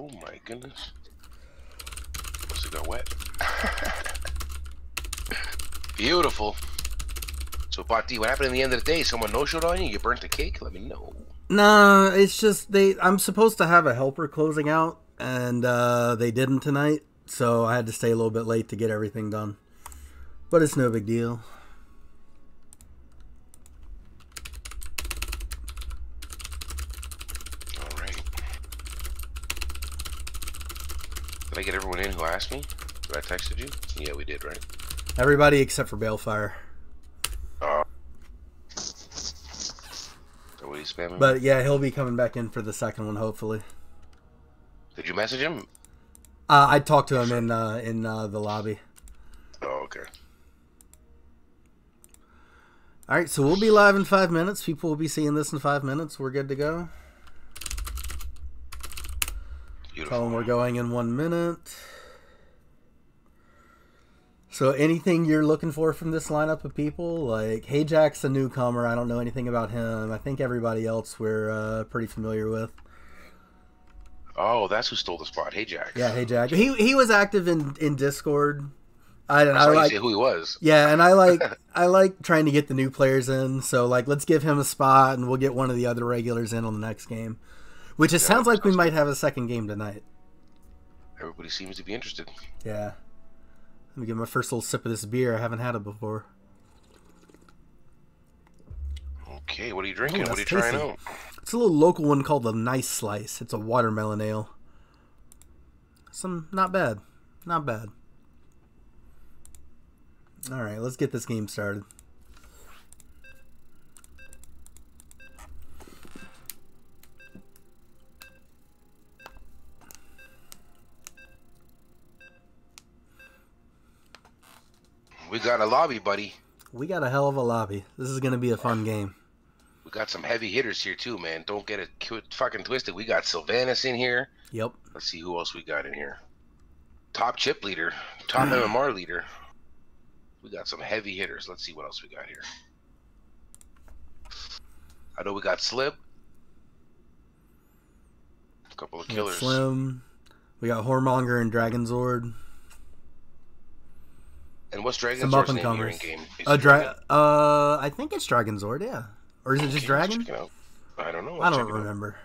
Oh my goodness. Must have got wet. Beautiful. So, Bati, what happened in the end of the day? Someone no-showed on you? You burnt the cake? Let me know. Nah, it's just I'm supposed to have a helper closing out, and they didn't tonight, so I had to stay a little bit late to get everything done. But it's no big deal. All right. Did I get everyone in who asked me? Did I texted you? Yeah, we did, right? Everybody except for Balefire. What are you spamming? But yeah, he'll be coming back in for the second one, hopefully. Did you message him? I talked to him in the lobby. Oh, okay. All right, so we'll be live in 5 minutes. People will be seeing this in 5 minutes. We're good to go. Beautiful. Tell them we're going in 1 minute. So anything you're looking for from this lineup of people? Like, Hey Jack's a newcomer. I don't know anything about him. I think everybody else we're pretty familiar with. Oh, that's who stole the spot. Hey, Jack. Yeah, Hey Jack. He was active in Discord. I like who he was. Yeah, and I like trying to get the new players in. So like, let's give him a spot, and we'll get one of the other regulars in on the next game. Which it sounds like we might have a second game tonight. Everybody seems to be interested. Yeah. Let me get my first little sip of this beer. I haven't had it before. Okay, what are you drinking? Ooh, what are you tasty. trying out? It's a little local one called the Nice Slice. It's a watermelon ale. Not bad. Not bad. Alright, let's get this game started. We got a lobby, buddy. We got a hell of a lobby. This is going to be a fun game. We got some heavy hitters here too, man. Don't get it fucking twisted. We got Sylvanas in here. Yep. Let's see who else we got in here. Top chip leader. Top MMR leader. We got some heavy hitters. Let's see what else we got here. I know we got Slib. A couple of killers. Slim. We got Whoremonger and Dragonzord. And what's Dragonzord's Some up and name here comers. in game? I think it's Dragonzord, yeah. Or is it just Dragon? I don't know. I don't remember.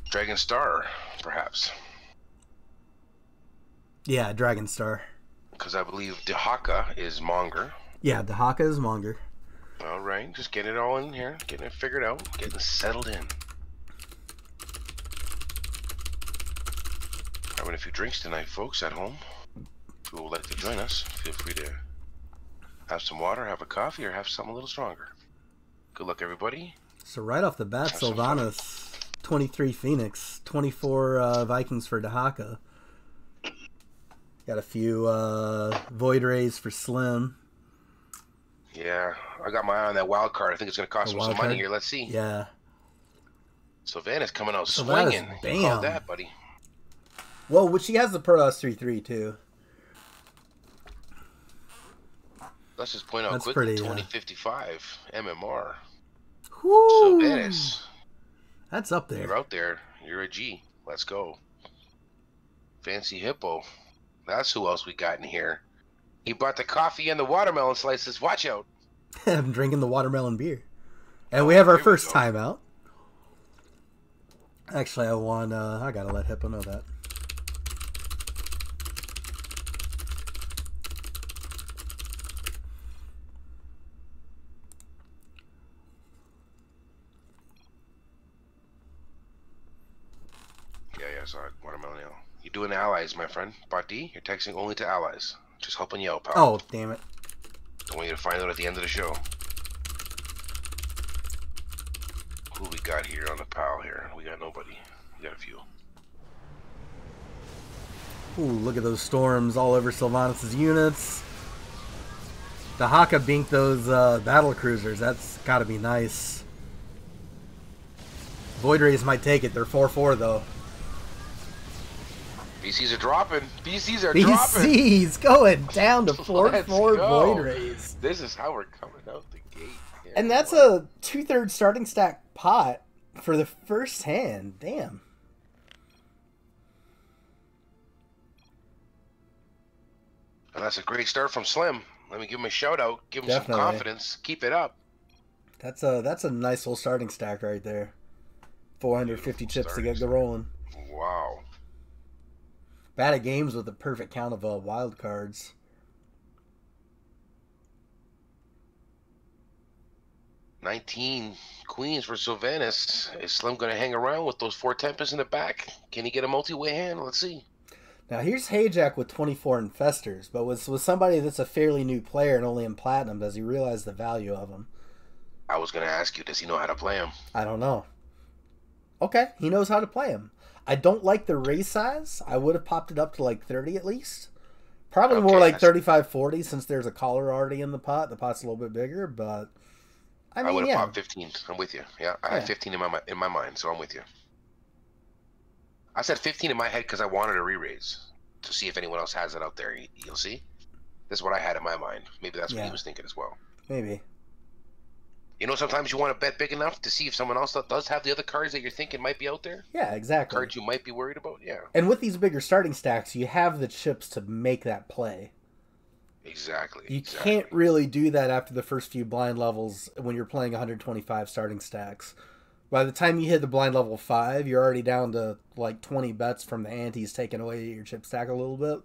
Dragon Star, perhaps. Yeah, Dragon Star. Because I believe Dehaka is Monger. Yeah, Dehaka is Monger. All right, just getting it all in here, getting it figured out, getting settled in. Having a few drinks tonight, folks, at home. If you would like to join us, feel free to have some water, have a coffee, or have something a little stronger. Good luck, everybody. So right off the bat, Sylvanas, 23 Phoenix, 24 Vikings for Dehaka. Got a few Void Rays for Slim. Yeah, I got my eye on that wild card. I think it's going to cost him some money here. Let's see. Yeah. Sylvanas coming out swinging. Bam. You called that, buddy. Well, she has the Protoss 3-3 too. Let's just point out That's quickly, pretty, 2055 MMR. Whoo! Sylvanas. That's up there. You're out there. You're a G. Let's go. Fancy Hippo. That's who else we got in here. He brought the coffee and the watermelon slices. Watch out. I'm drinking the watermelon beer. And we have our first timeout. Actually, I gotta let Hippo know that. Yeah, sorry. Watermelon ale. You're doing allies, my friend. Bati, you're texting only to allies. Just helping you out, pal. Oh, damn it. Don't want you to find out at the end of the show. Who we got here on the pal here? We got nobody. We got a few. Ooh, look at those storms all over Sylvanas' units. Dehaka binked those battle cruisers. That's gotta be nice. Void Rays might take it. They're 4-4 though. BCs are dropping. BCs are dropping. BCs going down to 4-4 Void Rays. This is how we're coming out the gate. Yeah, and that's a 2/3 starting stack pot for the first hand. Damn. And that's a great start from Slim. Let me give him a shout out. Give him Definitely. some confidence. Keep it up. That's a nice little starting stack right there. 450 chips to get rolling. Wow. Bad at games with a perfect count of wild cards. $19 queens for Sylvanas. Is Slim going to hang around with those 4 Tempests in the back? Can he get a multi-way hand? Let's see. Now here's Hayjack with 24 Infestors, but with somebody that's a fairly new player and only in Platinum, does he realize the value of them? I was going to ask you, does he know how to play them? I don't know. Okay, he knows how to play them. I don't like the raise size. I would have popped it up to like 30 at least. Probably more like 35, 40 since there's a collar already in the pot. The pot's a little bit bigger, but I mean, I would have popped 15. I'm with you. Yeah, I had 15 in my mind, so I'm with you. I said 15 in my head because I wanted a re-raise to see if anyone else has it out there. You'll see. This is what I had in my mind. Maybe that's what he was thinking as well. Maybe. You know, sometimes you want to bet big enough to see if someone else does have the other cards that you're thinking might be out there. Yeah, exactly. Cards you might be worried about, yeah. And with these bigger starting stacks, you have the chips to make that play. Exactly. You can't really do that after the first few blind levels when you're playing 125 starting stacks. By the time you hit the blind level 5, you're already down to like 20 bets from the antes taking away your chip stack a little bit.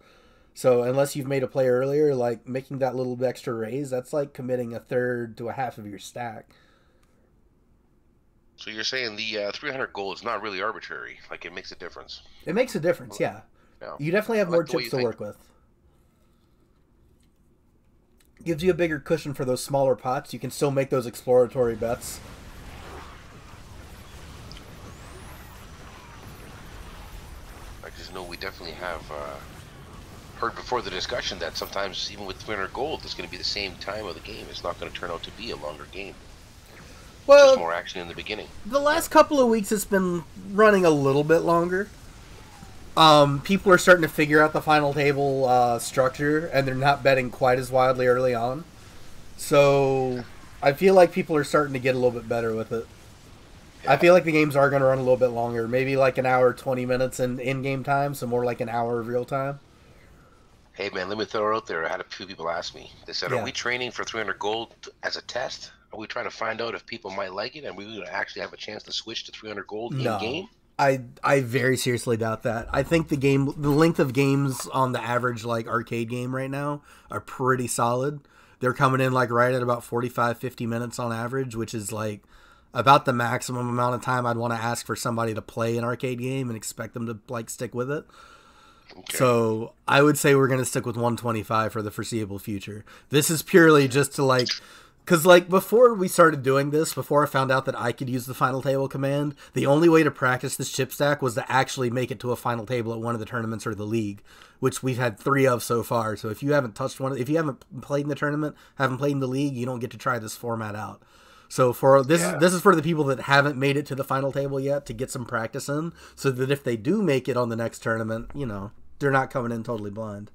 So unless you've made a play earlier, like making that little bit extra raise, that's like committing a third to a half of your stack. So you're saying the 300 gold is not really arbitrary? Like it makes a difference? It makes a difference, yeah. You definitely have more chips to work with. Gives you a bigger cushion for those smaller pots. You can still make those exploratory bets. I just know we definitely have heard before the discussion that sometimes even with 300 gold, it's going to be the same time of the game. It's not going to turn out to be a longer game. Well, just more action in the beginning. The last couple of weeks, it's been running a little bit longer. People are starting to figure out the final table structure, and they're not betting quite as wildly early on. So I feel like people are starting to get a little bit better with it. Yeah. I feel like the games are going to run a little bit longer, maybe like an hour, 20 minutes in game time, so more like an hour of real time. Hey man, let me throw it out there. I had a few people ask me. They said, "Are we training for 300 gold as a test? Are we trying to find out if people might like it, and we're going to actually have a chance to switch to 300 gold in game?" I very seriously doubt that. I think the length of games on the average like arcade game right now are pretty solid. They're coming in like right at about 45, 50 minutes on average, which is like about the maximum amount of time I'd want to ask for somebody to play an arcade game and expect them to like stick with it. Okay. So I would say we're going to stick with 125 for the foreseeable future. This is purely just to like, because like before we started doing this, before I found out that I could use the final table command, the only way to practice this chip stack was to actually make it to a final table at one of the tournaments or the league, which we've had 3 of so far. So if you haven't touched one, if you haven't played in the tournament, haven't played in the league, you don't get to try this format out. So for this is for the people that haven't made it to the final table yet to get some practice in, so that if they do make it on the next tournament, you know, they're not coming in totally blind.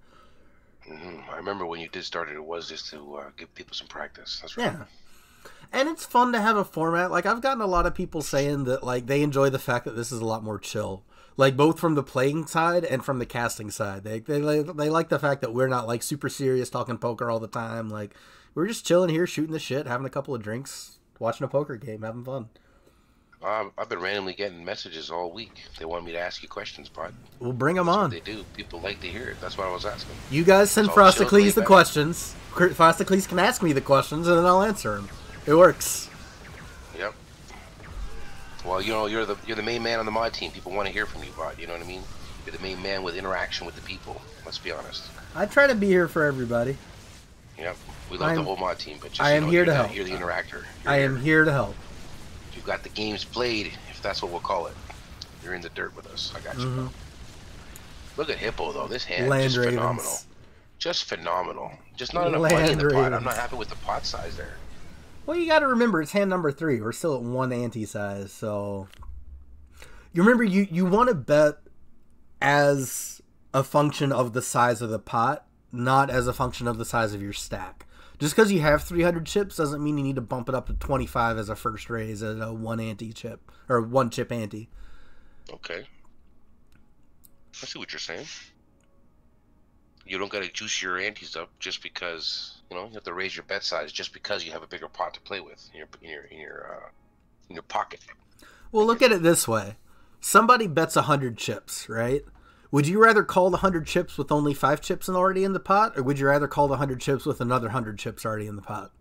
I remember when you did start it, it was just to give people some practice. That's right. Yeah. And it's fun to have a format. Like, I've gotten a lot of people saying that, like, they enjoy the fact that this is a lot more chill. Like, both from the playing side and from the casting side. They like the fact that we're not, like, super serious talking poker all the time. Like, we're just chilling here, shooting the shit, having a couple of drinks, watching a poker game, having fun. I've been randomly getting messages all week. They want me to ask you questions, Pod. We'll bring them on. They do. People like to hear it. That's what I was asking. You guys send Frosticles the questions. Frosticles can ask me the questions, and then I'll answer them. It works. Yep. Well, you know, you're the main man on the mod team. People want to hear from you, Pod. You know what I mean? You're the main man with interaction with the people. Let's be honest. I try to be here for everybody. Yep. We love the whole mod team, but just, I am here to help. You're the interactor. I am here to help. You've got the games played, if that's what we'll call it. You're in the dirt with us. I got you. Look at Hippo, though. This hand is just phenomenal. Just phenomenal. Just not enough money in the pot. I'm not happy with the pot size there. Well, you got to remember, it's hand number 3. We're still at 1 ante size, so... You remember, you want to bet as a function of the size of the pot, not as a function of the size of your stack. Just because you have 300 chips doesn't mean you need to bump it up to 25 as a first raise at a 1 ante chip, or 1 chip ante. Okay. I see what you're saying. You don't got to juice your antes up just because you have to raise your bet size just because you have a bigger pot to play with in your pocket. Well, look at it this way: somebody bets 100 chips, right? Would you rather call the 100 chips with only 5 chips already in the pot, or would you rather call the 100 chips with another 100 chips already in the pot?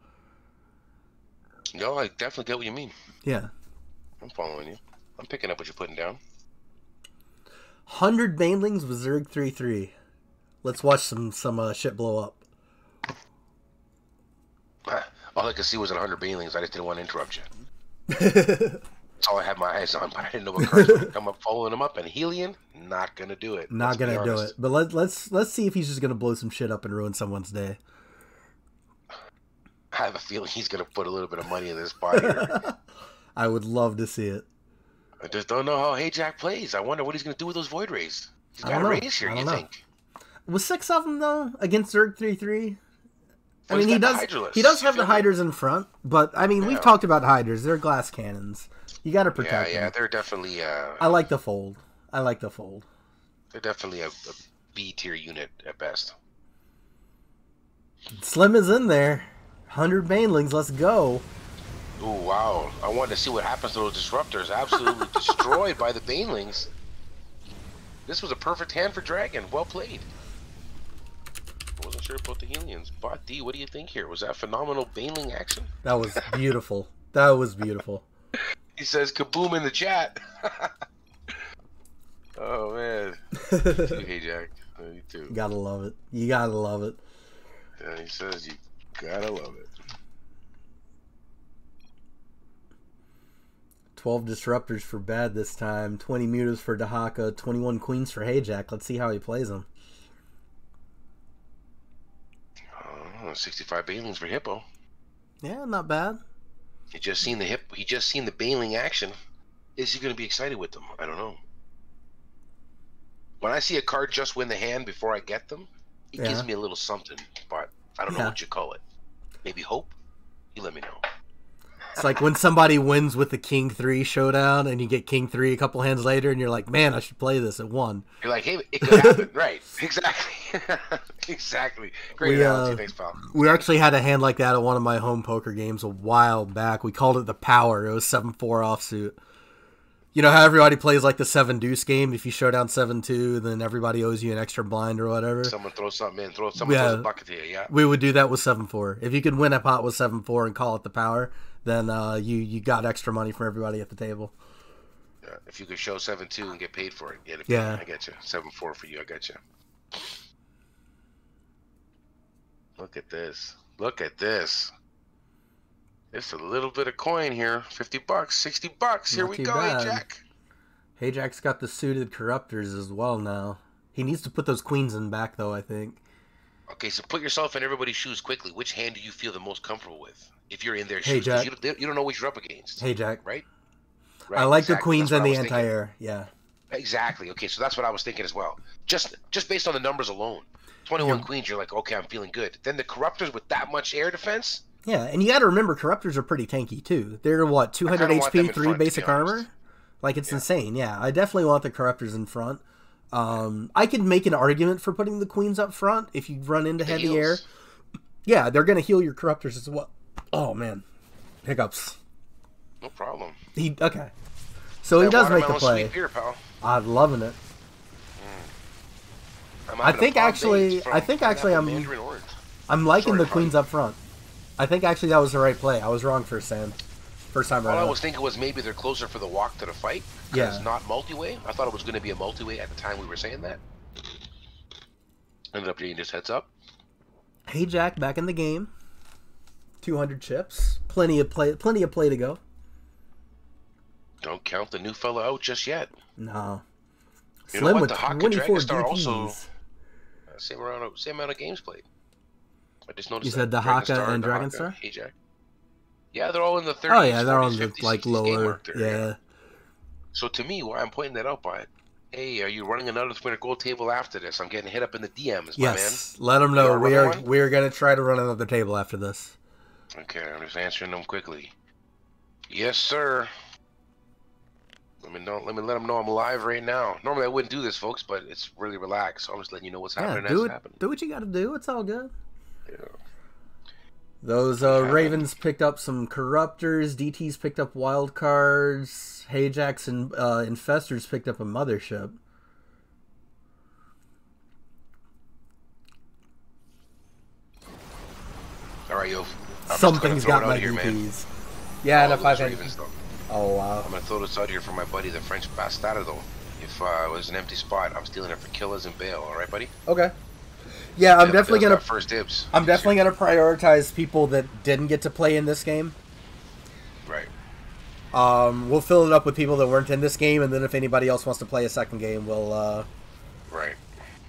No, I definitely get what you mean. Yeah. I'm following you. I'm picking up what you're putting down. 100 Banelings with Zerg 3-3. Let's watch some shit blow up. All I could see was 100 Banelings. I just didn't want to interrupt you. That's all I had my eyes on, but I didn't know what cards were going to come up, following them up. And Helion, not going to do it. Not going to do it. But let's see if he's just going to blow some shit up and ruin someone's day. I have a feeling he's going to put a little bit of money in this pot here. I would love to see it. I just don't know how Hayjack plays. I wonder what he's going to do with those Void Rays. He's got a raise here, you think? With 6 of them, though, against Zerg 3-3? I mean, he does have the hiders in front, but, I mean, we've talked about hiders. They're glass cannons. You got to protect them. Yeah, they're definitely... I like the fold. They're definitely a B-tier unit at best. Slim is in there. 100 Banelings, let's go. Ooh, wow. I wanted to see what happens to those disruptors. Absolutely destroyed by the Banelings. This was a perfect hand for Dragon. Well played. I wasn't sure about the Helions. Bot D, what do you think here? Was that phenomenal Baneling action? That was beautiful. That was beautiful. He says kaboom in the chat. Oh, man. Hey, Jack. Me too. Gotta love it. You gotta love it. Yeah, he says you gotta love it. 12 disruptors for Bad this time. 20 mutas for Dahaka. 21 queens for Hayjack. Let's see how he plays them. 65 Banelings for Hippo. Yeah, not bad. He just seen the Baneling action. Is he going to be excited with them? I don't know. When I see a card just win the hand before I get them, it gives me a little something, but I don't know what you call it. Maybe hope? You let me know. It's like when somebody wins with the King 3 showdown and you get King 3 a couple hands later and you're like, man, I should play this at 1. You're like, hey, it could happen. Right. Exactly. Exactly. Great analogy. Thanks, pal. We actually had a hand like that at one of my home poker games a while back. We called it the Power. It was 7-4 offsuit. You know how everybody plays like the 7-deuce game? If you show down 7-2, then everybody owes you an extra blind or whatever. Someone throws something in. Throws a bucket here, yeah. We would do that with 7-4. If you could win a pot with 7-4 and call it the Power, then you got extra money from everybody at the table. Yeah, if you could show 7-2 and get paid for it. I get you. 7-4 for you, I got you. Look at this. Look at this. It's a little bit of coin here. $50, $60. Here we go, Hayjack. Hayjack's got the suited corruptors as well now. He needs to put those queens in back, though, I think. Okay, so put yourself in everybody's shoes quickly. Which hand do you feel the most comfortable with? If you're in their shoes, Jack. You don't know what you're up against. Hayjack. Right? I like the queens and the anti-air. Yeah. Exactly. Okay, so that's what I was thinking as well. Just based on the numbers alone. 21 queens, you're like, okay, I'm feeling good. Then the corruptors with that much air defense? Yeah, and you got to remember, corruptors are pretty tanky, too. They're, 200 HP, 3 basic armor? Like, it's insane. Yeah, I definitely want the corruptors in front. I could make an argument for putting the queens up front if you run into heavy air. Yeah, they're going to heal your corruptors as well. Oh, man. Hiccups. No problem. Okay. So he does make the play. Beer, pal. I'm loving it. I think actually I'm liking the queens up front. I think actually that was the right play. I was wrong first time around. All I was thinking was maybe they're closer for the walk to the fight. Yeah. It's not multi-way. I thought it was going to be a multi-way at the time we were saying that. Ended up getting just heads up. Hayjack back in the game. 200 chips. Plenty of play to go. Don't count the new fella out just yet. No. You know what? The Hawk and Dragon Star also same amount of games played. I just noticed. You said the Haka and Dragon Star? Hayjack. Yeah, they're all in the 30s. Oh yeah, they're 40s, on the 50s, like 60s lower. There, yeah. So to me, why I'm pointing that out by, hey, are you running another Twitter gold table after this? I'm getting hit up in the DMs, my man. Yes, let them know we are going to try to run another table after this. Okay, I'm just answering them quickly. Yes, sir. Let me let them know I'm live right now. Normally I wouldn't do this, folks, but it's really relaxed. So I'm just letting you know what's Yeah, happening as it's happening. do what you got to do. It's all good. Yeah. Those Ravens picked up some Corruptors. DT's picked up Wild Cards. Hajax and Infestors picked up a Mothership. All right, yo. Something's got my DPs. Yeah, and if I've had... Oh, wow. I'm going to throw this out here for my buddy, the French Bastardo. If it was an empty spot, I'm stealing it for Killers and Bale. All right, buddy? Okay. Yeah, I'm definitely going to... first dibs. I'm definitely going to prioritize people that didn't get to play in this game. Right. We'll fill it up with people that weren't in this game, and then if anybody else wants to play a second game, we'll... Right.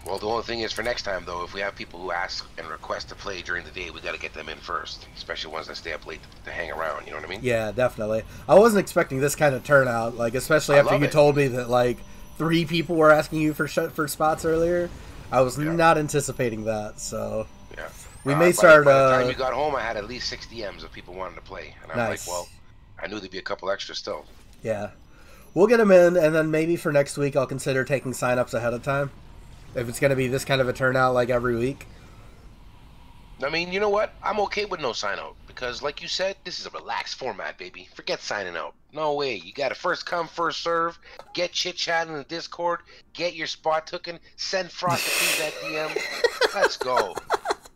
Well, the only thing is for next time, though, if we have people who ask and request to play during the day, we got to get them in first, especially ones that stay up late to hang around. You know what I mean? Yeah, definitely. I wasn't expecting this kind of turnout, like especially after you told me that like 3 people were asking you for spots earlier. I was not anticipating that, so yeah. We may start. By the time you got home, I had at least 6 DMs of people wanting to play, and I'm like, well, I knew there'd be a couple extra still. Yeah, we'll get them in, and then maybe for next week, I'll consider taking signups ahead of time. If it's going to be this kind of a turnout like every week. I mean, you know what? I'm okay with no sign out because, like you said, this is a relaxed format, baby. Forget signing out. No way. You got to first come, first serve. Get chit chat in the Discord. Get your spot taken. Send Frosty that DM. Let's go.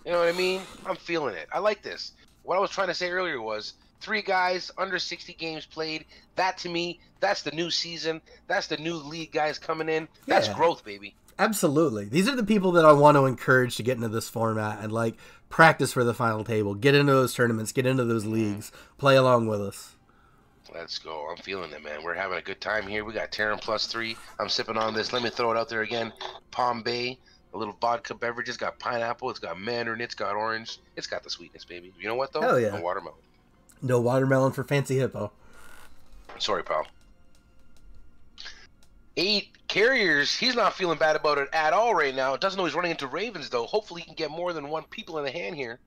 You know what I mean? I'm feeling it. I like this. What I was trying to say earlier was 3 guys under 60 games played. That to me, that's the new season. That's the new league guys coming in. That's growth, baby. Absolutely. These are the people that I want to encourage to get into this format and like practice for the final table, get into those tournaments, get into those leagues, play along with us. Let's go. I'm feeling it, man. We're having a good time here. We got Terran +3. I'm sipping on this. Let me throw it out there again. Palm Bay, a little vodka beverage. It's got pineapple. It's got mandarin. It's got orange. It's got the sweetness, baby. You know what, though? Hell yeah. No watermelon. No watermelon for Fancy Hippo. Sorry, pal. 8 carriers. He's not feeling bad about it at all right now. Doesn't know he's running into Ravens, though. Hopefully he can get more than 1 people in the hand here.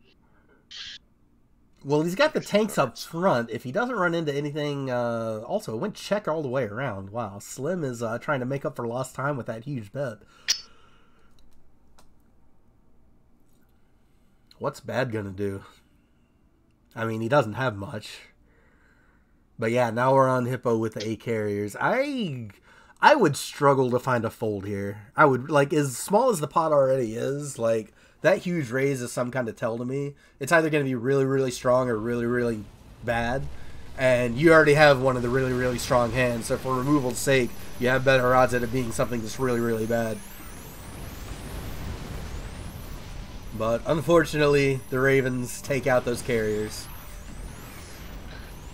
Well, he's got the tanks up front. If he doesn't run into anything... also, it went check all the way around. Wow, Slim is trying to make up for lost time with that huge bet. What's Bad gonna do? I mean, he doesn't have much. But yeah, now we're on Hippo with the 8 carriers. I would struggle to find a fold here. I would, like, as small as the pot already is, like, that huge raise is some kind of tell to me. It's either going to be really, really strong or really, really bad. And you already have one of the really, really strong hands. So for removal's sake, you have better odds at it being something that's really, really bad. But unfortunately, the Ravens take out those carriers.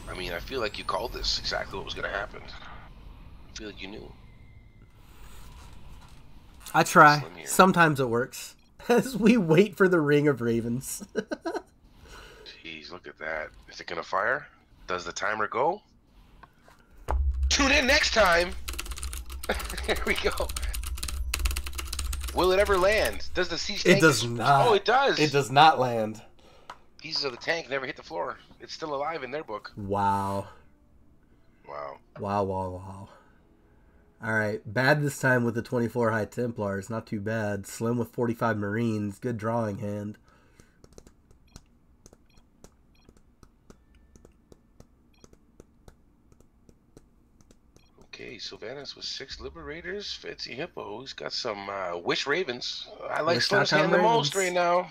I mean, I feel like you called this exactly what was going to happen. I feel like you knew. I try. Sometimes it works. As we wait for the ring of Ravens. Jeez, look at that. Is it going to fire? Does the timer go? Tune in next time. Here we go. Will it ever land? Does the siege tank... It does not. Oh, it does. It does not land. Pieces of the tank never hit the floor. It's still alive in their book. Wow. Wow. Wow, wow, wow. Alright, Bad this time with the 24 High Templars. Not too bad. Slim with 45 Marines. Good drawing hand. Okay, Sylvanas with 6 Liberators. Fancy Hippo. He's got some Wish Ravens. I like Slim's hand the most right now.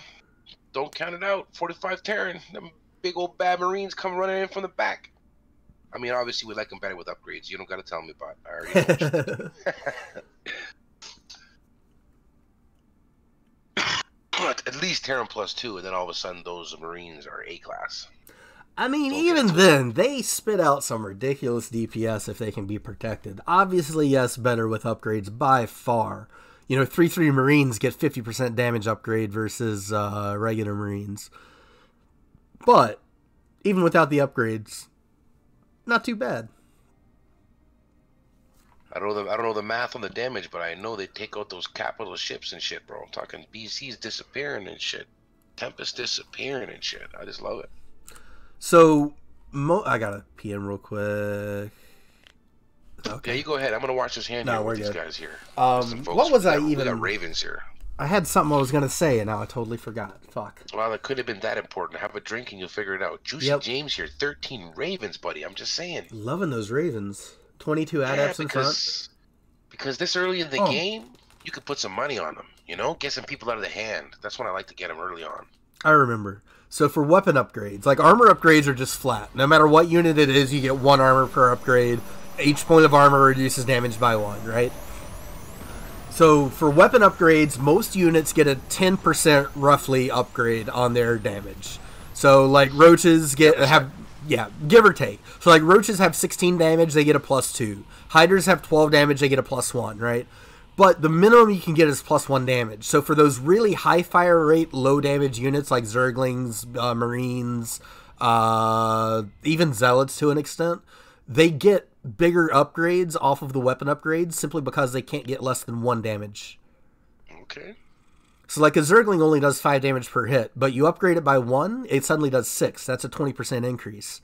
Don't count it out. 45 Terran. Them big old bad Marines come running in from the back. I mean, obviously, we like them better with upgrades. You don't got to tell me about it. I already know. But at least Terran +2, and then all of a sudden, those Marines are A-class. I mean, even then, they spit out some ridiculous DPS if they can be protected. Obviously, yes, better with upgrades by far. You know, 3/3 Marines get 50% damage upgrade versus regular Marines. But, even without the upgrades, not too bad. I don't know the math on the damage, but I know they take out those capital ships and shit, bro. I'm talking BC's disappearing and shit. Tempest disappearing and shit. I just love it. So, I gotta PM real quick. Okay. Yeah, you go ahead. I'm gonna watch this hand here we're with these good. guys here. What was I even? We got Ravens here. I had something I was gonna say, and now I totally forgot. Fuck. Well, it couldn't have been that important. Have a drink and you'll figure it out. Juicy James here, 13 Ravens, buddy. I'm just saying. Loving those Ravens. 22 adepts in front. Because this early in the game, you could put some money on them. You know, get some people out of the hand. That's when I like to get them early on. I remember. So for weapon upgrades, like armor upgrades are just flat. No matter what unit it is, you get 1 armor per upgrade. Each point of armor reduces damage by 1, right? So for weapon upgrades, most units get a 10% roughly upgrade on their damage. So like roaches give or take. So like roaches have 16 damage, they get a +2. Hydras have 12 damage, they get a +1, right? But the minimum you can get is +1 damage. So for those really high fire rate, low damage units like Zerglings, Marines, even Zealots to an extent, they get bigger upgrades off of the weapon upgrades simply because they can't get less than 1 damage. Okay. So like a Zergling only does 5 damage per hit, but you upgrade it by 1, it suddenly does 6. That's a 20% increase.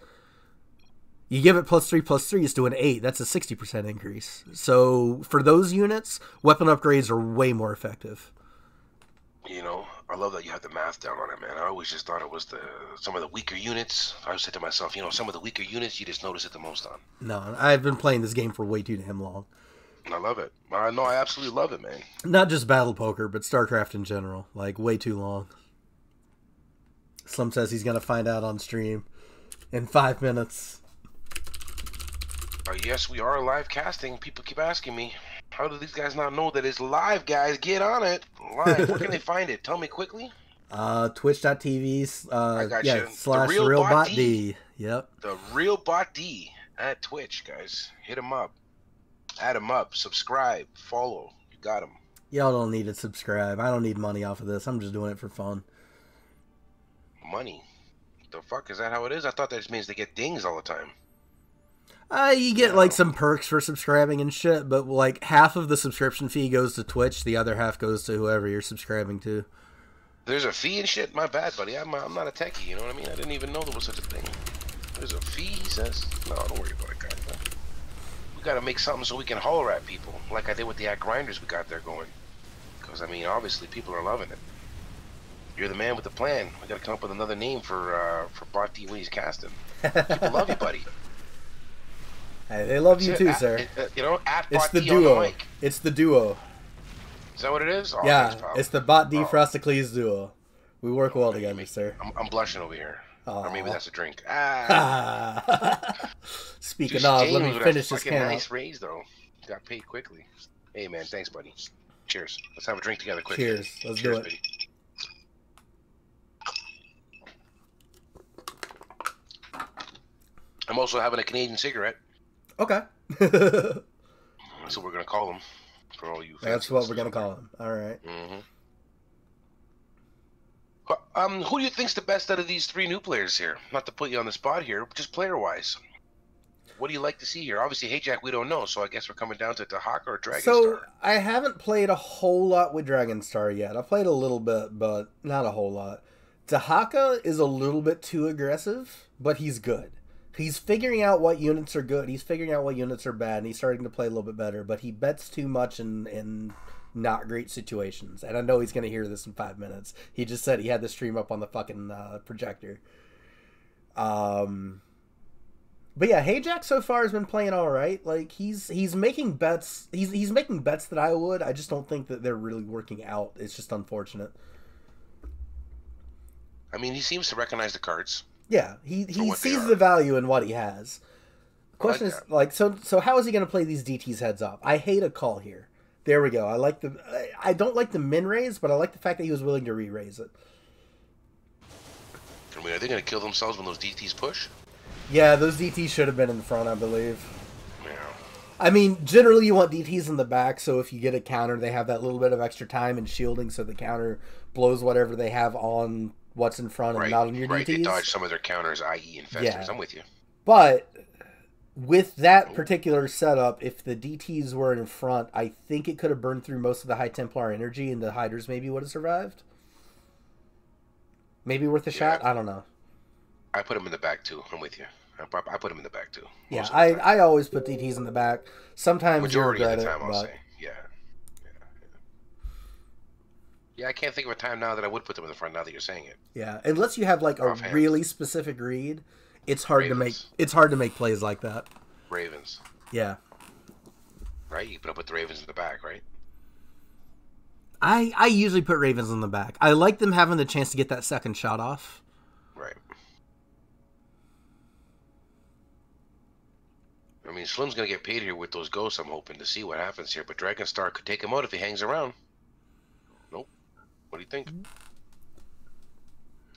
You give it +3/+3, it's doing 8. That's a 60% increase. So for those units, weapon upgrades are way more effective. You know, I love that you have the math down on it, man. I always just thought it was some of the weaker units. I always said to myself, you know, some of the weaker units, you just notice it the most on. No, I've been playing this game for way too damn long. I love it. No, I absolutely love it, man. Not just Battlepoker, but StarCraft in general. Like, way too long. Slim says he's going to find out on stream in 5 minutes. Yes, we are live casting. People keep asking me, how do these guys not know that it's live, guys? Get on it. Live. Where can they find it? Tell me quickly. Twitch.tv I got you. /RealBotD. Yep. The RealBotD at Twitch, guys. Hit him up. Add him up. Subscribe. Follow. You got him. Y'all don't need to subscribe. I don't need money off of this. I'm just doing it for fun. Money? The fuck? Is that how it is? I thought that just means they get dings all the time. You get like some perks for subscribing and shit, but like half of the subscription fee goes to Twitch, the other half goes to whoever you're subscribing to. There's a fee and shit? My bad, buddy. I'm not a techie, you know what I mean? I didn't even know there was such a thing. There's a fee, he says? No, don't worry about it, guys. We gotta make something so we can holler at people, like I did with the at grinders we got there going. Because, I mean, obviously people are loving it. You're the man with the plan. We gotta come up with another name for Bot D when he's casting. People love you, buddy. Hey, they love you too, sir. You know, at it's Bot the D duo. on the mic. It's the duo. Is that what it is? Oh, yeah, thanks, it's the Bot D Frosticles duo. We work well together, sir. I'm blushing over here. Or maybe that's a drink. Speaking of, let me finish this can. Nice raise though. Got paid quickly. Hey man, thanks, buddy. Cheers. Let's have a drink together quick. Cheers. Let's do it. Buddy. I'm also having a Canadian cigarette. Okay. So we're gonna call them for all you. That's what we're gonna call them. All right. Who do you think's the best out of these 3 new players here? Not to put you on the spot here, but just player-wise. What do you like to see here? Obviously, Hayjack, we don't know, so I guess we're coming down to Tahaka or Dragonstar. So, I haven't played a whole lot with Dragonstar yet. I played a little bit, but not a whole lot. Tahaka is a little bit too aggressive, but he's good. He's figuring out what units are good. He's figuring out what units are bad, and he's starting to play a little bit better, but he bets too much in not great situations. And I know he's going to hear this in 5 minutes. He just said he had the stream up on the fucking projector. But yeah, Hayjack so far has been playing all right. Like he's making bets. He's making bets that I would. I just don't think that they're really working out. It's just unfortunate. I mean, he seems to recognize the cards. Yeah, he sees the value in what he has. The question is like so how is he going to play these DTs heads up? I hate a call here. There we go. I don't like the min raise, but I like the fact that he was willing to re-raise it. I mean, are they going to kill themselves when those DTs push? Yeah, those DTs should have been in the front, I believe. Yeah. I mean, generally you want DTs in the back, so if you get a counter, they have that little bit of extra time and shielding, so the counter blows whatever they have on what's in front and not on your DTs. Right, they dodge some of their counters, i.e. infestors. Yeah. I'm with you. But with that particular setup, if the DTs were in front, I think it could have burned through most of the High Templar energy, and the Hydras maybe would have survived. Maybe worth a shot? I don't know. I put him in the back, too. I'm with you. I put them in the back too. Yeah, I always put DTs in the back. Sometimes Majority you of regret the time, it, I'll but... say. Yeah. Yeah, I can't think of a time now that I would put them in the front. Now that you're saying it. Yeah, unless you have like a Offhand. really specific read, it's hard to make. It's hard to make plays like that. Ravens. Yeah. Right, you put the Ravens in the back, right? I usually put Ravens in the back. I like them having the chance to get that second shot off. Right. I mean, Slim's gonna get paid here with those ghosts. I'm hoping to see what happens here, but Dragonstar could take him out if he hangs around. Nope. What do you think?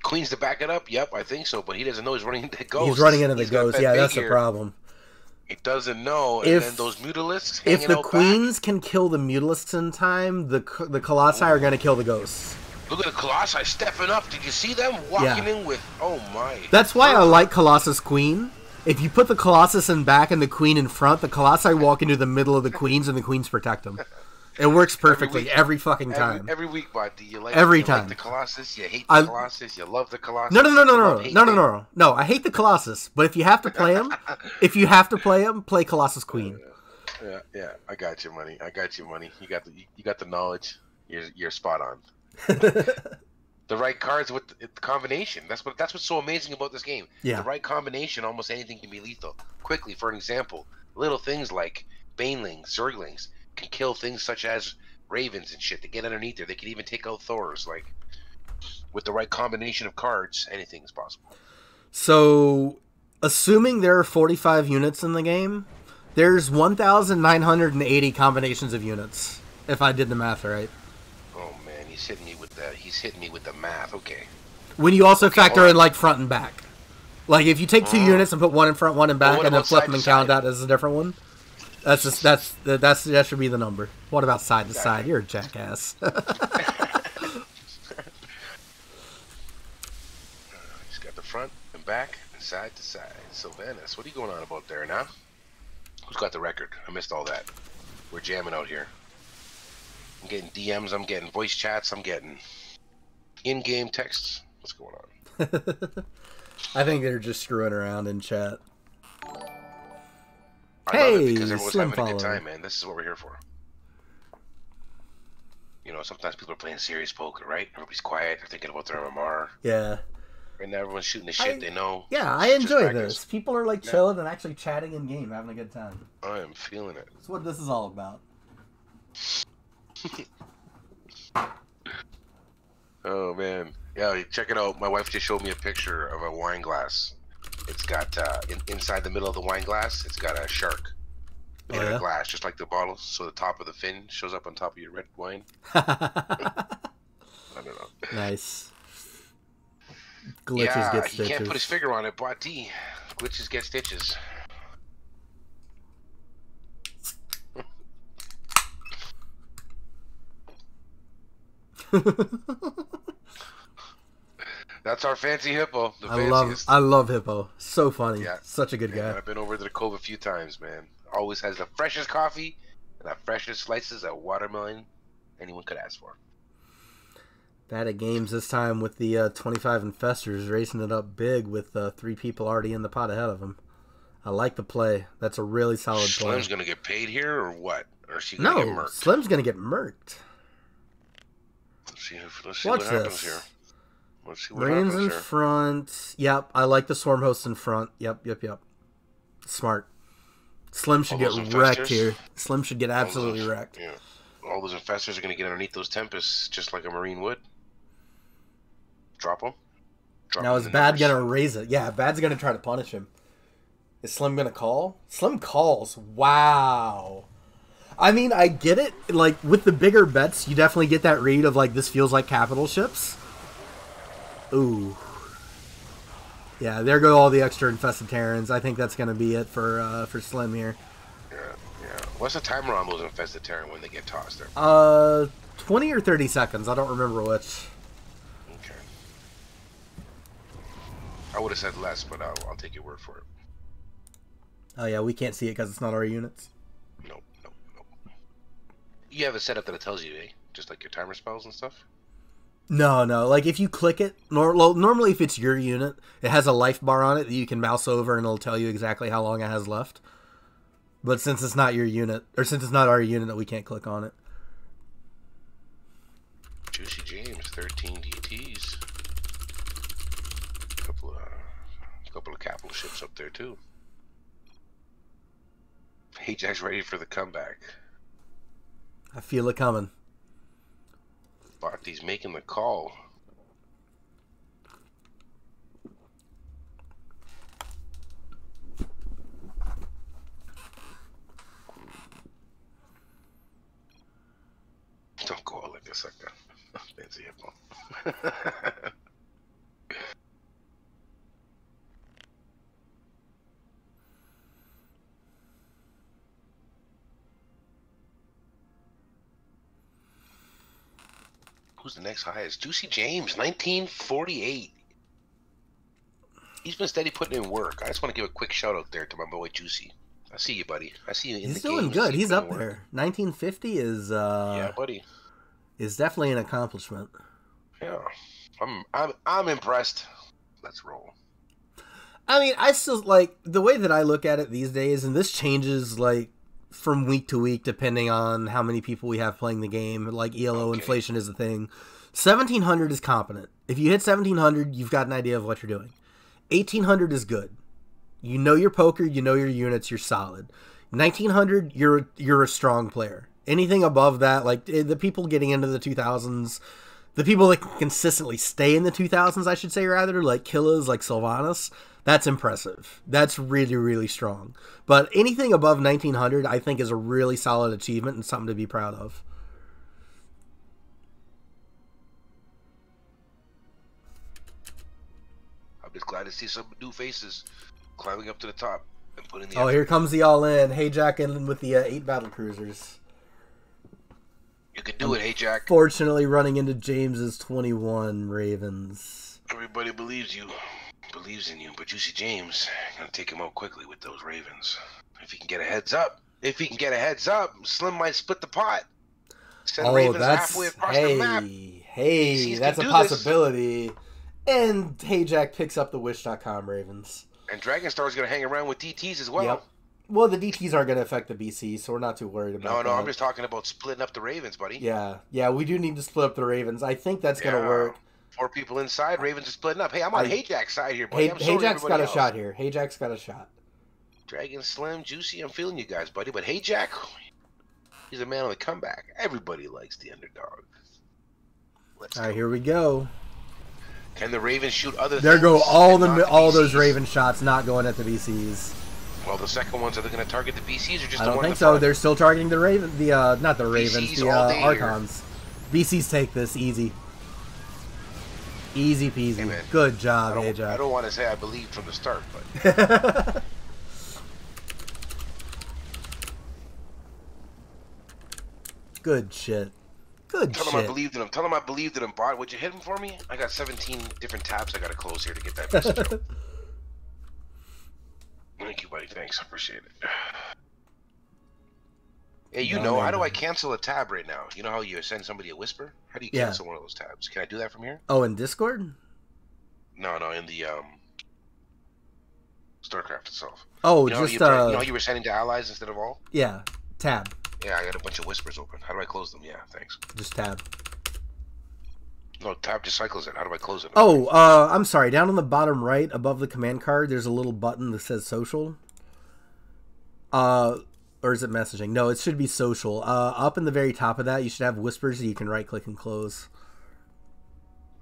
Queens to back it up? Yep, I think so, but he doesn't know he's running into the ghost. He's running into the ghost. Yeah, that's the problem. He doesn't know, and then those Mutalisks hanging If the out Queens back. can kill the Mutalisks in time, the Colossi are going to kill the ghosts. Look at the Colossi stepping up. Did you see them walking in with... Oh, my. That's why I like Colossus Queen. If you put the Colossus in back and the Queen in front, the Colossi walk into the middle of the Queens, and the Queens protect them. It works perfectly every fucking time. Every week, Bati. You like time. Like the Colossus, you hate the Colossus, you love the Colossus. No. I hate the Colossus, but if you have to play him, play Colossus Queen. Yeah. I got you, money. You got the knowledge. You're spot on. The right cards with the combination. That's what's so amazing about this game. Yeah. The right combination, almost anything can be lethal. Quickly, for an example, little things like Banelings, Zerglings can kill things such as Ravens and shit. They get underneath there. They can even take out Thors. Like, with the right combination of cards, anything is possible. So, assuming there are 45 units in the game, there's 1,980 combinations of units, if I did the math right. Oh man, he's hitting me with the math. Okay. When you also factor in like front and back. Like if you take two units and put one in front, one in back, and then flip them and count that as a different one. That should be the number. What about side to side? You're a jackass. He's got the front and back and side to side. Sylvanas, what are you going on about there now? Who's got the record? I missed all that. We're jamming out here. I'm getting DMs, I'm getting voice chats, I'm getting in-game texts. What's going on? I think they're just screwing around in chat. I love it because everyone's having a good time, man. This is what we're here for. You know, sometimes people are playing serious poker, right? Everybody's quiet. They're thinking about their MMR. Yeah. And everyone's shooting the shit they know. Yeah, I enjoy this. People are like chilling and actually chatting in game, having a good time. I am feeling it. That's what this is all about. Oh man, yeah. Check it out. My wife just showed me a picture of a wine glass. It's got inside the middle of the wine glass. It's got a shark in a glass, just like the bottle. So the top of the fin shows up on top of your red wine. I don't know. Nice. Glitches get stitches. He can't put his finger on it. Bati. Glitches get stitches. That's our fancy Hippo. The fanciest. I love Hippo. So funny. Yeah. Such a good guy. I've been over to the Cove a few times, man. Always has the freshest coffee and the freshest slices of watermelon anyone could ask for. Bad at games this time with the 25 infestors racing it up big with 3 people already in the pot ahead of him. I like the play. That's a really solid play. Slim's going to get paid here or what? Or is she going to get murked? Slim's going to get murked. Let's see what happens here. Let's see what Marines happens in here. front. Yep, I like the Swarm Host in front. Yep. Smart. Slim should get wrecked here. Slim should get absolutely wrecked. Yeah. All those infestors are going to get underneath those Tempests just like a Marine would. Drop them. Now is Bad going to raise it? Yeah, Bad's going to try to punish him. Is Slim going to call? Slim calls. Wow. I mean, I get it. Like, with the bigger bets, you definitely get that read of, like, this feels like capital ships. Ooh. Yeah, there go all the extra infested Terrans. I think that's going to be it for Slim here. Yeah. What's the timer on those infested Terran when they get tossed there? 20 or 30 seconds. I don't remember which. Okay. I would have said less, but I'll take your word for it. Oh, yeah, we can't see it because it's not our units. Nope. You have it set up that it tells you, eh? Just like your timer spells and stuff? No, no. Like if you click it, normally if it's your unit, it has a life bar on it that you can mouse over and it'll tell you exactly how long it has left. But since it's not your unit, or since it's not our unit, we can't click on it. Juicy James, 13 DTs. Couple of capital ships up there too. Ajax ready for the comeback. I feel it coming. Bhakti's making the call. Don't go out like this, like that. Fancy hippo. Who's the next highest? Juicy James, 1948. He's been steady putting in work. I just want to give a quick shout out there to my boy Juicy. I see you, buddy. I see you in the game. He's doing good. He's up there. 1950 is yeah, buddy. Is definitely an accomplishment. Yeah, I'm impressed. Let's roll. I mean, I still like the way that I look at it these days, and this changes like from week to week depending on how many people we have playing the game. Like ELO inflation is a thing. 1700 is competent. If you hit 1700, you've got an idea of what you're doing. 1800 is good. You know your poker, you know your units, you're solid. 1900, you're a strong player. Anything above that, like the people getting into the 2000s, the people that can consistently stay in the 2000s, I should say rather, like Killas, like Sylvanas, that's impressive. That's really, really strong. But anything above 1900, I think, is a really solid achievement and something to be proud of. I'm just glad to see some new faces climbing up to the top and putting the. Oh, here comes the all-in. Hey, Jack, in with the 8 battle cruisers. You can do it, Hey Jack. Fortunately, running into James's 21 Ravens. Everybody believes you. Believes in you, but Juicy James gonna take him out quickly with those Ravens. If he can get a heads up, Slim might split the pot. Send Ravens halfway across the map. Hey, that's a possibility. And Hey Jack picks up the Wish.com Ravens. And Dragonstar's gonna hang around with DTs as well. Yep. Well, the DTs aren't gonna affect the BC, so we're not too worried about that. No, I'm just talking about splitting up the Ravens, buddy. Yeah, we do need to split up the Ravens. I think that's gonna work. 4 people inside, Ravens are splitting up. Hey, I'm on Hey Jack's side here, buddy. Hey Jack's got a shot here. Hey Jack's got a shot. Dragon, Slim, Juicy, I'm feeling you guys, buddy. But Hey Jack, he's a man on the comeback. Everybody likes the underdog. All right, here we go. Can the Ravens shoot other things? There go all those Raven shots not going at the VCs. Well, the second ones, are they going to target the VCs or just I the don't one think in the so. front? They're still targeting the Raven. Not the Ravens. VCs the Archons. VCs take this easy. Easy peasy. Hey, man, good job, Hey Jack. I don't want to say I believed from the start, but. Good shit. Good shit. Tell him I believed in him. Tell him I believed in him, Bart. Would you hit him for me? I got 17 different tabs I got to close here to get that message out. Thank you, buddy. Thanks. I appreciate it. Hey, how do I cancel a tab right now? You know how you send somebody a whisper? How do you cancel one of those tabs? Can I do that from here? Oh, in Discord? No, in the StarCraft itself. Oh, you know just how you were sending to allies instead of all? Yeah, tab. Yeah, I got a bunch of whispers open. How do I close them? Yeah, thanks. Just tab. No, tab just cycles it. How do I close it? Oh, I'm sorry. Down on the bottom right, above the command card, there's a little button that says social. Or is it messaging? No, it should be social. Up in the very top of that, you should have whispers that you can right-click and close.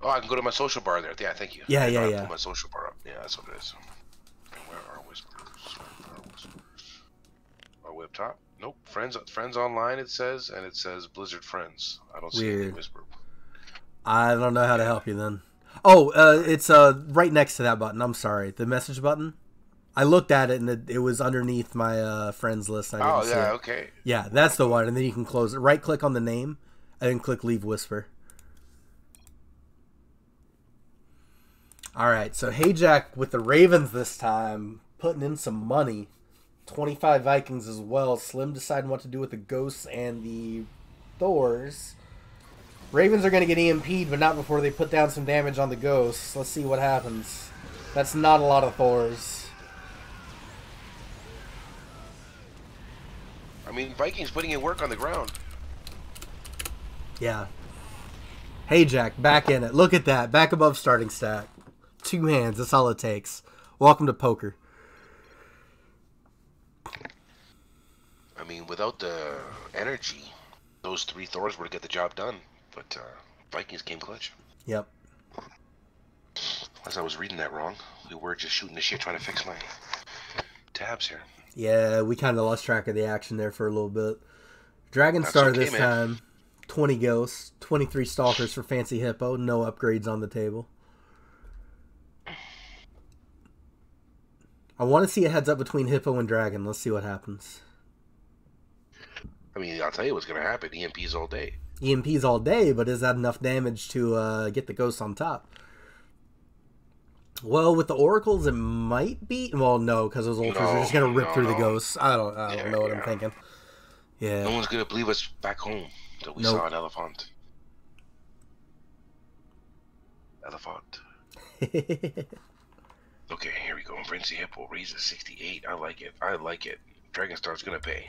Oh, I can go to my social bar there. Yeah, thank you. Yeah. Put my social bar up. Yeah, that's what it is. Where are whispers? Are we up top? Nope. Friends online, it says, and it says Blizzard Friends. I don't see any whisper. I don't know how to help you then. Oh, it's right next to that button. I'm sorry. The message button. I looked at it, and it was underneath my friends list. I didn't see it. Okay. Yeah, that's the one, and then you can close it. Right-click on the name, and then click Leave Whisper. All right, so Hey Jack with the Ravens this time, putting in some money. 25 Vikings as well. Slim deciding what to do with the Ghosts and the Thors. Ravens are going to get EMP'd, but not before they put down some damage on the ghosts. Let's see what happens. That's not a lot of Thors. I mean, Vikings putting in work on the ground. Yeah. Hey, Jack, back in it. Look at that. Back above starting stack. 2 hands. That's all it takes. Welcome to poker. I mean, without the energy, those 3 Thors would get the job done. But Vikings came clutch. Yep. As I was reading that wrong, we were just shooting the shit trying to fix my tabs here. Yeah, we kind of lost track of the action there for a little bit. Dragon Star okay, this man. time. 20 ghosts, 23 stalkers for Fancy Hippo. No upgrades on the table. I want to see a heads up between Hippo and Dragon. Let's see what happens. I mean, I'll tell you what's going to happen. EMPs all day. EMPs all day, but is that enough damage to get the ghosts on top? Well, with the oracles, it might be. Well, no, because those ultras are just going to rip through the ghosts. I don't know what I'm thinking. Yeah. No one's going to believe us back home that we saw an elephant. Okay, here we go. Fancy Hippo raises 68. I like it. Dragon Star's going to pay.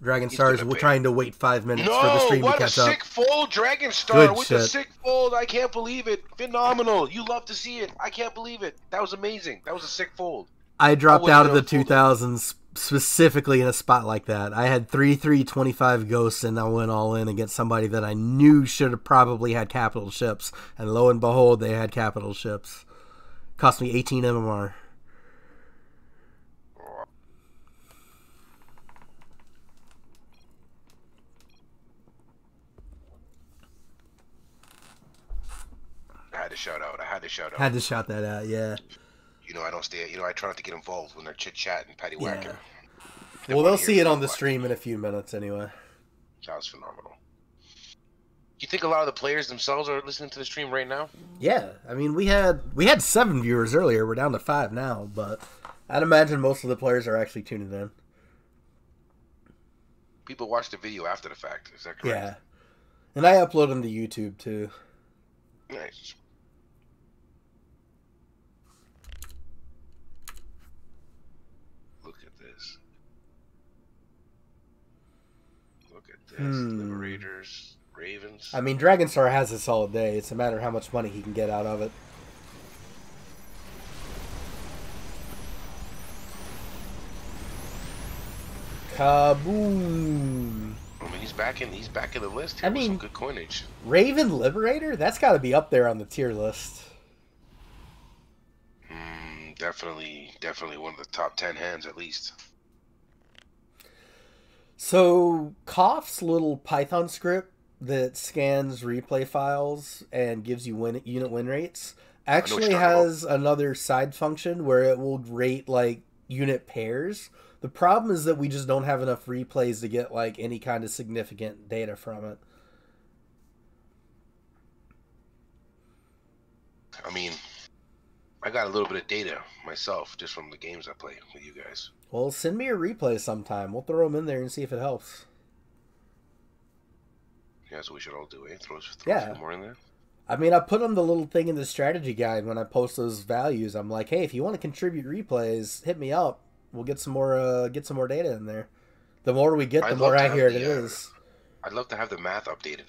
Dragon Star's trying to wait 5 minutes for the stream to catch up. What a sick fold, Dragon Star with a sick fold. I can't believe it. Phenomenal. You love to see it. I can't believe it. That was amazing. That was a sick fold. I dropped out of the 2000s specifically in a spot like that. I had 3/3/25 ghosts, and I went all in against somebody that I knew should have probably had capital ships. And lo and behold, they had capital ships. Cost me 18 MMR. I had to shout out. Had to shout that out, yeah. You know, I don't stay. You know, I try not to get involved when they're chit chat and patty whacking. Yeah. Well, they'll see it on the stream in a few minutes anyway. That was phenomenal. Do you think a lot of the players themselves are listening to the stream right now? Yeah, I mean, we had 7 viewers earlier. We're down to 5 now, but I'd imagine most of the players are actually tuning in. People watch the video after the fact. Is that correct? Yeah, and I upload them to YouTube too. Nice. Look at this. Liberators, Ravens. I mean, Dragon Star has a solid day. It's a matter of how much money he can get out of it. Kaboom! I mean, he's back in the list here with some good coinage. Raven Liberator? That's got to be up there on the tier list. Definitely one of the top 10 hands at least. So, Koff's little Python script that scans replay files and gives you unit win rates actually has another side function where it will rate like unit pairs. The problem is that we just don't have enough replays to get like any kind of significant data from it. I mean, I got a little bit of data myself just from the games I play with you guys. Well, send me a replay sometime. We'll throw them in there and see if it helps. Yeah, that's what we should all do, eh? Throw a few more in there. I mean, I put on the little thing in the strategy guide when I post those values. I'm like, hey, if you want to contribute replays, hit me up. We'll get some more data in there. The more we get, the more accurate it is. I'd love to have the math updated.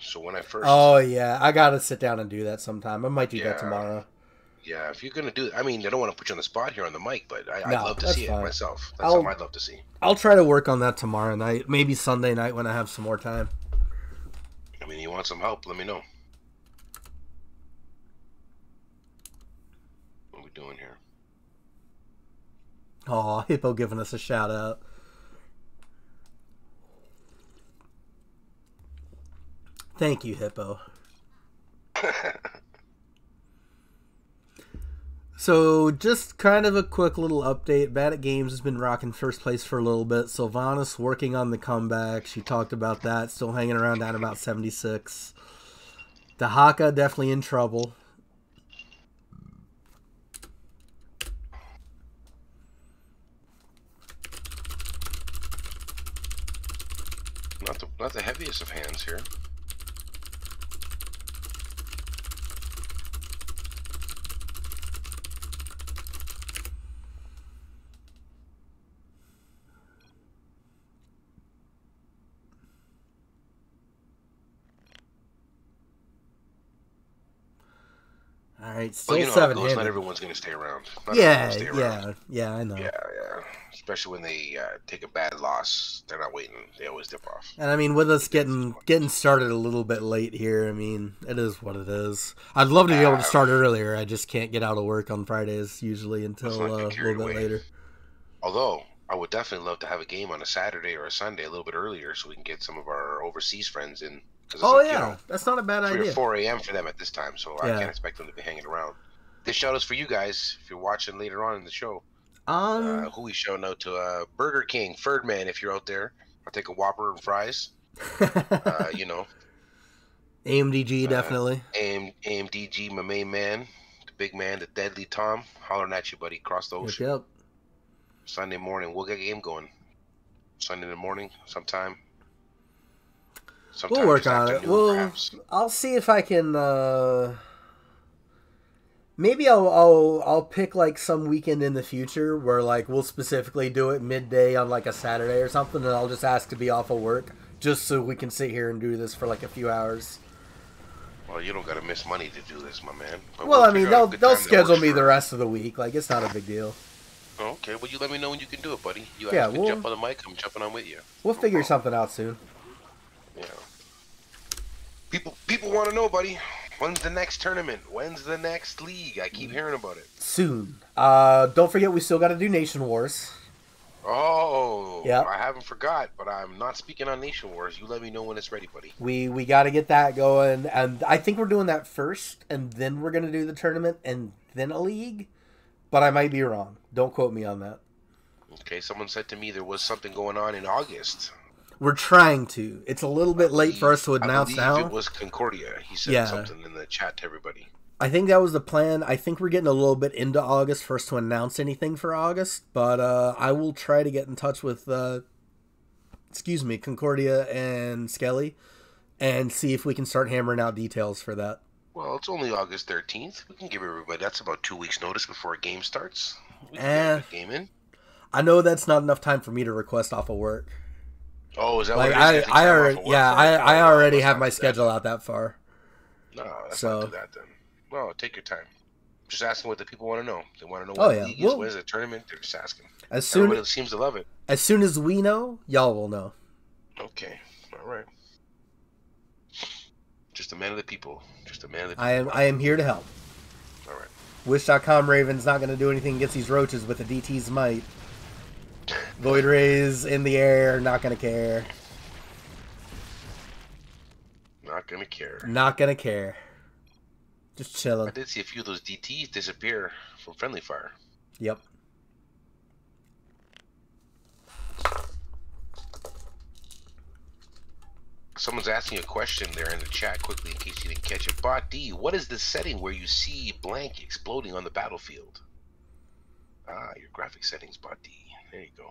So when I first... Oh, yeah. I got to sit down and do that sometime. I might do that tomorrow. Yeah, if you're going to do it. I mean, I don't want to put you on the spot here on the mic, but I'd love to see it myself. That's something I'd love to see. I'll try to work on that tomorrow night. Maybe Sunday night when I have some more time. I mean, you want some help, let me know. What are we doing here? Oh, Hippo giving us a shout out. Thank you, Hippo. So, just kind of a quick little update. Bad at Games has been rocking first place for a little bit. Sylvanas working on the comeback. She talked about that. Still hanging around down about 76. Dahaka definitely in trouble. Not the heaviest of hands here. All right, Well, still you know how it goes. 7-handed. Not everyone's going to stay around. Yeah, I know. Yeah. Especially when they take a bad loss, they're not waiting. They always dip off. And I mean, with us getting started a little bit late here, I mean, it is what it is. I'd love to be able to start earlier. I just can't get out of work on Fridays usually until a little bit later. Although I would definitely love to have a game on a Saturday or a Sunday a little bit earlier, so we can get some of our overseas friends in. That's not a bad 3 idea. or 4 a.m. for them at this time, so I can't expect them to be hanging around. This shout outs for you guys if you're watching later on in the show. Who we showing out to? Burger King, Ferdman, if you're out there. I'll take a Whopper and fries. AMDG, definitely. AMDG, my main man, the big man, the deadly Tom, hollering at you, buddy, across the ocean. Yep. Sunday morning, we'll get a game going. Sunday in the morning, sometime. We'll work on it. I'll see if I can. Maybe I'll pick like some weekend in the future where like we'll specifically do it midday on like a Saturday or something, and I'll just ask to be off of work just so we can sit here and do this for like a few hours. Well, you don't gotta miss money to do this, my man. But well, I mean, they'll schedule me the rest of the week. Like, it's not a big deal. Okay, well, you let me know when you can do it, buddy. You ask me to jump on the mic, I'm jumping on with you. We'll figure something out soon. Yeah. People want to know, buddy. When's the next tournament? When's the next league? I keep hearing about it. Soon. Don't forget, we still got to do Nation Wars. Oh, yeah. I haven't forgot, but I'm not speaking on Nation Wars. You let me know when it's ready, buddy. We got to get that going, and I think we're doing that first, and then we're going to do the tournament, and then a league, but I might be wrong. Don't quote me on that. Okay, someone said to me there was something going on in August. We're trying to. It's a little bit late for us to announce now. It was Concordia. He said something in the chat to everybody. I think that was the plan. I think we're getting a little bit into August for us to announce anything for August, but I will try to get in touch with, Concordia and Skelly and see if we can start hammering out details for that. Well, it's only August 13th. We can give everybody, that's about 2 weeks notice before a game starts. We can get a game in. I know that's not enough time for me to request off of work. Oh, is that like, what it is? I already have my schedule out that far. No, let's not do that then. No, take your time. Just asking what the people want to know. They want to know what the league is, what is a tournament. They're just asking. Everybody seems to love it. As soon as we know, y'all will know. Okay, all right. Just a man of the people. Just a man of the people. I am here to help. All right. Wish.com Raven's not going to do anything against these roaches with the DT's might. Void Rays in the air, not going to care. Not going to care. Not going to care. Just chilling. I did see a few of those DTs disappear from friendly fire. Yep. Someone's asking a question there in the chat quickly in case you didn't catch it. Bot D, what is the setting where you see blank exploding on the battlefield? Ah, your graphic settings, Bot D. There you go.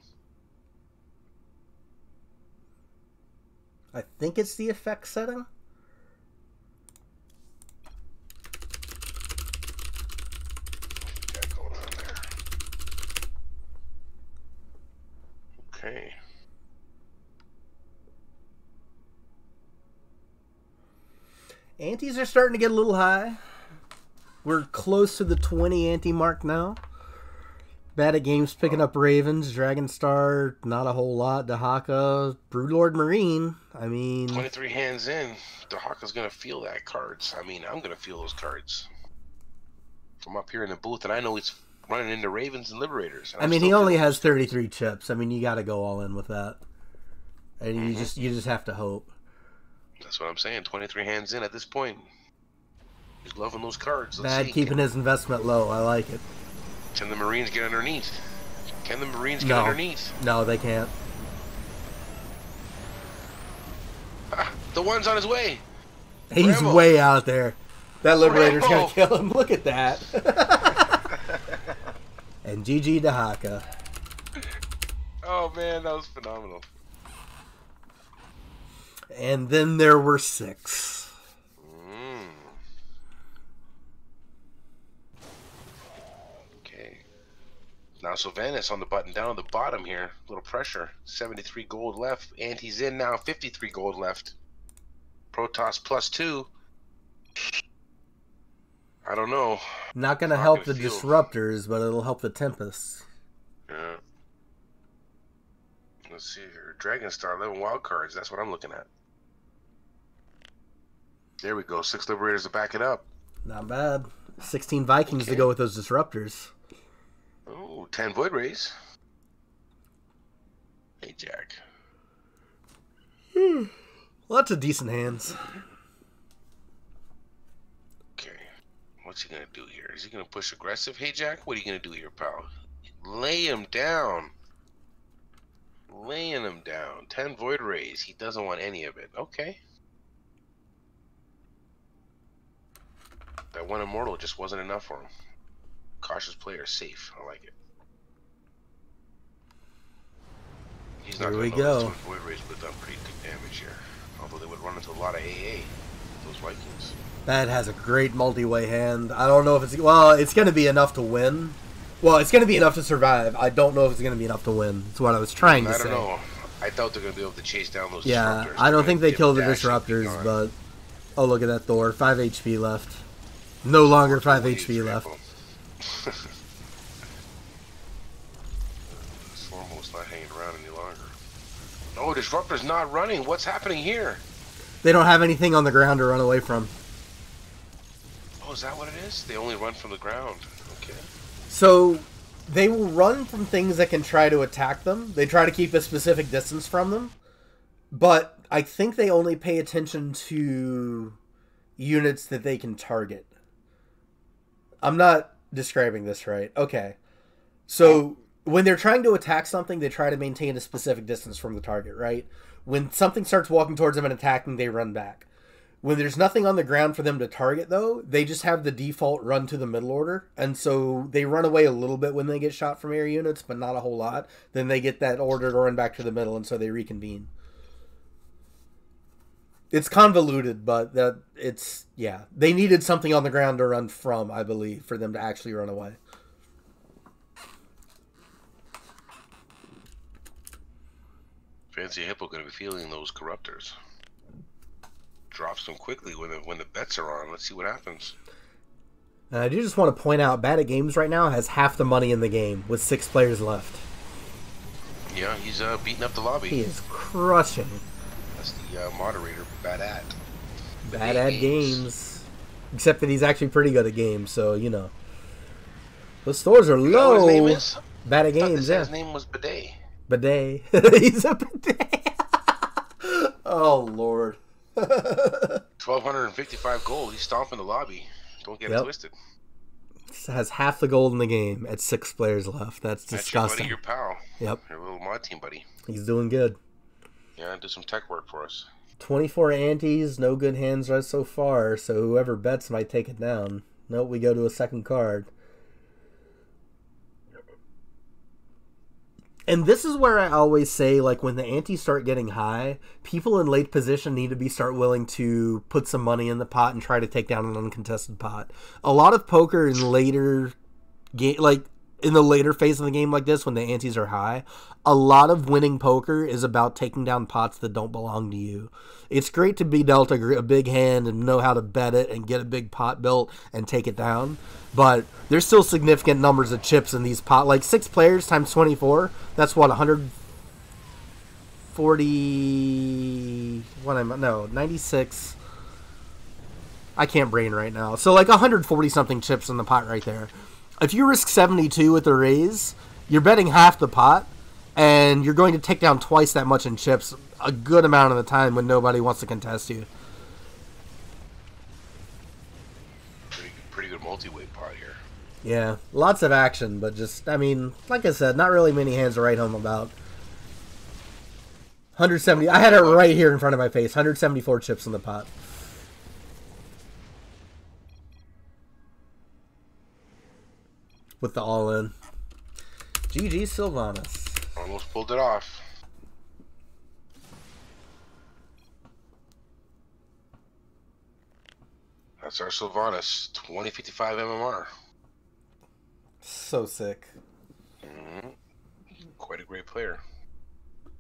I think it's the effect setting. What's going on there? Okay. Antes are starting to get a little high. We're close to the 20 ante mark now. Bad at Games picking up Ravens, Dragonstar, not a whole lot. Dahaka, Broodlord Marine. I mean, 23 hands in. Dahaka's gonna feel that cards. I mean, I'm gonna feel those cards. I'm up here in the booth, and I know he's running into Ravens and Liberators. And I mean, he only has 33 chips. I mean, you got to go all in with that, and you just have to hope. That's what I'm saying. 23 hands in at this point. He's loving those cards. Bad keeping his investment low. I like it. Can the Marines get underneath? Can the Marines get underneath? No, they can't. Ah, the one's on his way. He's Rambo. Way out there. That Liberator's going to kill him. Look at that. And GG Dahaka. Oh, man, that was phenomenal. And then there were 6. Now Sylvanas on the button down at the bottom here. A little pressure. 73 gold left. And he's in now. 53 gold left. Protoss +2. I don't know. Not going to help the disruptors, but it'll help the Tempests. Yeah. Let's see here. Dragon Star, 11 wild cards. That's what I'm looking at. There we go. 6 Liberators to back it up. Not bad. 16 Vikings to go with those disruptors. Oh, 10 Void Rays. Hey, Jack. Lots of decent hands. Okay. What's he going to do here? Is he going to push aggressive? Hey, Jack, what are you going to do here, pal? Lay him down. Laying him down. 10 Void Rays. He doesn't want any of it. Okay. That one Immortal just wasn't enough for him. Cautious player, safe. I like it. He's not going to know those Void Rays would have done pretty good damage here. Although they would run into a lot of AA, those Vikings. That has a great multi-way hand. I don't know if it's... Well, it's going to be enough to win. Well, it's going to be enough to survive. I don't know if it's going to be enough to win. That's what I was trying to say. I don't know. I thought they were going to be able to chase down those disruptors. Yeah, I don't think they killed the disruptors, but... Oh, look at that Thor. 5 HP left. No longer 5 HP left. Stormholt's not hanging around any longer. Oh, Disruptor's not running. What's happening here? They don't have anything on the ground to run away from. Oh, is that what it is? They only run from the ground. Okay. So, they will run from things that can try to attack them. They try to keep a specific distance from them. But I think they only pay attention to units that they can target. I'm not describing this right. Okay. So, when they're trying to attack something, they try to maintain a specific distance from the target, right? When something starts walking towards them and attacking, they run back. When there's nothing on the ground for them to target, though, they just have the default run to the middle order. And so they run away a little bit when they get shot from air units, but not a whole lot. Then they get that order to run back to the middle, and so they reconvene. It's convoluted, but yeah. They needed something on the ground to run from, I believe, for them to actually run away. Fancy Hippo going to be feeling those corruptors. Drops them quickly when the bets are on. Let's see what happens. I do just want to point out, Bad at Games right now has half the money in the game with 6 players left. Yeah, he's beating up the lobby. He is crushing. That's the moderator, Bad at. Bad at Games. Except that he's actually pretty good at games, so, you know. Those stores are low. His name is? Bad at Games, yeah. His name was Bidet. Bidet. He's a bidet. Oh, Lord. 1,255 gold. He's stomping the lobby. Don't get it twisted. Has half the gold in the game at 6 players left. That's disgusting. That's your buddy, your pal. Yep. Your little mod team buddy. He's doing good. Yeah, do some tech work for us. 24 antes, no good hands right so far, so whoever bets might take it down. Nope, we go to a second card. And this is where I always say, like, when the antes start getting high, people in late position need to start willing to put some money in the pot and try to take down an uncontested pot. A lot of poker in later game, like in the later phase of the game like this, when the antes are high, a lot of winning poker is about taking down pots that don't belong to you. It's great to be dealt a big hand and know how to bet it and get a big pot built and take it down. But there's still significant numbers of chips in these pot. Like 6 players times 24, that's what, 140... 96... I can't brain right now. So like 140-something chips in the pot right there. If you risk 72 with a raise, you're betting half the pot, and you're going to take down twice that much in chips a good amount of the time when nobody wants to contest you. Pretty good multi-weight pot here. Yeah, lots of action, but just, I mean, like I said, not really many hands to write home about. 170, I had it right here in front of my face, 174 chips in the pot. With the all-in. GG Sylvanas. Almost pulled it off. That's our Sylvanas, 2055 MMR. So sick. Mm-hmm. Quite a great player.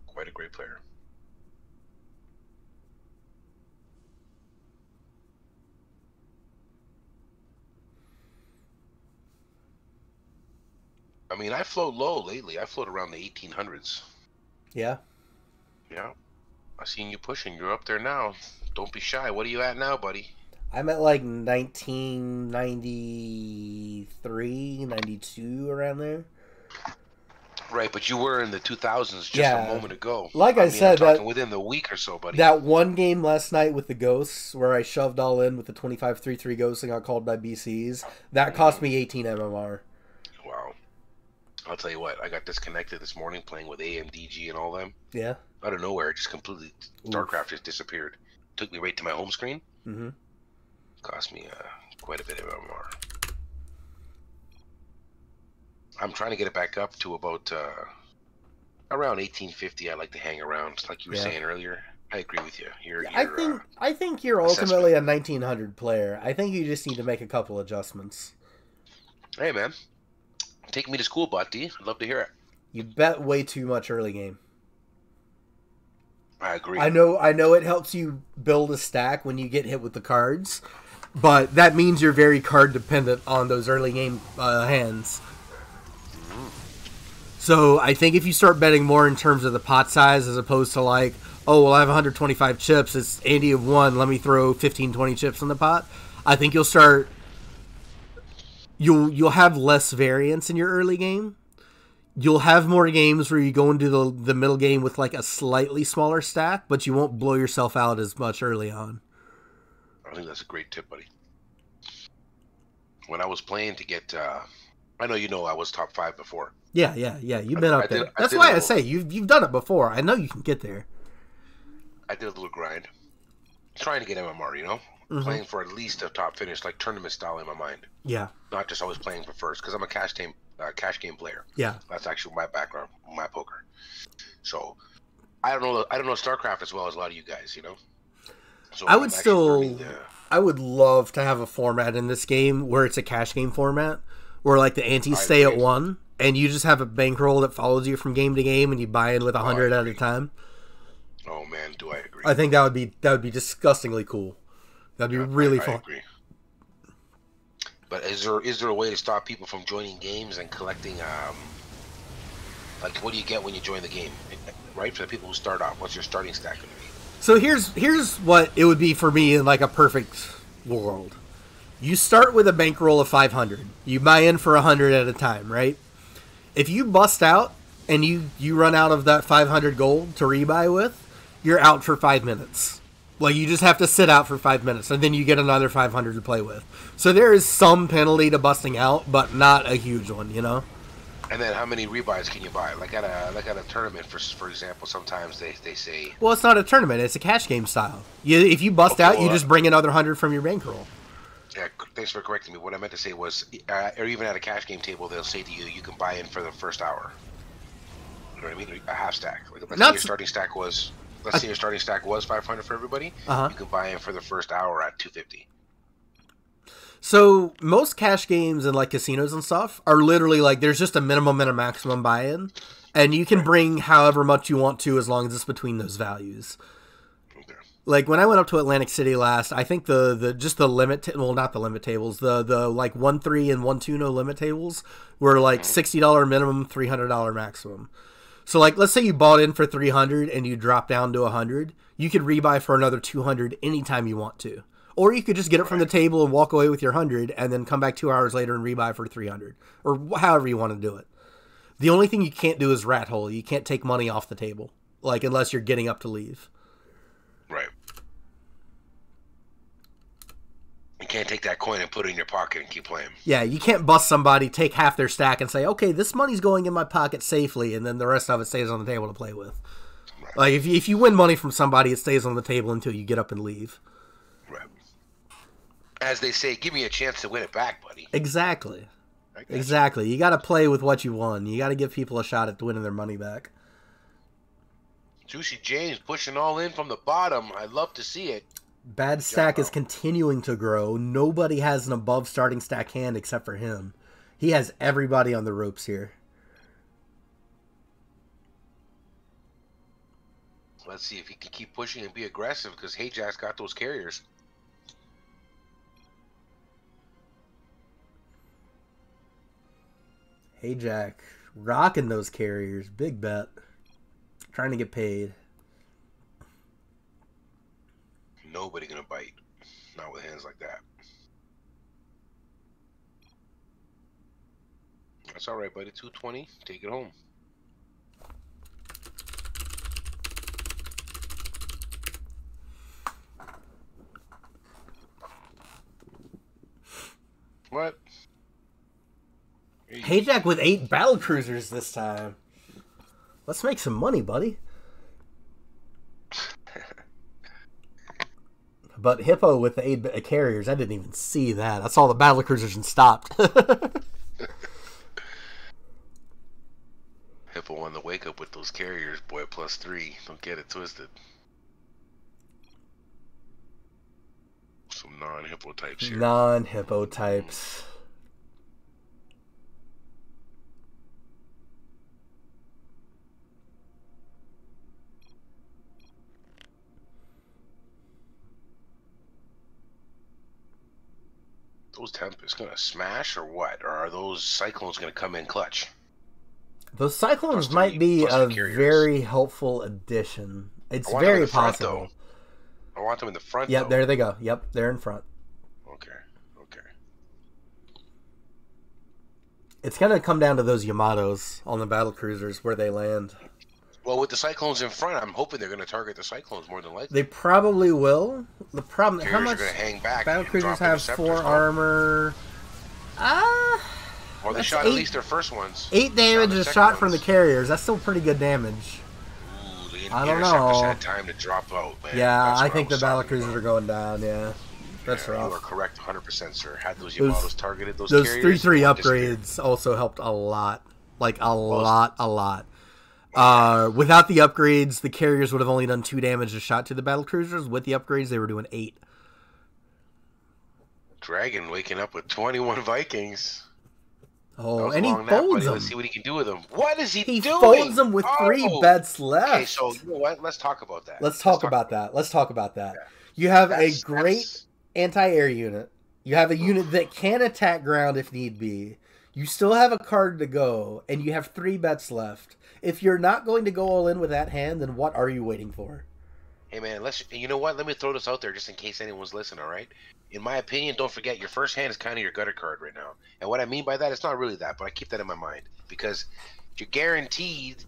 Quite a great player. I mean, I float low lately. I float around the 1800s. Yeah. Yeah. I seen you pushing. You're up there now. Don't be shy. What are you at now, buddy? I'm at like 1993, 92, around there. Right, but you were in the 2000s just a Yeah. moment ago. Like I I mean, I'm said, talking within the week or so, buddy. that one game last night with the Ghosts, where I shoved all in with the 25-3-3 Ghosts and got called by BCs, that cost me 18 MMR. Wow. I'll tell you what, I got disconnected this morning playing with AMDG and all them. Yeah. Out of nowhere, just completely, StarCraft just disappeared. Took me right to my home screen. Mm-hmm. Cost me quite a bit of MMR. I'm trying to get it back up to about around 1850. I like to hang around, like you were saying earlier. I agree with you. I think you're ultimately a 1900 player. I think you just need to make a couple adjustments. Hey, man. Take me to school, Buddy. I'd love to hear it. You bet way too much early game. I agree. I know it helps you build a stack when you get hit with the cards, but that means you're very card dependent on those early game hands. So I think if you start betting more in terms of the pot size as opposed to like, oh, well, I have 125 chips, it's Andy of 1, let me throw 15, 20 chips in the pot, I think you'll have less variance in your early game. You'll have more games where you go into the middle game with like a slightly smaller stack, but you won't blow yourself out as much early on. I think that's a great tip, buddy. When I was playing to get, I know I was top 5 before. Yeah. You've been up there. That's why I say you've done it before. I know you can get there. I did a little grind, trying to get MMR. Playing for at least a top finish, like tournament style in my mind. Yeah. Not just always playing for first, because I'm a cash game player. Yeah. That's actually my background, my poker. So I don't know StarCraft as well as a lot of you guys. So I would love to have a format in this game where it's a cash game format, where like the antes stay at 1, and you just have a bankroll that follows you from game to game, and you buy in with 100 at a time. Oh man, do I agree? I think that would be disgustingly cool. That'd be really fun. I agree. But is there a way to stop people from joining games and collecting? Like, what do you get when you join the game? Right, for the people who start off, what's your starting stack going to be? So here's what it would be for me in like a perfect world. You start with a bankroll of 500. You buy in for 100 at a time, right? If you bust out and you run out of that 500 gold to rebuy with, you're out for 5 minutes. Like, you just have to sit out for 5 minutes, and then you get another 500 to play with. So there is some penalty to busting out, but not a huge one, And then how many rebuys can you buy? Like at a tournament, for example, sometimes they say... Well, it's not a tournament. It's a cash game style. If you bust out, you just bring another 100 from your bankroll. Yeah, thanks for correcting me. What I meant to say was, or even at a cash game table, they'll say to you, you can buy in for the first hour. You know what I mean? A half stack. Like, let's say your starting stack was... Let's say your starting stack was 500 for everybody. You can buy in for the first hour at 250. So most cash games and like casinos and stuff are literally like there's just a minimum and a maximum buy-in, and you can bring however much you want to as long as it's between those values. Okay. Like when I went up to Atlantic City last, I think the limit not the limit tables, the like 1-3 and 1-2 no limit tables were like $60 minimum, $300 maximum. So, like, let's say you bought in for 300 and you drop down to 100. You could rebuy for another 200 anytime you want to. Or you could just get it from the table and walk away with your 100 and then come back 2 hours later and rebuy for 300. Or however you want to do it. The only thing you can't do is rat hole. You can't take money off the table. Like, unless you're getting up to leave. Right. You can't take that coin and put it in your pocket and keep playing. Yeah, you can't bust somebody, take half their stack, and say, okay, this money's going in my pocket safely, and then the rest of it stays on the table to play with. Right. Like, if you win money from somebody, it stays on the table until you get up and leave. Right. As they say, give me a chance to win it back, buddy. Exactly. Exactly. You got to play with what you won. You got to give people a shot at winning their money back. Juicy James pushing all in from the bottom. I love to see it. Bad stack is continuing to grow. Nobody has an above starting stack hand except for him. He has everybody on the ropes here. Let's see if he can keep pushing and be aggressive because Hayjack's got those carriers. Hey Jack, rocking those carriers. Big bet. Trying to get paid. Nobody gonna bite. Not with hands like that. That's all right, buddy. 220. Take it home. What? Hey Jack with 8 battle cruisers this time. Let's make some money, buddy. But Hippo with the 8 carriers, I didn't even see that. I saw the battle cruisers and stopped. Hippo on the wake up with those carriers, boy, +3. Don't get it twisted. Some non-Hippo types here. Non-Hippo types. Those Tempests gonna smash or what? Or are those Cyclones gonna come in clutch? Those Cyclones might be a very helpful addition. It's very possible. I want them in the front. Yep, there they go. Yep, they're in front. Okay, okay. It's gonna come down to those Yamatos on the battle cruisers where they land. Well, with the Cyclones in front, I'm hoping they're going to target the Cyclones more than likely. They probably will. The problem, Carriers how much are going to hang back. Battle cruisers have 4 armor? Well, they shot at least their first ones. 8 damage is shot from the carriers. That's still pretty good damage. Ooh, I don't know. Had time to drop out, man. Yeah, I think the battle cruisers are going down. Yeah, that's rough. You are correct, 100%, sir. Had those Yamatos targeted those carriers, 3/3 upgrades also helped a lot. Like a lot. Without the upgrades, the carriers would have only done 2 damage a shot to the battle cruisers. With the upgrades, they were doing 8. Dragon waking up with 21 Vikings. Oh, and he folds them. Let's see what he can do with them. What is he doing? He folds them with 3 bets left. Okay, so you know what? Let's talk about that. Let's talk about that. Yeah. You have a great anti-air unit. You have a unit that can attack ground if need be. You still have a card to go, and you have 3 bets left. If you're not going to go all in with that hand, then what are you waiting for? Hey, man, you know what? Let me throw this out there just in case anyone's listening, all right? In my opinion, don't forget, your first hand is kind of your gutter card right now. And what I mean by that, it's not really that, but I keep that in my mind. Because you're guaranteed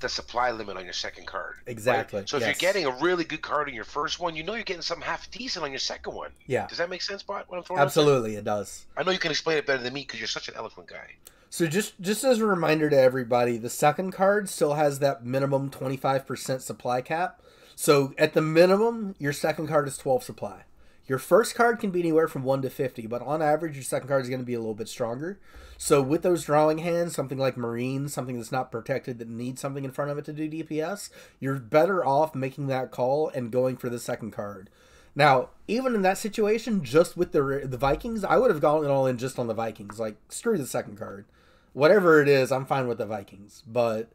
the supply limit on your second card. Exactly. Right? So if you're getting a really good card in your first one, you know you're getting something half decent on your second one. Yeah. Does that make sense, Bot? What I'm throwing Absolutely, it does. I know you can explain it better than me because you're such an eloquent guy. So just as a reminder to everybody, the second card still has that minimum 25% supply cap. So at the minimum, your second card is 12 supply. Your first card can be anywhere from 1 to 50, but on average, your second card is going to be a little bit stronger. So with those drawing hands, something like Marine, something that's not protected that needs something in front of it to do DPS, you're better off making that call and going for the second card. Now, even in that situation, just with the Vikings, I would have gone all in just on the Vikings. Like, screw the second card. Whatever it is, I'm fine with the Vikings. But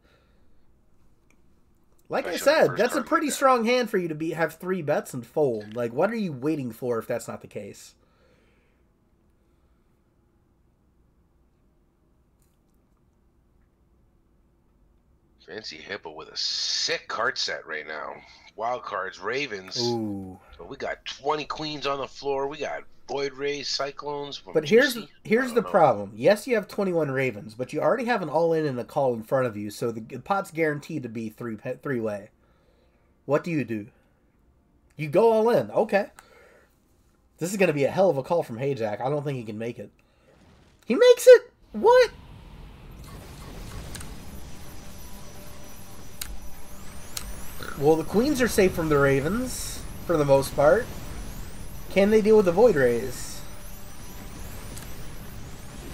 like I said, that's a pretty strong hand for you to have 3 bets and fold. Like, what are you waiting for if that's not the case? Fancy Hippo with a sick card set right now. Wild cards, Ravens. Ooh. So we got 20 queens on the floor. We got Void Rays, Cyclones. But here's the problem. Yes, you have 21 Ravens, but you already have an all-in and a call in front of you, so the pot's guaranteed to be three-way. What do? You go all in. Okay. This is going to be a hell of a call from Hayjack. I don't think he can make it. He makes it? What? Well, the queens are safe from the Ravens, for the most part. Can they deal with the Void Rays?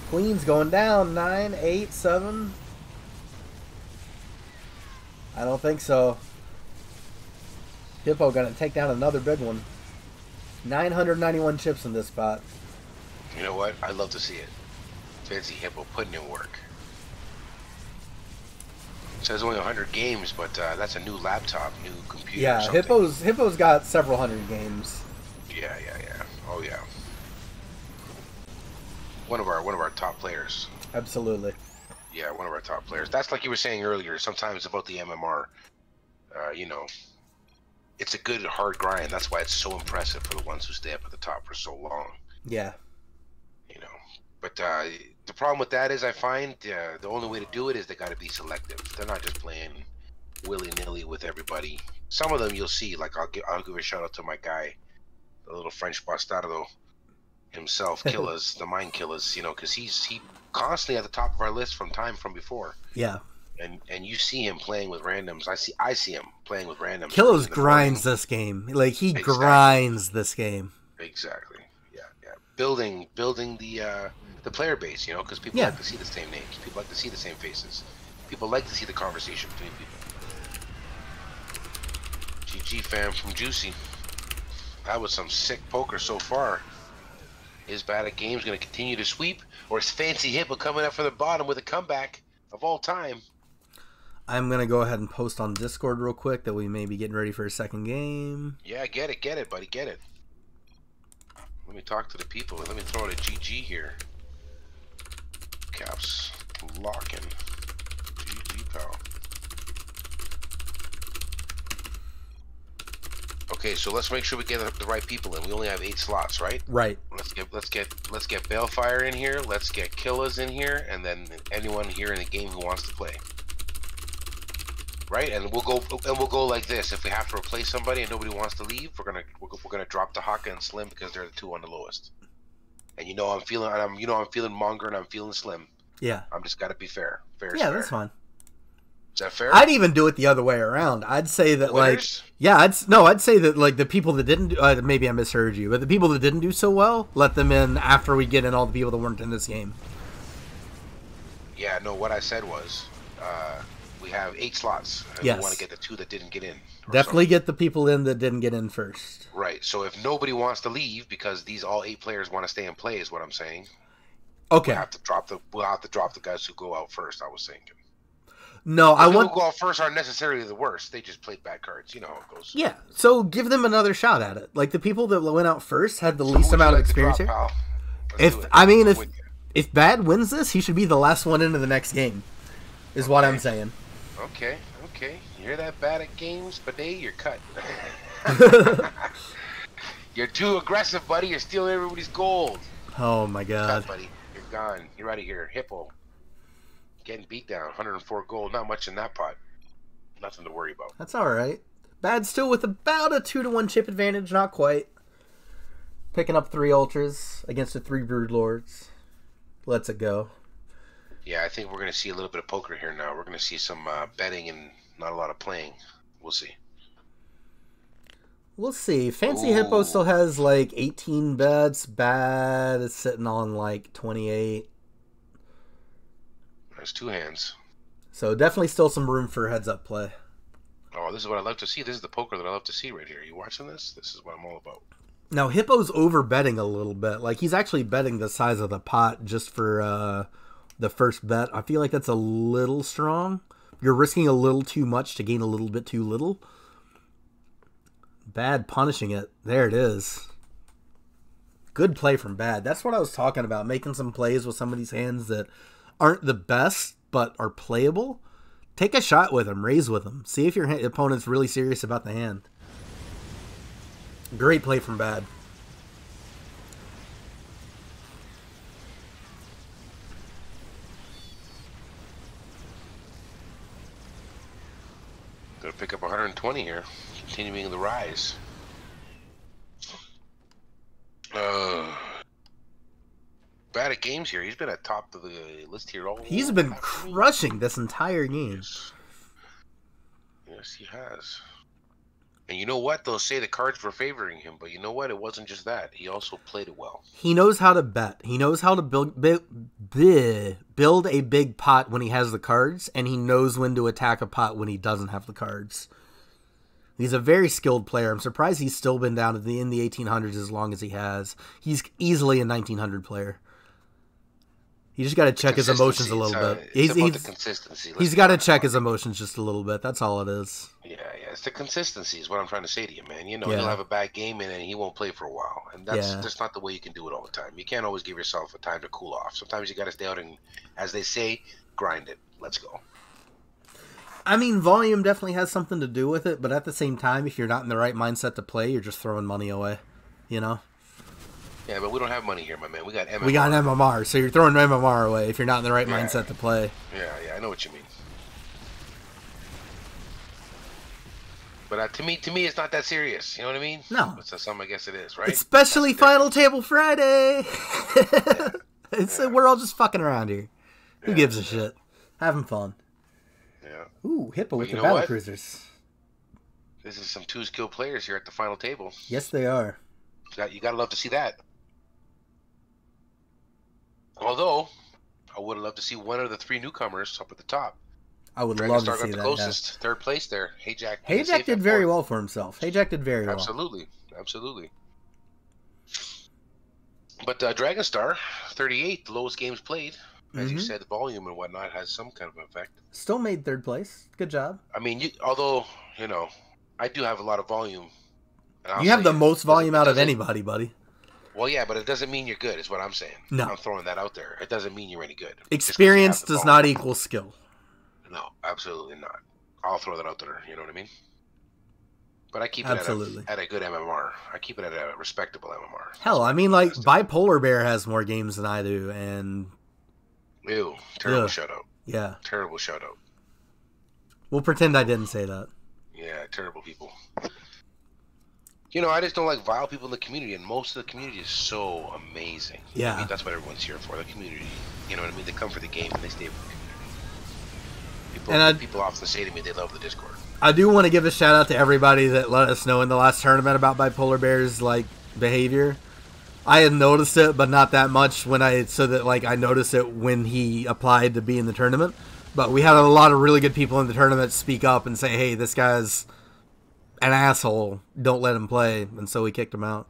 Queens going down. 9, 8, 7. I don't think so. Hippo gonna take down another big one. 991 chips in this spot. You know what? I'd love to see it. Fancy Hippo putting in work. It says only 100 games, but that's a new laptop, new computer. Yeah, Hippo's got several hundred games. Yeah. Oh yeah. one of our top players. Absolutely. Yeah, one of our top players. That's like you were saying earlier. Sometimes about the MMR, it's a good hard grind. That's why it's so impressive for the ones who stay up at the top for so long. Yeah. But the problem with that is I find the only way to do it is they got to be selective. They're not just playing willy-nilly with everybody. Some of them you'll see, like I'll give a shout out to my guy, the little French bastardo himself, Killers, the Mind Killers, because he constantly at the top of our list from before. Yeah. And you see him playing with randoms. I see him playing with randoms. Killers grinds this game. Like he grinds this game. Exactly. Yeah. Building the player base, because people like to see the same names. People like to see the same faces. People like to see the conversation between people. GG fam from Juicy. That was some sick poker so far. Is Bad at Games going to continue to sweep, or is Fancy Hippo coming up from the bottom with a comeback of all time? I'm going to go ahead and post on Discord real quick that we may be getting ready for a second game. Yeah, get it, buddy, get it. Let me talk to the people. Let me throw in a GG here. Caps locking. GG, pal. Okay, so let's make sure we get the right people in. We only have 8 slots, right? Right. Let's get Balefire in here. Let's get Killers in here, and then anyone here in the game who wants to play. Right, and we'll go like this. If we have to replace somebody and nobody wants to leave, we're gonna drop the Haka and Slim because they're the 2 on the lowest. And I'm feeling Monger and I'm feeling Slim. Yeah. I'm just gotta be fair. Fair. Yeah, fair. that's fine. Is that fair? I'd even do it the other way around. I'd say that Winners? I'd say that like the people that didn't do, maybe I misheard you, but the people that didn't do so well, let them in after we get in all the people that weren't in this game. Yeah, no, what I said was we have 8 slots. And yes. We want to get the 2 that didn't get in. Definitely get the people in that didn't get in first. Right. So if nobody wants to leave because these all 8 players want to stay and play, is what I'm saying. Okay. We'll have to drop the guys who go out first. I was thinking. No, the people who go out first aren't necessarily the worst. They just played bad cards. You know how it goes. Yeah. So give them another shot at it. Like the people that went out first had the least amount of experience here. If Bad wins this, he should be the last one into the next game. Is what I'm saying. Okay. You hear that, Bad at Games? But you're cut. You're too aggressive, buddy. You're stealing everybody's gold. Oh my god. Cut, buddy. You're gone. You're out of here. Hippo. Getting beat down. 104 gold. Not much in that pot. Nothing to worry about. That's alright. Bad still with about a 2-to-1 chip advantage. Not quite. Picking up 3 ultras against the 3 brood lords. Let's it go. Yeah, I think we're going to see a little bit of poker here now. We're going to see some betting and not a lot of playing. We'll see. We'll see. Fancy Hippo still has like 18 bets. Bad is sitting on like 28. There's 2 hands. So definitely still some room for heads-up play. Oh, this is what I love to see. This is the poker that I love to see right here. You watching this? This is what I'm all about. Now, Hippo's over-betting a little bit. Like, he's actually betting the size of the pot just for the first bet. I feel like that's a little strong. You're risking a little too much to gain a little bit too little. Bad punishing it. There it is. Good play from Bad. That's what I was talking about. Making some plays with some of these hands that aren't the best, but are playable. Take a shot with them. Raise with them. See if your opponent's really serious about the hand. Great play from Bad. Gonna pick up 120 here, continuing the rise. Bad at Games here. He's been at top of the list here all. He's been crushing this entire game. Yes, he has. And you know what? They'll say the cards were favoring him, but you know what? It wasn't just that. He also played it well. He knows how to bet. He knows how to build a big pot when he has the cards, and he knows when to attack a pot when he doesn't have the cards. He's a very skilled player. I'm surprised he's still been down in the 1800s as long as he has. He's easily a 1900 player. You just got to check his emotions a little bit. It's about the consistency. He's got to check his emotions just a little bit. That's all it is. Yeah. It's the consistency is what I'm trying to say to you, man. You know, he'll have a bad game and then he won't play for a while, and that's just not the way you can do it all the time. You can't always give yourself a time to cool off. Sometimes you got to stay out and, as they say, grind it. Let's go. I mean, volume definitely has something to do with it, but at the same time, if you're not in the right mindset to play, you're just throwing money away. You know. Yeah, but we don't have money here, my man. We got MMR. We got MMR, so you're throwing MMR away if you're not in the right mindset to play. Yeah, I know what you mean. But to me, it's not that serious. You know what I mean? No. But to some, I guess it is, right? Especially Final Table Friday. We're all just fucking around here. Who gives a shit? Having fun. Yeah. Ooh, Hippo with the battle cruisers. This is some two-skill players here at the final table. Yes, they are. You gotta love to see that. Although, I would have loved to see one of the three newcomers up at the top. I would love to see got that. The closest, third place there. Hayjack. Hayjack did very well for himself. Hayjack did very well. Absolutely. But Dragonstar, 38, the lowest games played. As you said, the volume and whatnot has some kind of effect. Still made third place. Good job. I mean, although, you know, I do have a lot of volume. You have the most volume out of anybody, buddy. Well, yeah, but it doesn't mean you're good, is what I'm saying. No. I'm throwing that out there. It doesn't mean you're any good. Experience does not equal skill. No, absolutely not. I'll throw that out there, you know what I mean? But I keep it at a good MMR. I keep it at a respectable MMR. Hell, I mean, like, Bipolar Bear has more games than I do, and... Ew, terrible shutout. Yeah. Terrible shutout. We'll pretend I didn't say that. Yeah, terrible people. You know, I just don't like vile people in the community, and most of the community is so amazing. Yeah. I mean, that's what everyone's here for, the community. You know what I mean? They come for the game, and they stay for the community. People often say to me they love the Discord. I do want to give a shout-out to everybody that let us know in the last tournament about Bipolar Bear's, like, behavior. I had noticed it, but not that much I noticed it when he applied to be in the tournament. But we had a lot of really good people in the tournament speak up and say, hey, this guy's an asshole. Don't let him play. And so we kicked him out.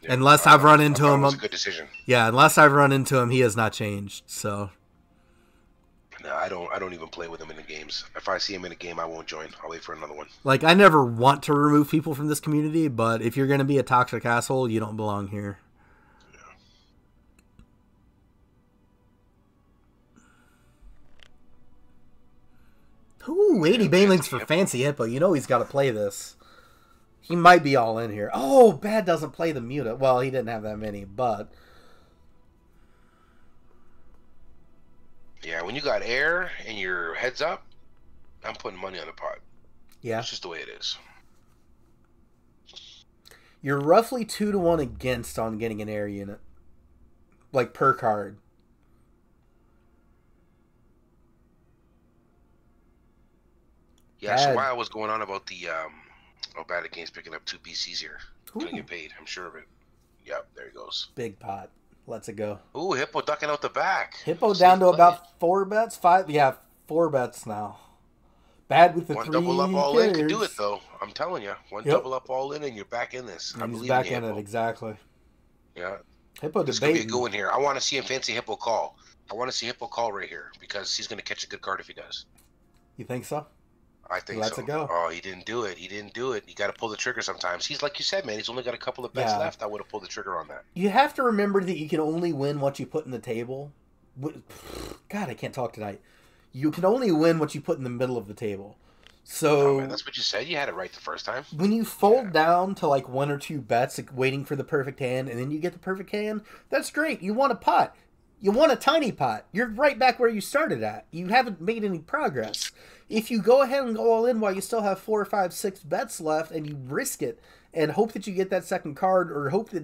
Yeah, unless I've run into him. That was a good decision. Yeah, unless I've run into him, he has not changed. So. No, I don't even play with him in the games. If I see him in a game, I won't join. I'll wait for another one. Like, I never want to remove people from this community, but if you're going to be a toxic asshole, you don't belong here. Ooh, 80 Banelings for Fancy Hippo. You know he's got to play this. He might be all in here. Oh, Bad doesn't play the Muta. Well, he didn't have that many, but... Yeah, when you got air and your heads up, I'm putting money on the pot. Yeah. It's just the way it is. You're roughly 2-1 against on getting an air unit. Like, per card. Yeah, so while I was going on about the Bad Games picking up 2 BCs here, gonna get paid. I'm sure of it. Yep, there he goes. Big pot. Let's it go. Ooh, Hippo ducking out the back. Hippo down to about 4 bets? 5? Yeah, 4 bets now. Bad with the 3 One double up all in can do it, though. I'm telling you. One double up all in and you're back in this. And he's back in it, exactly. Yeah. Hippo this could be a good one here. I want to see him fancy Hippo call. I want to see Hippo call right here because he's going to catch a good card if he does. You think so? I think Let's so. It go. Oh, he didn't do it. You got to pull the trigger sometimes. He's like you said, man. He's only got a couple of bets left. I would have pulled the trigger on that. You have to remember that you can only win what you put in the table. God, I can't talk tonight. You can only win what you put in the middle of the table. So man, that's what you said. You had it right the first time. When you fold down to like 1 or 2 bets, like waiting for the perfect hand, and then you get the perfect hand, that's great. You want a pot. You want a tiny pot. You're right back where you started at. You haven't made any progress. If you go ahead and go all in while you still have 4, 5, 6 bets left and you risk it and hope that you get that second card or hope that,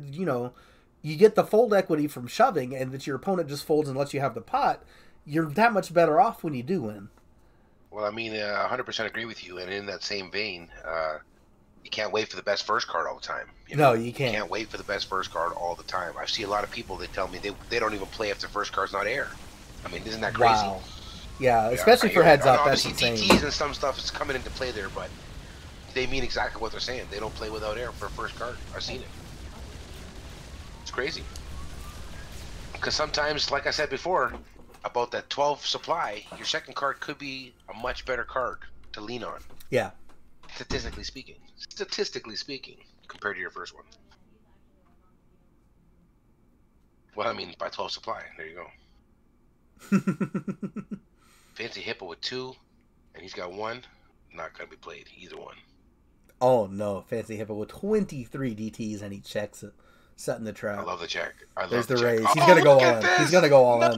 you get the fold equity from shoving and that your opponent just folds and lets you have the pot, you're that much better off when you do win. Well, I mean, 100% agree with you. And in that same vein, you can't wait for the best first card all the time. No, you can't. You can't wait for the best first card all the time. I see a lot of people, they tell me they don't even play if their first card's not air. I mean, isn't that crazy? Wow. Yeah, especially for heads up, that's insane. DTs and some stuff is coming into play there, but they mean exactly what they're saying. They don't play without air for a first card. I've seen it. It's crazy. Because sometimes, like I said before, about that 12 supply, your second card could be a much better card to lean on. Yeah. Statistically speaking. Statistically speaking, compared to your first one. Well, I mean, by 12 supply. There you go. Fancy Hippo with 2, and he's got 1. Not going to be played, either one. Oh, no. Fancy Hippo with 23 DTs, and he checks it. Setting the trap. I love the check. There's the raise. He's going to go all in. He's going to go all in.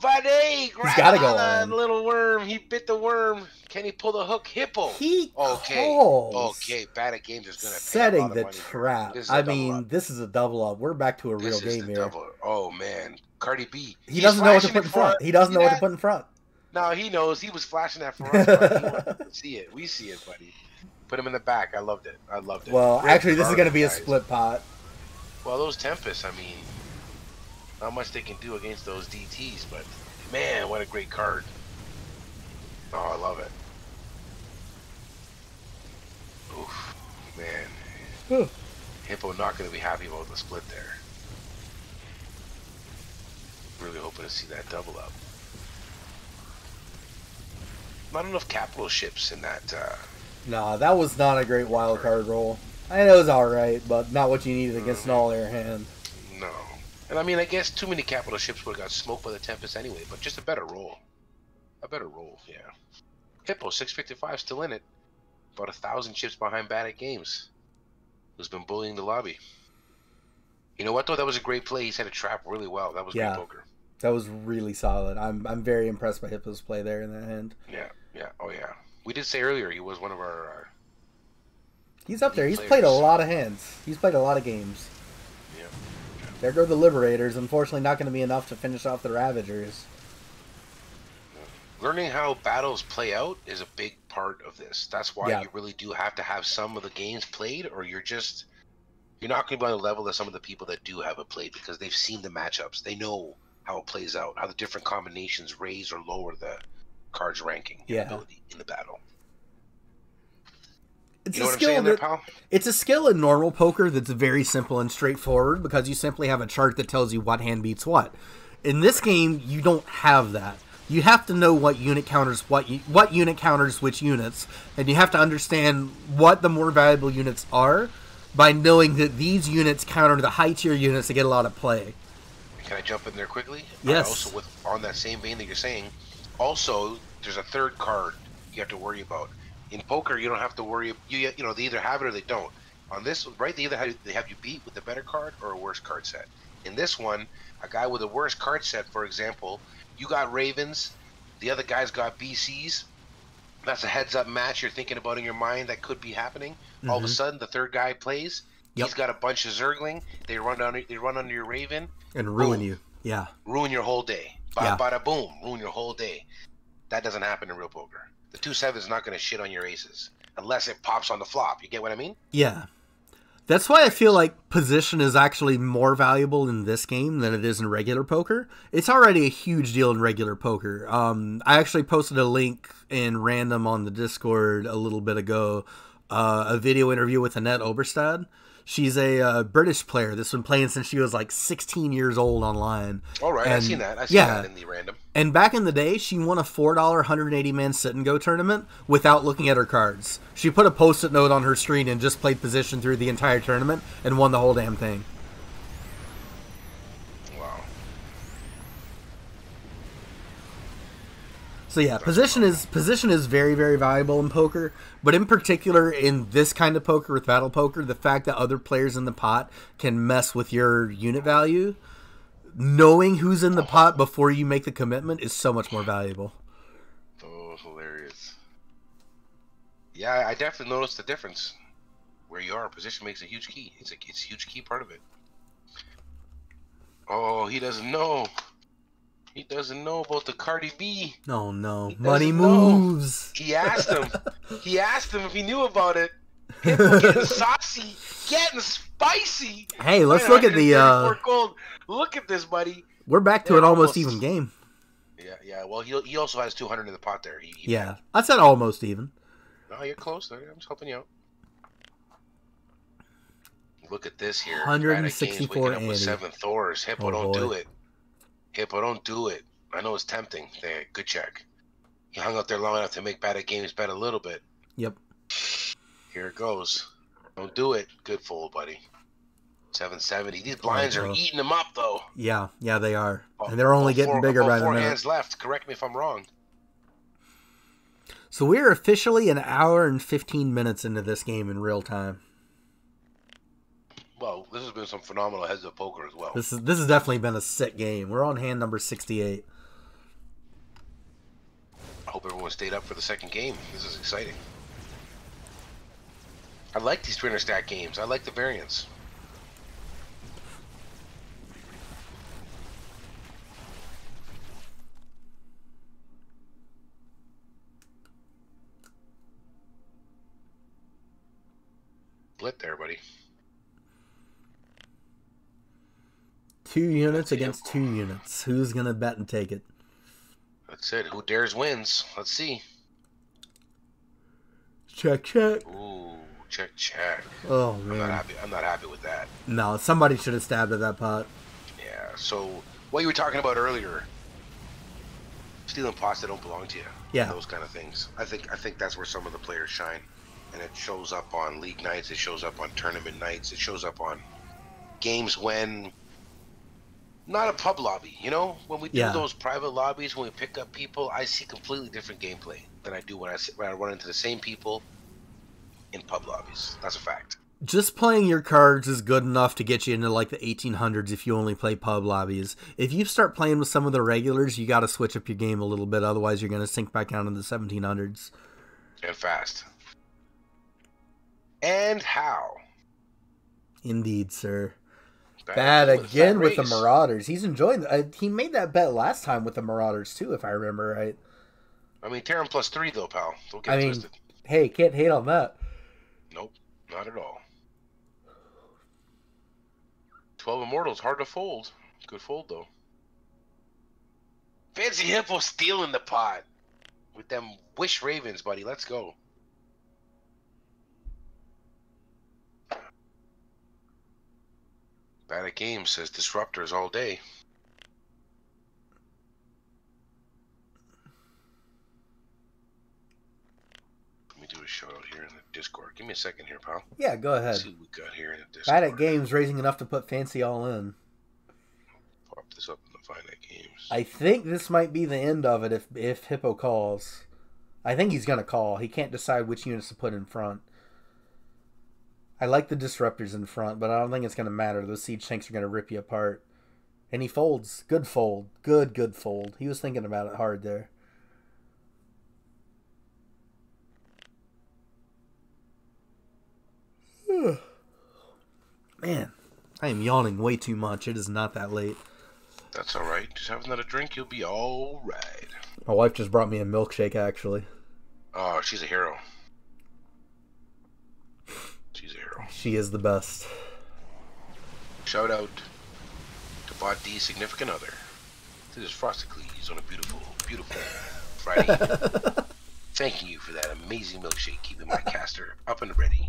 Buddy, he's got to go all in. Little worm. He bit the worm. Can he pull the hook? Hippo. He calls. Okay. Bad Games is going to setting the trap. I mean, this is a double up. We're back to a real game here. Oh, man. Cardi B. He doesn't know what to put in front. He doesn't know what to put in front. No, he knows. He was flashing that for us. Buddy. He wanted to see it. We see it, buddy. Put him in the back. I loved it. Well, actually, this is going to be a split pot. Well, those Tempests, I mean, not much they can do against those DTs, but man, what a great card. Oh, I love it. Oof, man. Hippo not going to be happy about the split there. Really hoping to see that double up. Not enough capital ships in that. Nah, that was not a great wild card roll. I know it was alright, but not what you needed against an all-air hand. No. And I mean, I guess too many capital ships would have got smoked by the Tempest anyway, but just a better roll. A better roll, yeah. Hippo, 655, still in it. About 1,000 chips behind Bad Games, who's been bullying the lobby. You know what, though? That was a great play. He's had a trap really well. That was great poker. That was really solid. I'm very impressed by Hippo's play there in that hand. Yeah. Oh, yeah. We did say earlier he was one of our... He's up there. He's played a lot of hands. He's played a lot of games. Yeah. There go the Liberators. Unfortunately, not going to be enough to finish off the Ravagers. Learning how battles play out is a big part of this. That's why you really do have to have some of the games played, or you're not going to be on the level of some of the people that do have it played, because they've seen the matchups. They know how it plays out, how the different combinations raise or lower the card's ranking ability in the battle. It's you know what I'm saying there, pal? It's a skill in normal poker that's very simple and straightforward, because you simply have a chart that tells you what hand beats what. In this game, you don't have that. You have to know what unit counters what unit counters which units, and you have to understand what the more valuable units are by knowing that these units counter the high tier units that get a lot of play. Can I jump in there quickly? Yes. Also, on that same vein that you're saying, also there's a third card you have to worry about. In poker, you don't have to worry. You know, they either have it or they don't. On this, right, they either have you beat with a better card or a worse card set. In this one, a guy with a worse card set, for example, you got Ravens, the other guy's got BCs. That's a heads-up match you're thinking about in your mind that could be happening. All of a sudden, the third guy plays. He's got a bunch of Zergling. They run under your Raven and ruin you. Yeah, ruin your whole day. Bada boom, ruin your whole day. That doesn't happen in real poker. The 2-7 is not going to shit on your aces unless it pops on the flop. You get what I mean? Yeah. That's why I feel like position is actually more valuable in this game than it is in regular poker. It's already a huge deal in regular poker. I actually posted a link in random on the Discord a little bit ago, a video interview with Annette Oberstad. She's a British player that's been playing since she was like 16 years old online. All right, I've seen that. I've seen that in the random. And back in the day, she won a $4 180-man sit-and-go tournament without looking at her cards. She put a post-it note on her screen and just played position through the entire tournament and won the whole damn thing. Wow. So yeah, position is very, very valuable in poker, but in particular in this kind of poker with battle poker, the fact that other players in the pot can mess with your unit value, knowing who's in the pot before you make the commitment is so much more valuable. Oh, hilarious. Yeah, I definitely noticed the difference. Where you are, position makes a huge key. It's a huge key part of it. Oh, he doesn't know. He doesn't know about the Cardi B. Oh, no. Money moves. He asked him. He asked him if he knew about it. Hippo getting saucy, getting spicy. Hey, let's look at the... gold. Look at this, buddy. We're back to an almost even game. Yeah. Well, he also has 200 in the pot there. Yeah, I said almost even. No, you're close. I'm just helping you out. Look at this here. 164 up with 7 Thors. Hippo, don't do it. Hippo, don't do it. I know it's tempting. Good check. He hung out there long enough to make bad at games bet a little bit. Yep. Here it goes. Don't do it. Good fold, buddy. 770. These blinds are eating them up, though. Yeah, they are. And they're only getting bigger by the minute. 4 hands left. Correct me if I'm wrong. So we're officially an hour and 15 minutes into this game in real time. Well, this has been some phenomenal heads of poker as well. This has definitely been a sick game. We're on hand number 68. I hope everyone stayed up for the second game. This is exciting. I like these 300 stack games. I like the variance. Split there, buddy. 2 units against 2 units. Who's going to bet and take it? That's it. Who dares wins. Let's see. Check, check. Ooh, check, check. Oh, man. I'm not happy with that. No, somebody should have stabbed at that pot. Yeah, so what you were talking about earlier, stealing pots that don't belong to you. Yeah. Those kind of things. I think that's where some of the players shine. And it shows up on league nights. It shows up on tournament nights. It shows up on games when... Not a pub lobby, you know? When we do those private lobbies, when we pick up people, I see completely different gameplay than I do when I run into the same people in pub lobbies. That's a fact. Just playing your cards is good enough to get you into like the 1800s if you only play pub lobbies. If you start playing with some of the regulars, you got to switch up your game a little bit. Otherwise, you're going to sink back down into the 1700s. And fast. And how? Indeed, sir. Bad again with the Marauders. He's enjoying. He made that bet last time with the Marauders too, if I remember right. I mean, Terran +3 though, pal. Don't get twisted. Hey, can't hate on that. Nope, not at all. 12 Immortals, hard to fold. Good fold though. Fancy Hippo stealing the pot with them Wish Ravens, buddy. Let's go. Bad at games says disruptors all day. Let me do a shout out here in the Discord. Give me a second here, pal. Yeah, go ahead. Let's see what we got here in the Discord. Bad at games, raising enough to put Fancy all in. Pop this up in the Finite Games. I think this might be the end of it if Hippo calls. I think he's going to call. He can't decide which units to put in front. I like the disruptors in front, but I don't think it's going to matter. Those siege tanks are going to rip you apart. And he folds. Good fold. Good fold. He was thinking about it hard there. Man, I am yawning way too much. It is not that late. That's all right. Just have another drink. You'll be all right. My wife just brought me a milkshake, actually. Oh, she's a hero. She's a hero. She is the best. Shout out to Bot D's significant other. This is Frosticles on a beautiful, beautiful Friday evening. Thanking you for that amazing milkshake, keeping my caster up and ready.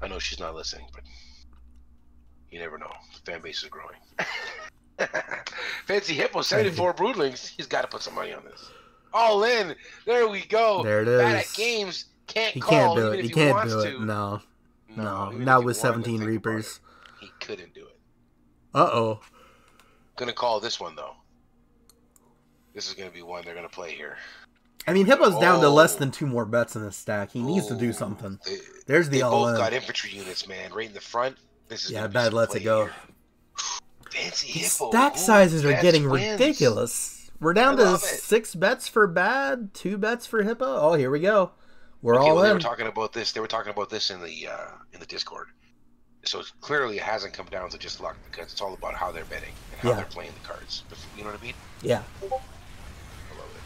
I know she's not listening, but you never know. The fan base is growing. Fancy Hippo, 74 broodlings. He's got to put some money on this. All in. There we go. There it is. Bad at games. He can't do it. He can't do it. No. Not with 17 Reapers. He couldn't do it. Uh-oh. Gonna call this one, though. This is gonna be one they're gonna play here. I mean, Hippo's down to less than 2 more bets in this stack. He needs to do something. There's the all in. They both got infantry units, man. Right in the front. This is Bad lets it go. Fancy Hippo. Stack sizes are getting ridiculous. We're down to 6 bets for Bad, 2 bets for Hippo. Oh, here we go. We're all in. They were talking about this. They were talking about this in the Discord. So clearly it hasn't come down to just luck because it's all about how they're betting and how they're playing the cards. You know what I mean? Yeah. I love it.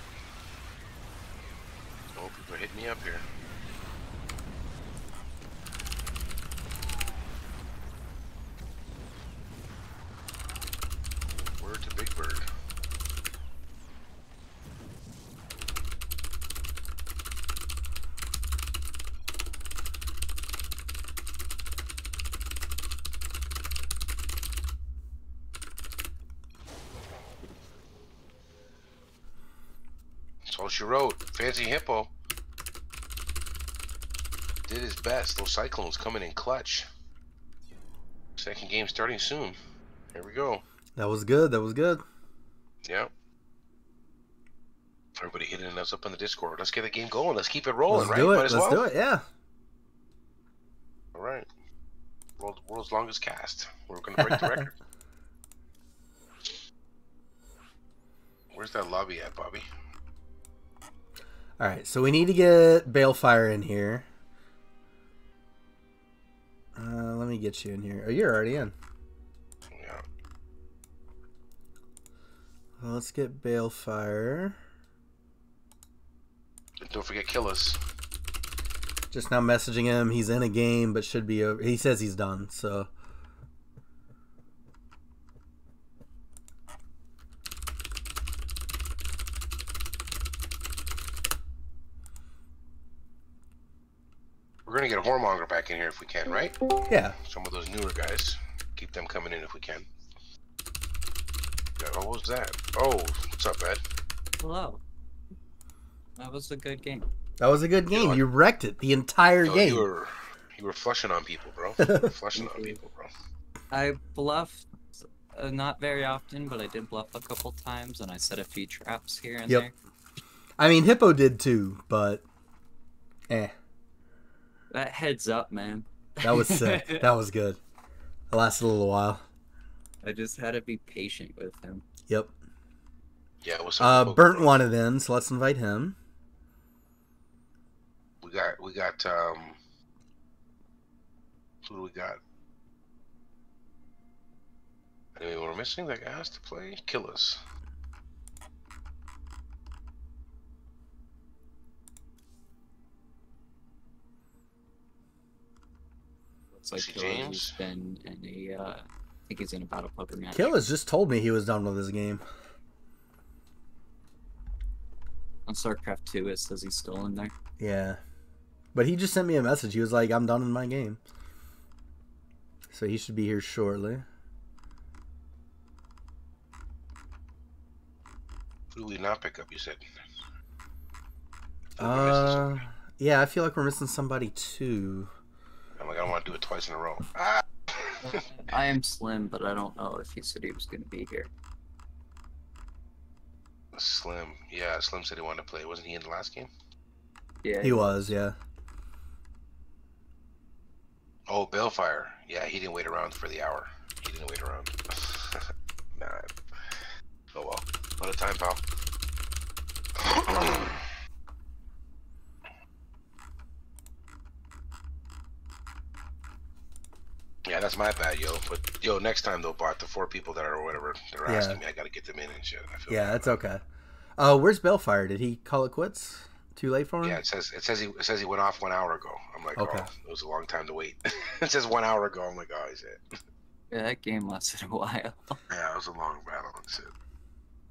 Oh, people are hitting me up here. Word to Big Bird. all she wrote. Fancy Hippo did his best. Those Cyclones coming in clutch. Second game starting soon. Here we go. That was good. That was good. Yeah. Everybody hitting us up on the Discord. Let's get the game going. Let's keep it rolling, right? Might as well. Let's do it, yeah. All right. World's longest cast. We're going to break the record. Where's that lobby at, Bobby? All right, so we need to get Balefire in here. Let me get you in here. Oh, you're already in. Yeah. Well, let's get Balefire. Don't forget Killers. Just now messaging him. He's in a game, but should be over. He says he's done, so. We're going to get a Whoremonger back in here if we can, right? Yeah. Some of those newer guys. Keep them coming in if we can. Yeah, what was that? Oh, what's up, Ed? Hello. That was a good game. That was a good game. You wrecked it the entire game. You were flushing on people, bro. You were flushing on people, bro. I bluffed not very often, but I did bluff a couple times, and I set a few traps here and there. I mean, Hippo did too, but That heads up, man. That was sick. That was good. It lasted a little while. I just had to be patient with him. Yep. Yeah, it was Burnt wanted in, so let's invite him. We got who do we got? Anyone we're missing that guy has to play? Killers. Looks like Killer's been in a I think he's in a Battlepoker match. Killers just told me he was done with his game. On StarCraft 2 it says he's still in there. Yeah. But he just sent me a message. He was like, I'm done in my game. So he should be here shortly. Who do we not pick up, you said? Yeah, I feel like we're missing somebody too. I'm like, I don't want to do it twice in a row. Ah! I am Slim, but I don't know if he said he was going to be here. Slim. Yeah, Slim said he wanted to play. Wasn't he in the last game? Yeah. He was, yeah. Oh, Balefire. Yeah, he didn't wait around for the hour. He didn't wait around. Nah. Oh well. What a time, pal. Yeah, that's my bad, yo. But yo, next time though, bot the 4 people that are or whatever they're asking me, I gotta get them in and shit. I feel yeah, that's okay. Where's Balefire? Did he call it quits? Too late for him? Yeah, it says he went off 1 hour ago. I'm like, okay. Oh, it was a long time to wait. It says 1 hour ago. I'm like, oh, he's it. Yeah, that game lasted a while. Yeah, it was a long battle and shit.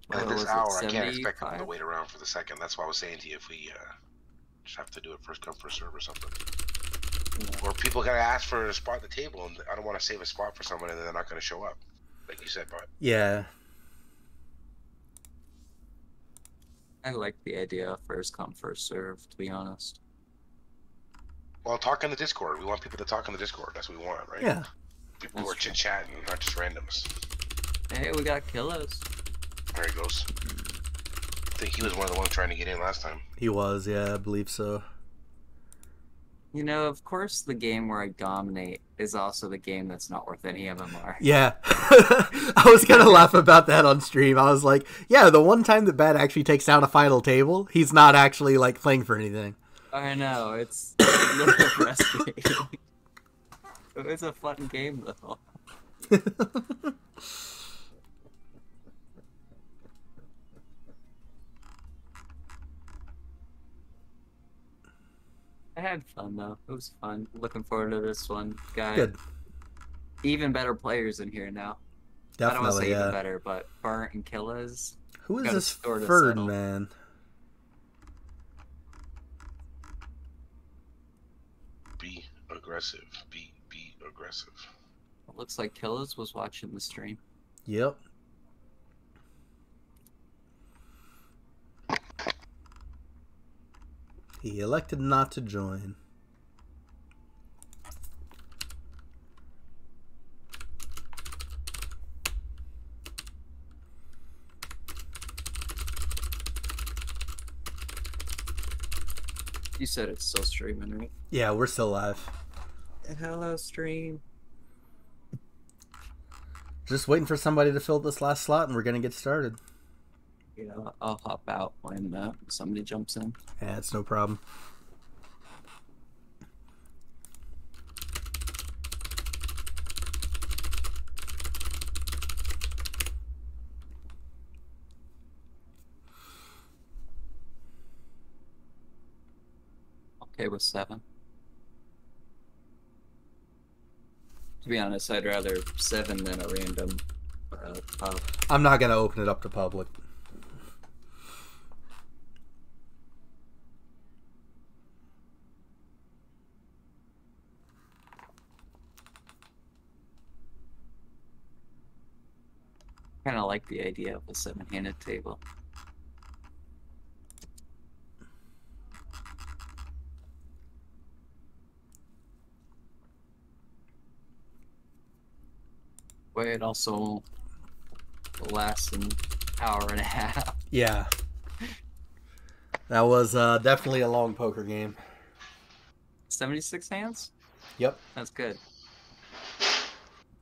Well, At this hour, I can't 75? expect them to wait around for the second. That's why I was saying to you, if we just have to do it first come first serve or something. Yeah. Or people gotta ask for a spot at the table, and I don't want to save a spot for someone and they're not gonna show up, like you said, bud. Yeah. I like the idea of first come first serve, to be honest. Well, talk in the Discord. We want people to talk in the Discord. That's what we want, right? Yeah. People who are chit-chatting, not just randoms. Hey, we got Killers. There he goes. I think he was one of the ones trying to get in last time. He was, yeah, I believe so. You know, of course, the game where I dominate is also the game that's not worth any MMR. Yeah. I was going to laugh about that on stream. I was like, yeah, the one time that Bat actually takes down a final table, he's not actually, like, playing for anything. I know, it's a little frustrating. It was a fun game, though. I had fun, though. It was fun. Looking forward to this one. Got Good. even better players in here now. Definitely, I don't want to say even better, but Burnt and Killas. Who is this Ferdinand? Be aggressive. Be aggressive. It looks like Killas was watching the stream. Yep. He elected not to join. You said it's still streaming, right? Yeah, we're still live. Hello, stream. Just waiting for somebody to fill this last slot, and we're gonna get started. Yeah, I'll hop out when somebody jumps in. Yeah, it's no problem. Okay with 7. To be honest, I'd rather 7 than a random pub. I'm not gonna open it up to public. Kind of like the idea of a 7-handed table. But it also lasts an hour and a half. Yeah. That was definitely a long poker game. 76 hands? Yep. That's good.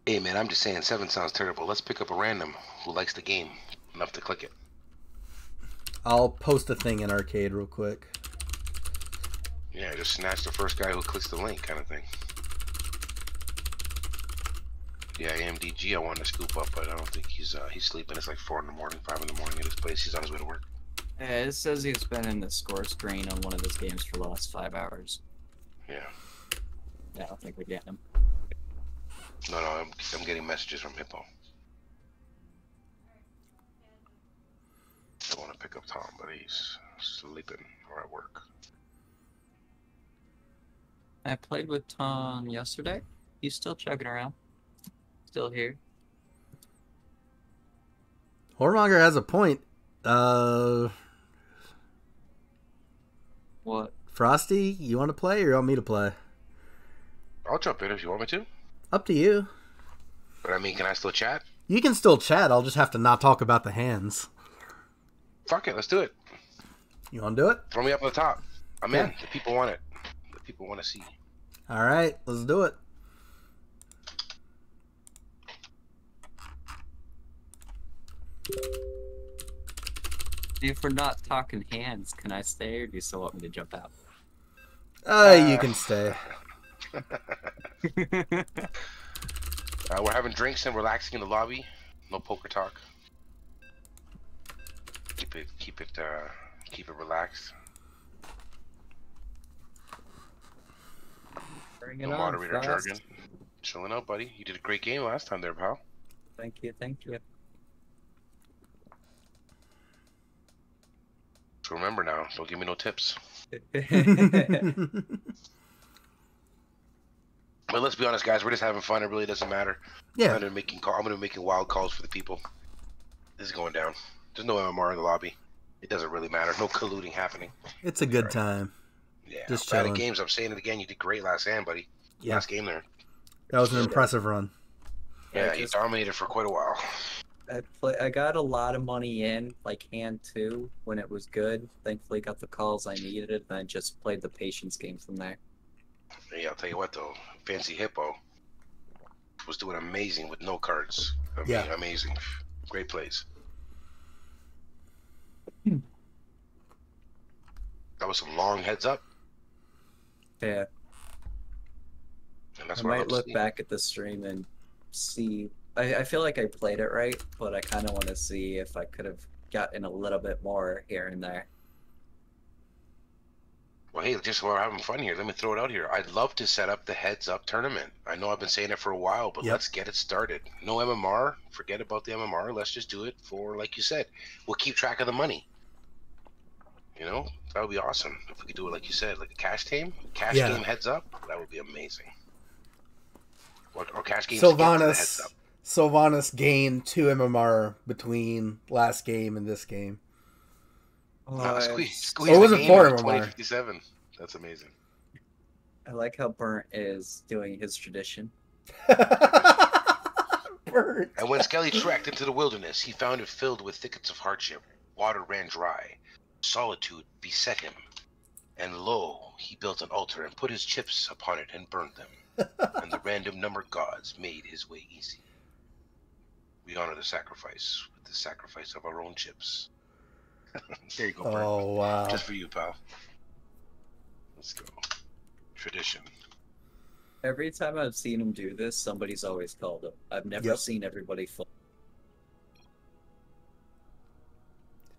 Hey man, I'm just saying 7 sounds terrible. Let's pick up a random who likes the game enough to click it. I'll post a thing in Arcade real quick. Yeah, just snatch the first guy who clicks the link kind of thing. Yeah, AMDG I wanted to scoop up, but I don't think he's sleeping. It's like 4 in the morning, 5 in the morning at his place. He's on his way to work. Yeah, it says he's been in the score screen on one of his games for the last 5 hours. Yeah. Yeah, I don't think we're getting him. No, I'm getting messages from Hippo. I want to pick up Tom, but he's sleeping or at work. I played with Tom yesterday. He's still chugging around. Still here. Hormonger has a point. What? Frosty, you want to play or you want me to play? I'll jump in if you want me to. Up to you. But I mean, can I still chat? You can still chat. I'll just have to not talk about the hands. Fuck it, let's do it. You want to do it? Throw me up on the top. I'm in. The people want it. The people want to see. All right, let's do it. If we're not talking hands, can I stay or do you still want me to jump out? You can stay. We're having drinks and relaxing in the lobby. No poker talk. Keep it relaxed. Bring it No on, moderator Frost. jargon. Chilling out, buddy. You did a great game last time there, pal. Thank you, thank you. So remember now, don't give me no tips. But let's be honest, guys. We're just having fun. It really doesn't matter. Yeah. I'm gonna be making wild calls for the people. This is going down. There's no MMR in the lobby. It doesn't really matter. No colluding happening. It's a good time. Yeah. Just Bad at chilling. games. I'm saying it again. You did great last hand, buddy. Yeah. Last game there. That was an impressive run. Yeah, you dominated for quite a while. I got a lot of money in, like hand 2, when it was good. Thankfully got the calls I needed, and I just played the patience game from there. Yeah, I'll tell you what though. Fancy Hippo was doing amazing with no cards. Yeah. Amazing. Great plays. That was some long heads up. Yeah. And that's I what might look see. back at the stream and see. I feel like I played it right, but I kind of want to see if I could have gotten a little bit more here and there. Well, hey, just while we're having fun here, let me throw it out here. I'd love to set up the heads up tournament. I know I've been saying it for a while, but let's get it started. No MMR. Forget about the MMR. Let's just do it for, like you said, we'll keep track of the money. You know, that would be awesome if we could do it like you said, like a cash game game heads up. That would be amazing. Or cash game skip to the heads up. Sylvanas gained 2 MMR between last game and this game. Nah, Oh, squeeze Oh, it the wasn't game for in him, Omar. 2057. That's amazing. I like how Burnt is doing his tradition. Burnt. And when Skelly trekked into the wilderness, he found it filled with thickets of hardship. Water ran dry. Solitude beset him. And lo, he built an altar and put his chips upon it and burned them. And the random number gods made his way easy. We honor the sacrifice with the sacrifice of our own chips. There you go, Bert. Oh, wow. Just for you, pal. Let's go. Tradition. Every time I've seen him do this, somebody's always called him. I've never seen everybody fall.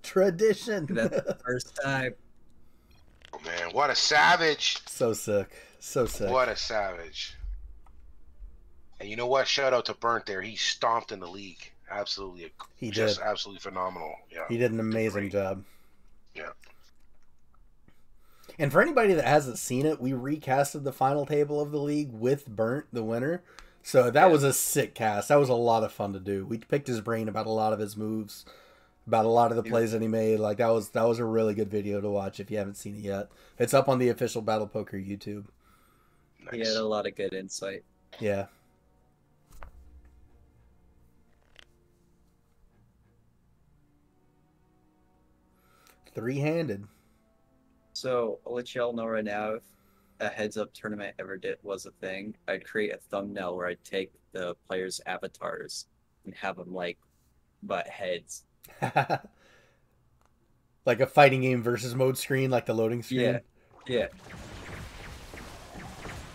Tradition. That's the first time. Oh, man, what a savage. So sick. So sick. What a savage. And you know what? Shout out to Burnt there. He stomped in the league. Absolutely. He just did. Absolutely phenomenal. Yeah. He did an amazing job. Yeah. And for anybody that hasn't seen it, we recasted the final table of the league with Burnt, the winner. So that was a sick cast. That was a lot of fun to do. We picked his brain about a lot of his moves, about a lot of the plays that he made. Like that was a really good video to watch if you haven't seen it yet. It's up on the official Battlepoker YouTube. Nice. He had a lot of good insight. Yeah. Three-handed. So I'll let y'all know right now, if a heads-up tournament ever was a thing, I'd create a thumbnail where I'd take the players' avatars and have them like butt heads. Like a fighting game versus mode screen, like the loading screen. Yeah, yeah.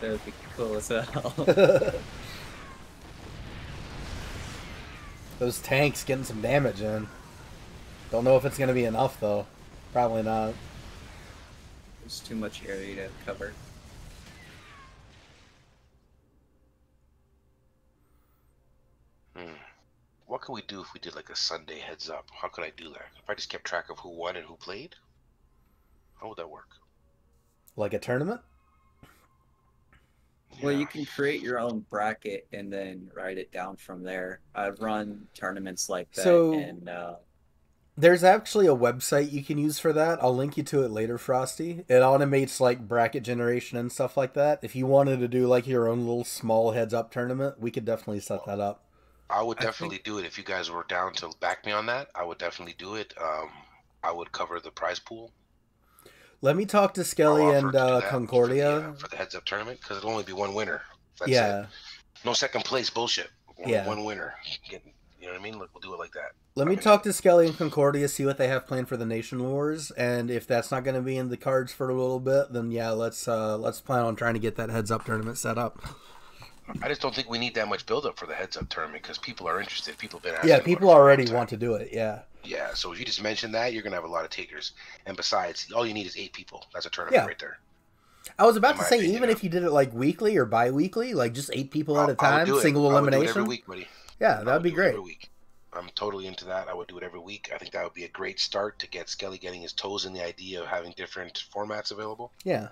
That would be cool as hell. Those tanks getting some damage in. Don't know if it's going to be enough though. Probably not. There's too much area to cover. What could we do if we did like a Sunday heads up? How could I do that? If I just kept track of who won and who played? How would that work? Like a tournament? Well, you can create your own bracket and then write it down from there. I've run tournaments like that. So, and there's actually a website you can use for that. I'll link you to it later, Frosty. It automates like bracket generation and stuff like that. If you wanted to do like your own little small heads up tournament, we could definitely set that up. I would definitely do it if you guys were down to back me on that. I would definitely do it. I would cover the prize pool. Let me talk to Skelly and Concordia for the heads up tournament, because it'll only be one winner. That's it. No second place bullshit. Only one winner. You know what I mean? Look, we'll do it like that. Let me talk to Skelly and Concordia, see what they have planned for the Nation Wars, and if that's not going to be in the cards for a little bit, then yeah, let's plan on trying to get that heads up tournament set up. I just don't think we need that much build up for the heads up tournament, because people are interested. People have been asking. Yeah, people already want to do it. Yeah. Yeah, so if you just mention that, you're gonna have a lot of takers. And besides, all you need is 8 people. That's a tournament right there. I was about to say, even if you did it like weekly or bi-weekly, like just 8 people at a time, single elimination. I would do it every week, buddy. Yeah, that'd be great. Every week. I'm totally into that. I would do it every week. I think that would be a great start to get Skelly getting his toes in the idea of having different formats available. Yeah.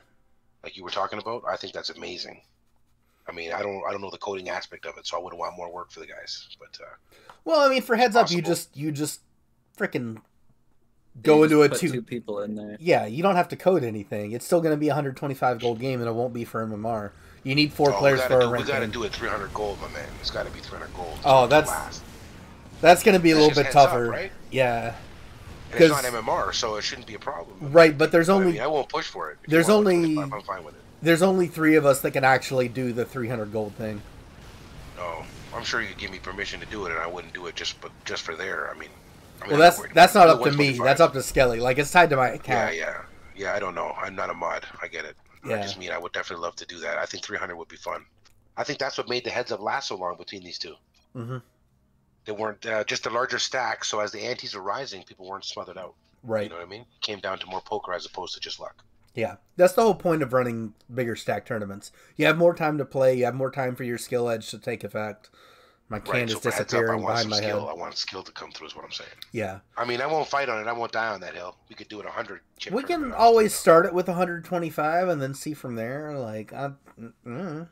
Like you were talking about, I think that's amazing. I mean, I don't know the coding aspect of it, so I wouldn't want more work for the guys. But well, I mean, for heads up, you just freaking go into put 2 people in there. Yeah, you don't have to code anything. It's still going to be a 125 gold game, and it won't be for MMR. You need 4 players for a rank. We got to do it 300 gold, my man. It's got to be 300 gold. Oh, that's going to be a little bit tougher, right? Yeah. And it's not MMR, so it shouldn't be a problem. Right, but there's only. I won't push for it. I'm fine with it. There's only 3 of us that can actually do the 300 gold thing. Oh, I'm sure you could give me permission to do it, and I wouldn't do it just for there. I mean, well, that's not up to me. That's up to Skelly. Like, it's tied to my account. Yeah. I don't know. I'm not a mod. I get it. Yeah. I just mean I would definitely love to do that. I think 300 would be fun. I think that's what made the heads up last so long between these two. Mm-hmm. They weren't just a larger stack, so as the antes are rising, people weren't smothered out. Right. You know what I mean? It came down to more poker as opposed to just luck. Yeah, that's the whole point of running bigger stack tournaments. You have more time to play. You have more time for your skill edge to take effect. My can is disappearing behind my head. I want skill to come through is what I'm saying. Yeah. I mean, I won't fight on it. I won't die on that hill. We could do it 100. We can always start it with 125 and then see from there. Like, we'll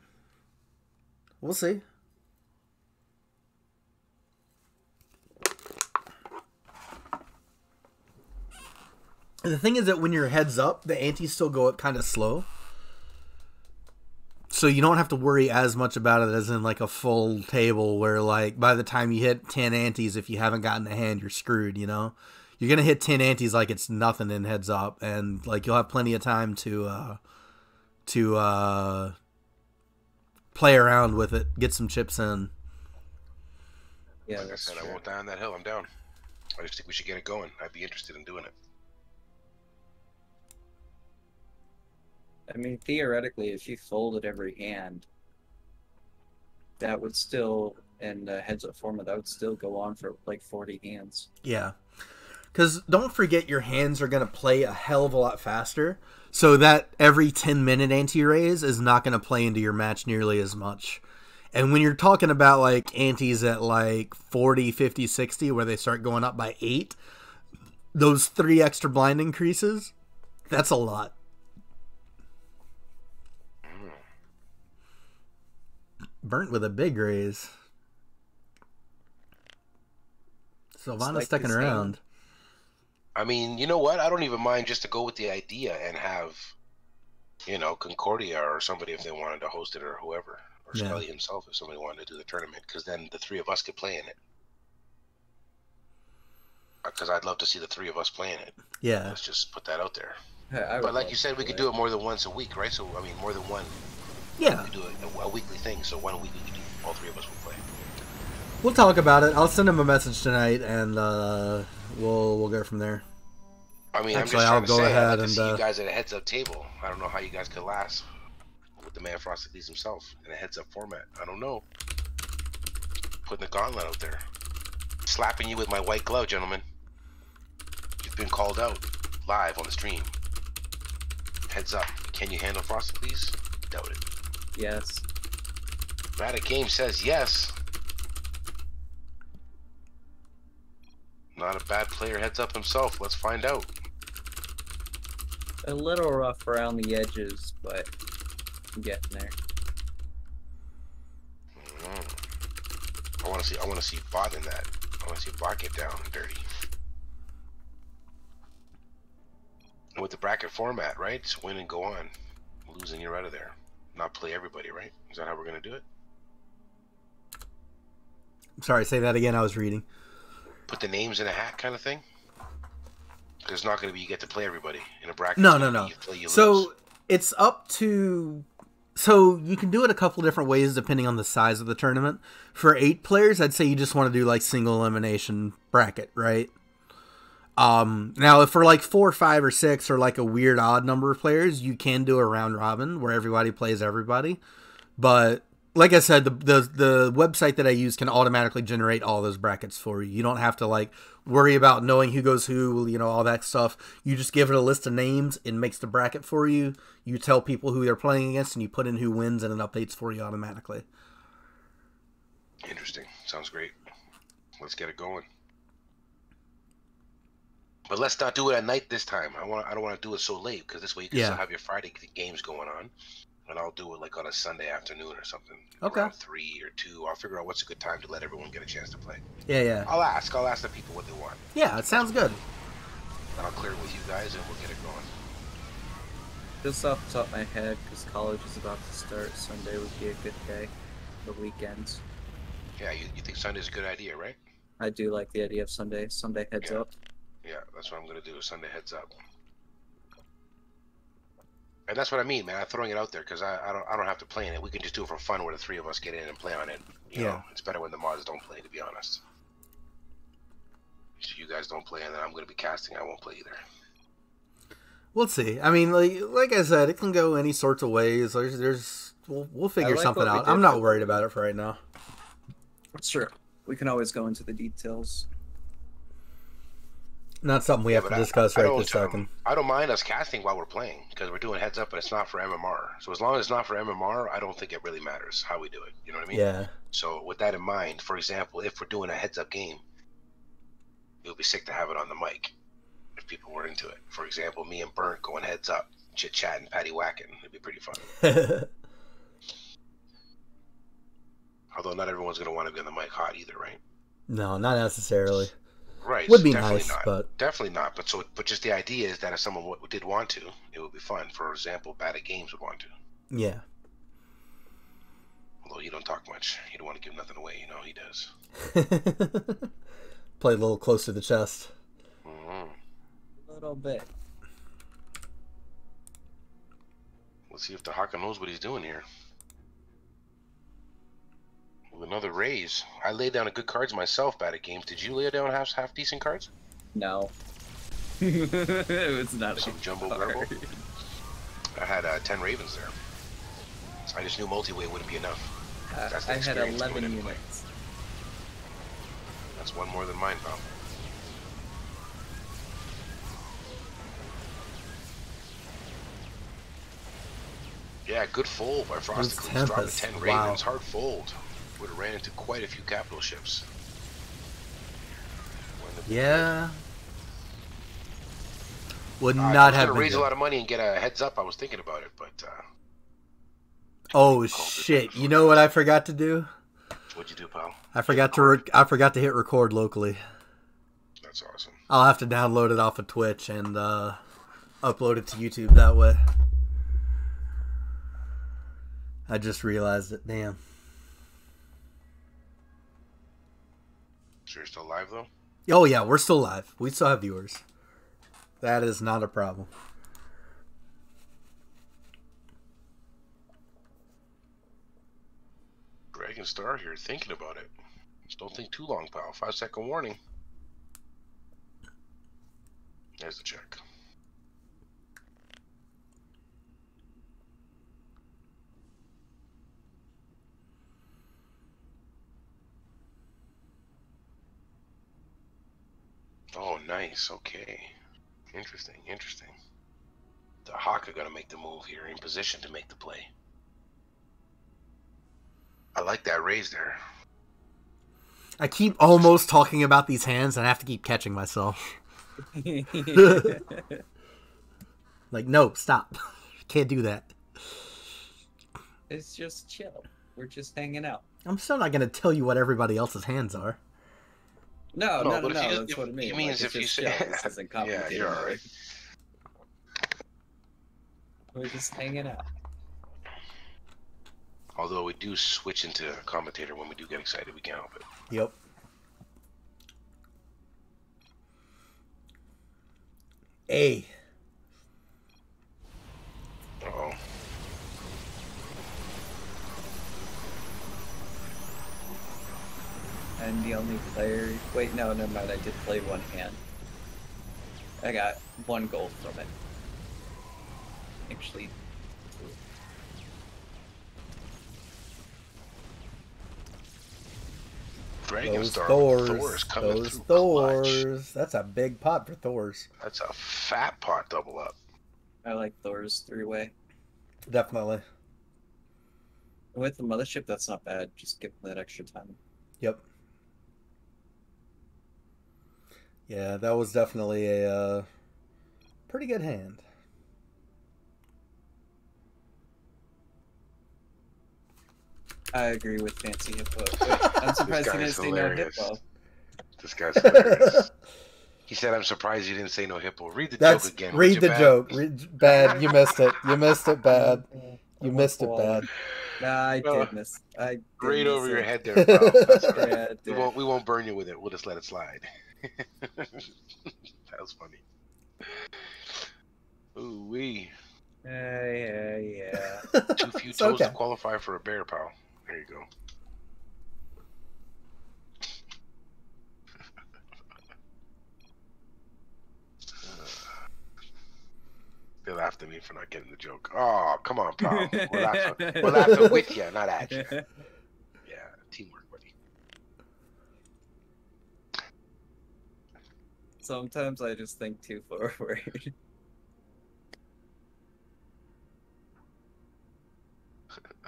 see. The thing is that when you're heads up, the antes still go up kind of slow. So you don't have to worry as much about it as in like a full table where like by the time you hit 10 antes, if you haven't gotten a hand, you're screwed, you know? You're going to hit 10 antes like it's nothing in heads up, and like you'll have plenty of time to play around with it, get some chips in. Yeah, like I said, true. I won't die on that hill. I'm down. I just think we should get it going. I'd be interested in doing it. I mean, theoretically, if you folded every hand, that would still, in the heads-up format, that would still go on for like 40 hands. Yeah. Because don't forget your hands are going to play a hell of a lot faster, so that every 10-minute ante-raise is not going to play into your match nearly as much. And when you're talking about like antes at like 40, 50, 60, where they start going up by 8, those 3 extra blind increases, that's a lot. Burnt with a big raise. Sylvana's like sticking around. I mean, you know what? I don't even mind just to go with the idea and have, you know, Concordia or somebody if they wanted to host it, or whoever, or Scully himself if somebody wanted to do the tournament, because then the 3 of us could play in it. Because I'd love to see the 3 of us playing it. Yeah. Let's just put that out there. But like you said, we could do it more than once a week, right? So, I mean, more than one. Yeah. We could do a weekly thing, so 1 week we could do, all 3 of us will play. We'll talk about it. I'll send him a message tonight, and we'll go from there. I mean, actually, I'm just trying to say, I'd like to see you guys at a heads-up table. I don't know how you guys could last with the man Frosted Leaves himself in a heads-up format. I don't know. Putting the gauntlet out there. Slapping you with my white glove, gentlemen. You've been called out live on the stream. Heads up. Can you handle Frosted Leaves? Doubt it. Yes. Bad at Game says yes. Not a bad player, heads up himself. Let's find out. A little rough around the edges, but I'm getting there. I want to see Bot in that. I want to see Bot get down and dirty. And with the bracket format, right? It's win and go on. Losing, you're out of there. Not play everybody, right? Is that how we're gonna do it? Sorry, say that again. I was reading. Put the names in a hat, kind of thing. There's not gonna be you get to play everybody in a bracket. No. You play, you so lose. It's up to. So you can do it a couple different ways depending on the size of the tournament. For 8 players, I'd say you just want to do like single elimination bracket, right? Now if for like 4, 5, or 6, or like a weird odd number of players, you can do a round robin where everybody plays everybody. But like I said, the website that I use can automatically generate all those brackets for you. You don't have to like worry about knowing who goes who, you know, all that stuff. You just give it a list of names, it makes the bracket for you. You tell people who they're playing against, and you put in who wins, and it updates for you automatically. Interesting. Sounds great. Let's get it going. But let's not do it at night this time. I don't want to do it so late, because this way you can still have your Friday games going on, and I'll do it like on a Sunday afternoon or something. Okay. Around 3 or 2. I'll figure out what's a good time to let everyone get a chance to play. Yeah. I'll ask the people what they want. Yeah, it sounds good. And I'll clear it with you guys, and we'll get it going. Just off the top of my head, because college is about to start, Sunday would be a good day. The weekends. Yeah, you think Sunday's a good idea, right? I do like the idea of Sunday. Sunday heads up. Yeah, that's what I'm gonna do. Sunday heads up, and that's what I mean, man. I'm throwing it out there because I don't have to play in it. We can just do it for fun, where the 3 of us get in and play on it. You know, it's better when the mods don't play, to be honest. So you guys don't play, and then I'm gonna be casting. I won't play either. We'll see. I mean, like I said, it can go any sorts of ways. We'll figure something out. I'm not worried about it for right now. Sure, we can always go into the details. Not something we have to discuss right this second. I don't mind us casting while we're playing, because we're doing heads up, but it's not for MMR. So as long as it's not for MMR, I don't think it really matters how we do it. You know what I mean? Yeah. So with that in mind, for example, if we're doing a heads up game, it would be sick to have it on the mic if people were into it. For example, me and Burnt going heads up, chit chatting, patty whacking. It'd be pretty fun. Although not everyone's going to want to be on the mic hot either, right? No, not necessarily. Right. Would be Definitely nice, not. but Definitely not. But just the idea is that if someone did want to, it would be fun. For example, Bad at Games would want to. yeah. Although he don't talk much. He don't want to give nothing away. You know, he does. Play a little close to the chest. Mm-hmm. A little bit. Let's see if the Haka knows what he's doing here. With another raise. I laid down a good cards myself, Bad at Games. Did you lay down half decent cards? No. It was not Some a jumbo card. garble. I had 10 Ravens there. So I just knew multi-way wouldn't be enough. That's the I had experience 11 doing it anyway. units. That's one more than mine, pal. Yeah, good fold by Frosticles. Dropping 10 Ravens. Wow. Hard fold. Would have ran into quite a few capital ships. Yeah. Would I not was have gonna been raise good. a lot of money and get a heads up. I was thinking about it, but Oh shit! You know what I forgot to do? what'd you do, pal? I forgot to hit record locally. That's awesome. I'll have to download it off of Twitch and upload it to YouTube that way. I just realized it. Damn. So you're still live though? Oh yeah, we're still live. We still have viewers. That is not a problem. Dragon Star here, thinking about it. Just don't think too long, pal. 5-second warning. There's the check. Oh, nice. Okay. Interesting. Interesting. The Haka gonna make the move here, in position to make the play. I like that raise there. I keep almost talking about these hands and I have to keep catching myself. Like, no, stop. Can't do that. It's just chill. We're just hanging out. I'm still not going to tell you what everybody else's hands are. No, No, but if you- that's what it means. it means Like, if you it's say- just chill. This isn't Yeah, complicated. you're alright. We're just hanging out. Although we do switch into commentator when we do get excited, we can't help it. Yep. A. Uh-oh. I'm the only player. Wait, no, never mind. I did play one hand. I got 1 gold from it. Actually, Dragon Those Star Thors. with Thor's coming Those through clutch. Thors. That's a big pot for Thors. That's a fat pot double up. I like Thor's 3-way. Definitely. With the mothership, that's not bad. Just give them that extra time. Yep. Yeah, that was definitely a pretty good hand. I agree with Fancy Hippo. Wait, I'm surprised he didn't guy's say no hilarious. hippo. This guy's hilarious. He said, "I'm surprised you didn't say no hippo." Read the That's joke again. read would the you, Bad? joke. Bad. You missed it. You missed it. Bad. You missed it. Bad. Nah, I Oh, did miss. I did Right miss over your it. head there, pal. That's all right. Yeah, I did. We won't burn you with it. We'll just let it slide. That was funny. Ooh wee. Yeah. Too few It's toes okay. to qualify for a bear, pal. There you go. They laughed at me for not getting the joke. Oh, come on, pal. We're laughing with you, not at you. Yeah, teamwork, buddy. Sometimes I just think too forward.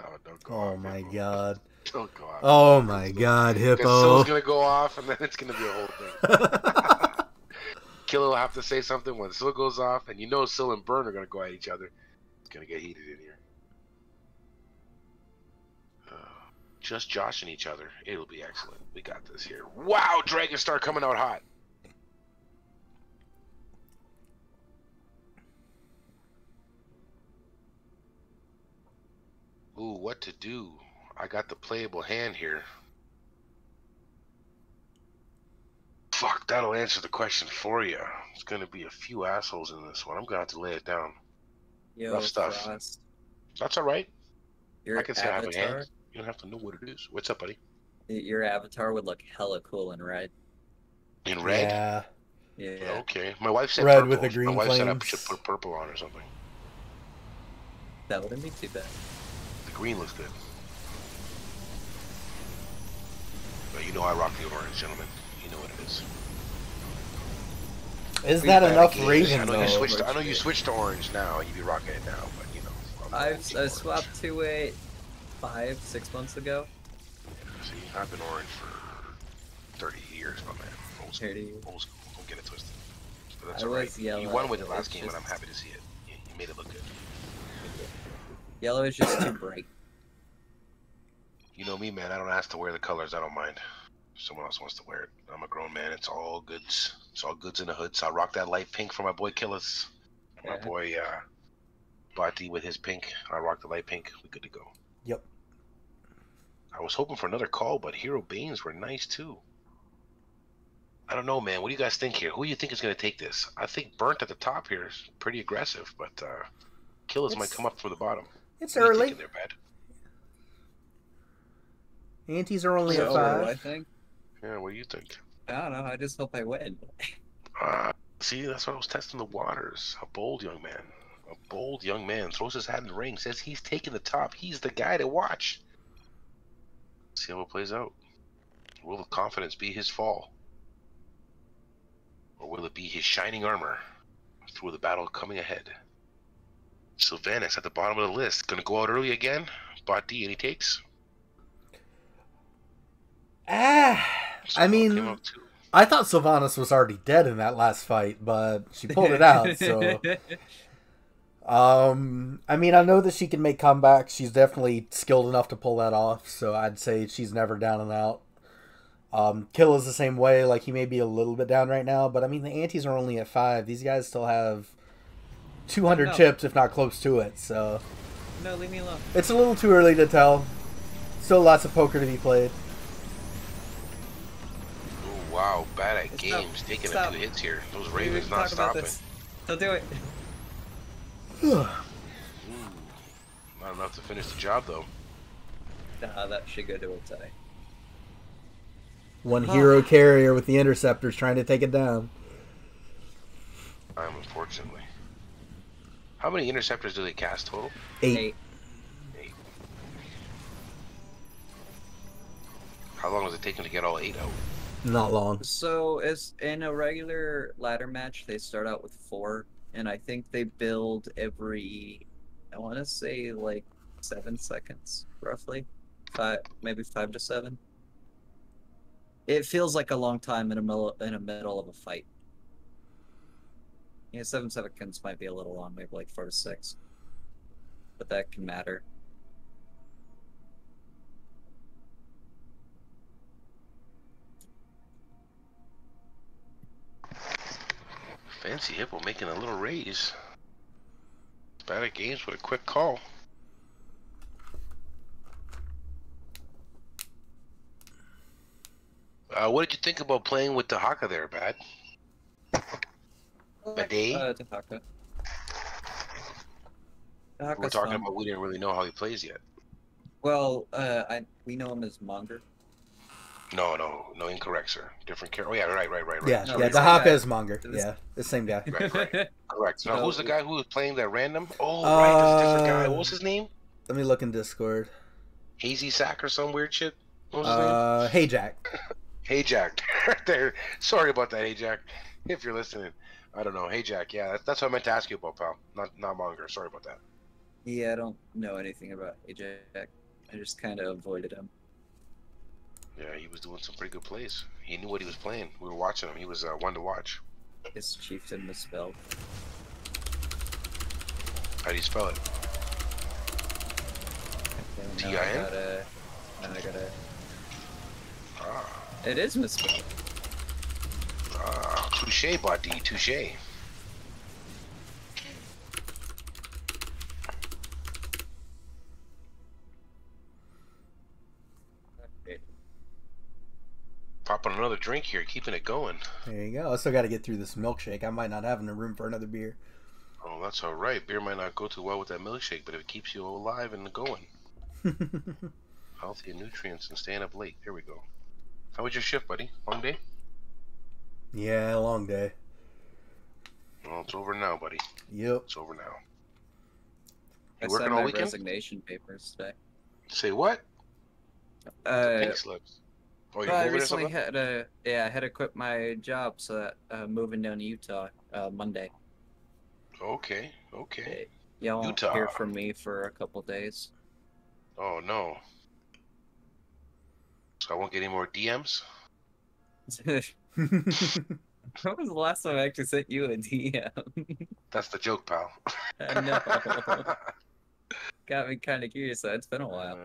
Oh, don't go Oh off, my Hippo. god. Don't go off. Oh my god, Because Hippo. Sill's gonna go off, and then it's gonna be a whole thing. Killer will have to say something when Sill goes off, and you know Sill and Burn are gonna go at each other. It's gonna get heated in here. Just joshing each other. It'll be excellent. We got this here. Wow, Dragon Star coming out hot. Ooh, what to do? I got the playable hand here. Fuck, that'll answer the question for you. There's gonna be a few assholes in this one. I'm gonna have to lay it down. Yo, Rough stuff. Frost, That's all right. your I can say I have a avatar, hand. You don't have to know what it is. What's up, buddy? your avatar would look hella cool in red. In red? Yeah. Yeah. Okay. My wife said Red purple. with the green My wife said I flames. should put purple on or something. That wouldn't be too bad. The green looks good. But you know I rock the orange, gentlemen. You know what it is. Is that enough Games. Raven I know though? you switched to orange now. You be rocking it now, but you know. I swapped to a 5-6 months ago. See, I've been orange for 30 years, my man. Old school. 30 years. Old school. Don't get it twisted. But that's I all right. was yellow. You won with the last It's game, and just- I'm happy to see it. You made it look good. Yellow is just too bright. You know me, man. I don't ask to wear the colors. I don't mind. If someone else wants to wear it. I'm a grown man. It's all goods. It's all goods in the hood. So I'll rock that light pink for my boy Killers. My Yeah. boy Bati with his pink. I rock the light pink. We good to go. Yep. I was hoping for another call, but Hero Banes were nice too. I don't know, man. What do you guys think here? Who do you think is going to take this? I think Burnt at the top here is pretty aggressive, but Killers might come up from the bottom. It's What do you early. think they're bad? Antes are only So, at what do 5. I think? Yeah, what do you think? I don't know. I just hope I win. See, that's why I was testing the waters. A bold young man. A bold young man throws his hat in the ring, says he's taking the top. He's the guy to watch. See how it plays out. Will the confidence be his fall? Or will it be his shining armor through the battle coming ahead? Sylvanas at the bottom of the list. Gonna go out early again. Bot D, any takes? I Came mean, out too. I thought Sylvanas was already dead in that last fight, but she pulled it out, so... I mean, I know that she can make comebacks. She's definitely skilled enough to pull that off, so I'd say she's never down and out. Kill is the same way. Like, he may be a little bit down right now, but I mean, the antes are only at 5. These guys still have 200 No. chips, if not close to it, so... No, leave me alone. It's a little too early to tell. Still lots of poker to be played. Oh, wow, bad at Stop. games. Taking Stop. 2 hits here. Those We Ravens can not talk about stopping. this. Don't do it. Ooh, not enough to finish the job, though. Nah, that should go to a tie. One hero carrier with the interceptors trying to take it down. Unfortunately. How many interceptors do they cast total? 8. 8. How long does it take them to get all 8 out? Not long. So, as in a regular ladder match, they start out with 4, and I think they build every, I want to say like 7 seconds, roughly, 5, maybe 5 to 7. It feels like a long time in the middle of a fight. Yeah, 7 seconds might be a little long, maybe like 4 to 6, but that can matter. Fancy Hippo making a little raise. Bad at games with a quick call. What did you think about playing with the Haka there, Bad? Bidet? Tahaka. We're talking about we didn't really know how he plays yet. Well, we know him as Monger. No, incorrect, sir. Different character. Oh, yeah, right. Yeah, No, yeah. it's The the Haka guy. is Monger. It was- Yeah, the same guy. Right. Correct. Now, No, who's the guy who was playing that random? Oh, right, that's a different guy. What was his name? Let me look in Discord. Hazy Sack or some weird shit? What was his name? Hey Jack. Hey Jack. There. Sorry about that, Hey Jack. If you're listening. I don't know. Hey Jack, yeah, that's what I meant to ask you about, pal. Not Monger. Sorry about that. Yeah, I don't know anything about AJ. I just kind of avoided him. Yeah, he was doing some pretty good plays. He knew what he was playing. We were watching him. He was one to watch. His chieftain misspelled. How do you spell it? Okay, T-I-N? now I gotta. Ah, It is misspelled. touche, Bot D, touche. another drink here, keeping it going. There you go. I still got to get through this milkshake. I might not have enough room for another beer. Oh, that's all right. Beer might not go too well with that milkshake, but it keeps you alive and going. Healthy and nutrients and staying up late. There we go. How was your shift, buddy? Long day? Yeah, long day. Well, it's over now, buddy. Yep. It's over now. I You working signed all my weekend? resignation papers today. Say what? Pink slips. Oh, you're I moving or recently something? I had to quit my job, so moving down to Utah Monday. Okay, okay. Y'all won't Utah. hear from me for a couple days. Oh, no. So I won't get any more DMs? When was the last time I actually sent you a DM? That's the joke, pal. I know. Got me kind of curious. Though. It's been a while.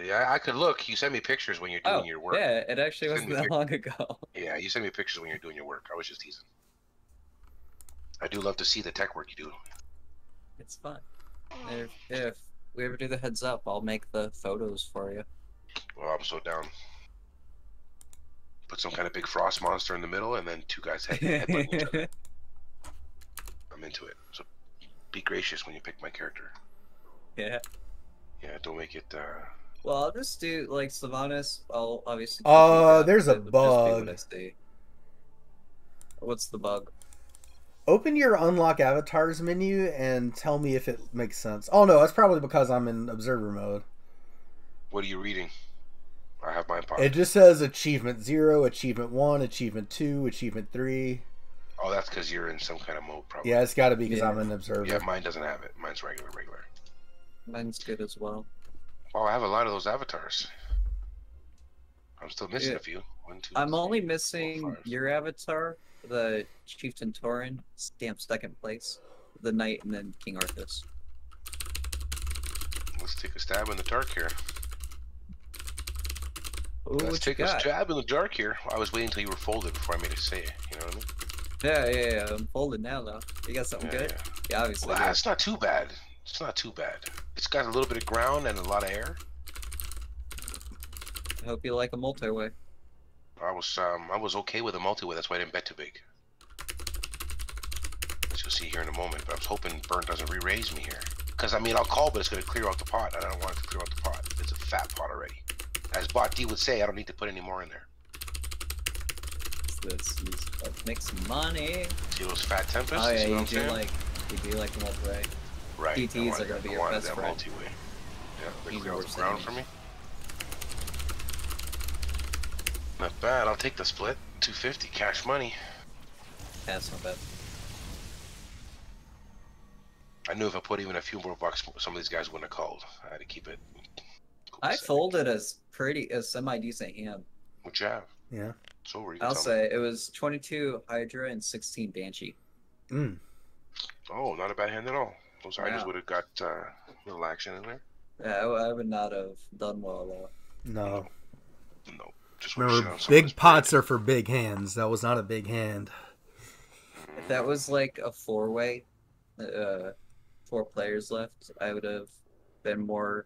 Yeah, I could look. You send me pictures when you're doing your work. Yeah, it actually Send wasn't me that long ago. Yeah, you send me pictures when you're doing your work. I was just teasing. I do love to see the tech work you do. It's fun. If we ever do the heads up, I'll make the photos for you. Well, I'm so down. Put some kind of big frost monster in the middle, and then two guys headbutting each other. I'm into it. So be gracious when you pick my character. Yeah. Yeah, don't make it. Well, I'll just do like Sylvanas. I'll obviously. There's a bug. What's the bug? Open your unlock avatars menu and tell me if it makes sense. Oh no, that's probably because I'm in observer mode. What are you reading? I have mine popped. It just says achievement 0, achievement 1, achievement 2, achievement 3. Oh, that's because you're in some kind of mode, probably. Yeah, it's got to be because I'm an observer. Yeah, mine doesn't have it. Mine's regular. Mine's good as well. Oh, I have a lot of those avatars. I'm still missing a few. I'm only missing your avatar, the Chieftain Tauren, stamped second place, the Knight, and then King Arthas. Let's take a stab in the dark here. Ooh, Let's take a stab in the dark here. I was waiting until you were folded before I made a say. You know what I mean? Yeah. I'm folded now, though. You got something good? Yeah, obviously. Well, it's not too bad. It's not too bad. It's got a little bit of ground and a lot of air. I hope you like a multi-way. I was okay with a multi-way. That's why I didn't bet too big. As you'll see here in a moment. But I was hoping Burnt doesn't re-raise me here. Because, I mean, I'll call, but it's going to clear out the pot. And I don't want it to clear out the pot. It's a fat pot already. As Bot D would say, I don't need to put any more in there. Let's make some money. See those fat tempests? Oh yeah, you do like the multi-way. Right. PTs are going to be your best friend. Multi-way. Yeah, they clear out the ground for me. Not bad. I'll take the split. 250 cash money. That's not bad. I knew if I put even a few more bucks, some of these guys wouldn't have called. I had to keep it. I folded a semi-decent hand. What you have? Yeah. So I'll say it was 22 Hydra and 16 Banshee. Oh, not a bad hand at all. Those Hydras would have got a little action in there. Yeah, I would not have done well though. No. No. Just remember, big pots are for big hands. That was not a big hand. If that was like a four-way, 4 players left, I would have been more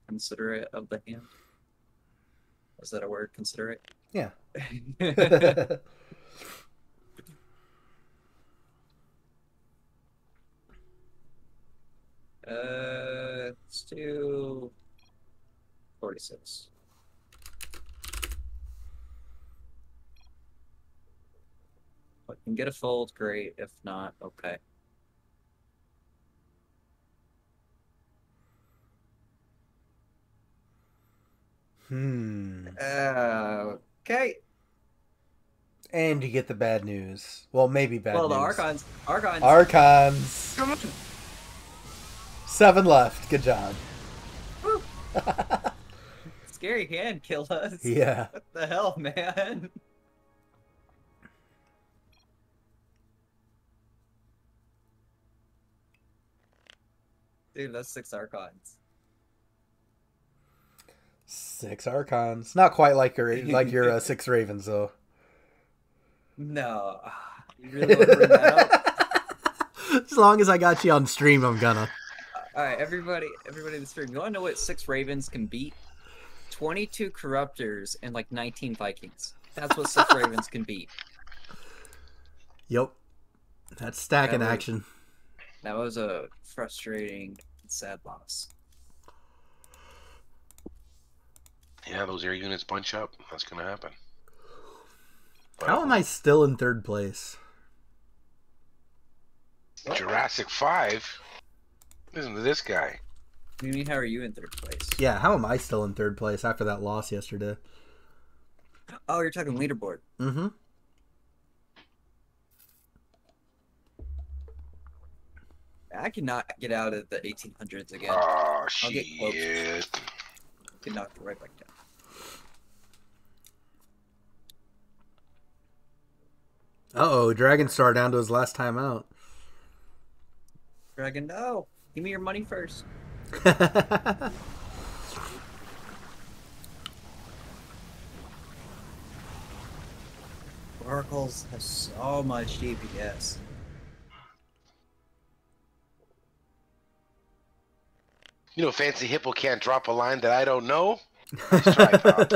considerate of the hand. Was that a word? Considerate? Yeah. Let's do 46. If I can get a fold, great. If not, okay. Okay. And you get the bad news. Well, maybe bad news. Well, the Archons. Archons. Come on. 7 left. Good job. Scary hand kill us. Yeah. What the hell, man? Dude, that's 6 Archons. 6 Archons. Not quite like your 6 Ravens, though. No. You really want to bring that up? As long as I got you on stream, I'm gonna. Alright, everybody in the stream, you want to know what 6 Ravens can beat? 22 Corruptors and like 19 Vikings. That's what Sith Ravens can beat. Yep. That's stacking That was- action. That was a frustrating, sad loss. Yeah, those air units bunch up. That's gonna happen. But How am I still in third place? Jurassic 5? Listen to this guy. What do you mean, how are you in third place? Yeah, how am I still in third place after that loss yesterday? Oh, you're talking leaderboard. Mm-hmm. I cannot get out of the 1800s again. Oh, I'll get close. shit. Get knocked right back down. Uh-oh, Dragon Star down to his last time out. Dragon, no! Give me your money first. Oracles has so much DPS. You know, Fancy Hippo can't drop a line that I don't know. Nice try, pal.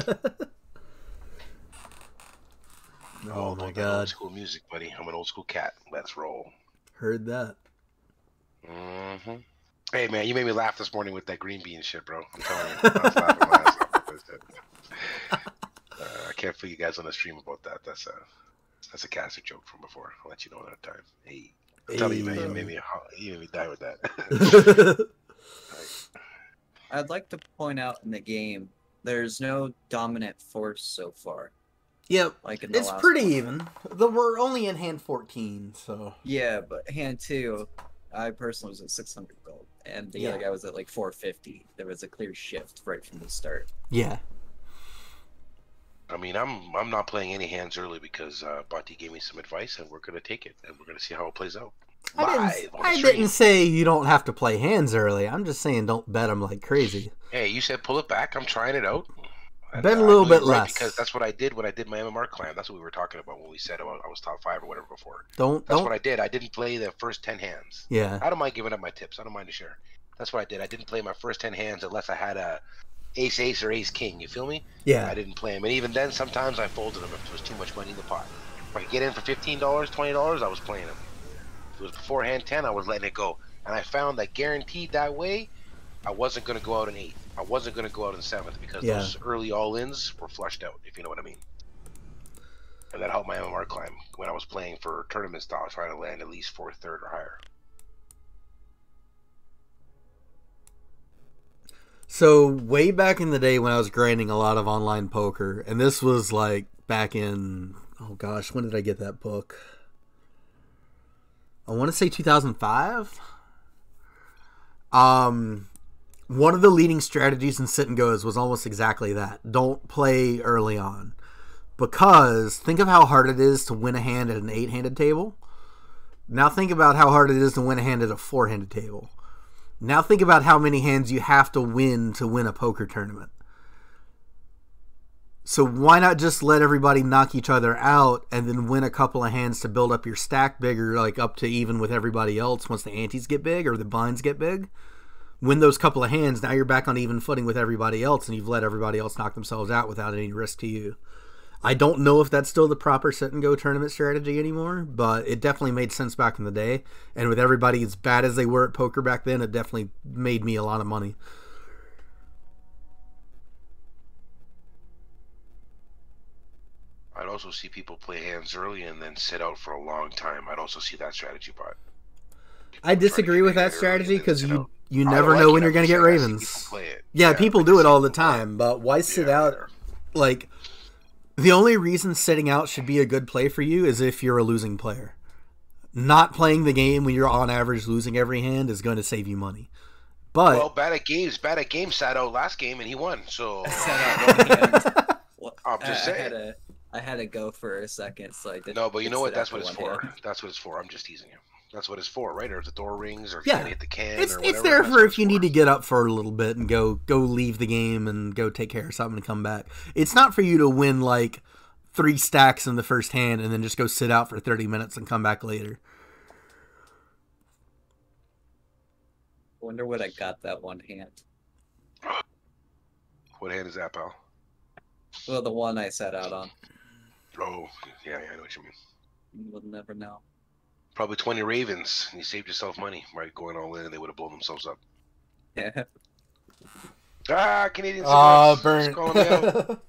Oh my Old god. school music, buddy. I'm an old school cat. Let's roll. Heard that. Mm-hmm. Hey, man, you made me laugh this morning with that green bean shit, bro. I'm telling you. I was laughing my ass off with this shit. I can't fool you guys on the stream about that. That's a caster joke from before. I'll let you know another time. Hey, I'm telling you, man, you made me die with that. I'd like to point out in the game, there's no dominant force so far. Yep. Like in the It's last pretty one. even. We're only in hand 14, so. Yeah, but hand 2, I personally was at 600 gold, and the other guy was at like 450. There was a clear shift right from the start. Yeah. I mean, I'm not playing any hands early because Bati gave me some advice, and we're gonna take it, and we're gonna see how it plays out. I didn't say you don't have to play hands early. I'm just saying don't bet them like crazy. Hey, you said pull it back. I'm trying it out. Bet a little bit right, less. because that's what I did when I did my MMR climb. That's what we were talking about when we said I was top 5 or whatever before. That's what I did. I didn't play the first 10 hands. Yeah. I don't mind giving up my tips. I don't mind to share. That's what I did. I didn't play my first 10 hands unless I had a ace or ace king. You feel me? Yeah. I didn't play them, and even then, sometimes I folded them if there was too much money in the pot. If I could get in for $15, $20, I was playing them. If it was before hand 10, I was letting it go. And I found that guaranteed that way, I wasn't going to go out in 8th. I wasn't going to go out in 7th because those early all-ins were flushed out, if you know what I mean. And that helped my MMR climb when I was playing for tournament style, trying to land at least 4th, 3rd, or higher. So way back in the day when I was grinding a lot of online poker, and this was like back in, oh gosh, when did I get that book? I want to say 2005. One of the leading strategies in sit and goes was almost exactly that. Don't play early on. Because think of how hard it is to win a hand at an 8-handed table. Now think about how hard it is to win a hand at a 4-handed table. Now think about how many hands you have to win a poker tournament. So why not just let everybody knock each other out and then win a couple of hands to build up your stack bigger, like up to even with everybody else once the antes get big or the blinds get big? Win those couple of hands, now you're back on even footing with everybody else and you've let everybody else knock themselves out without any risk to you. I don't know if that's still the proper sit and go tournament strategy anymore, but it definitely made sense back in the day. And with everybody as bad as they were at poker back then, it definitely made me a lot of money. I'd also see people play hands early and then sit out for a long time. I'd also see that strategy, but I disagree with that strategy because you never know when you're going to get ravens. Yeah, people do it all the time, but why sit out? Like, the only reason sitting out should be a good play for you is if you're a losing player. Not playing the game when you're on average losing every hand is going to save you money. But well, Bad at Games sat out last game and he won. So Sat out 1 hand. Well, I'm just saying. I had to go for a second, so I didn't. No, but you know what? That's what it's 1 for. hand. That's what it's for. I'm just teasing you. That's what it's for, right? Or if the door rings, or if you gotta hit the can, it's or whatever. It's there for if you need to get up for a little bit and go leave the game and go take care of something and come back. It's not for you to win like 3 stacks in the first hand and then just go sit out for 30 minutes and come back later. Wonder what I got that 1 hand. What hand is that, pal? Well, the one I sat out on. Oh, yeah, I know what you mean. You will never know. Probably 20 Ravens, and you saved yourself money, right? Going all in, they would have blown themselves up. Yeah. Ah, Canadian Ah, cigarettes. burnt. Just calling me out.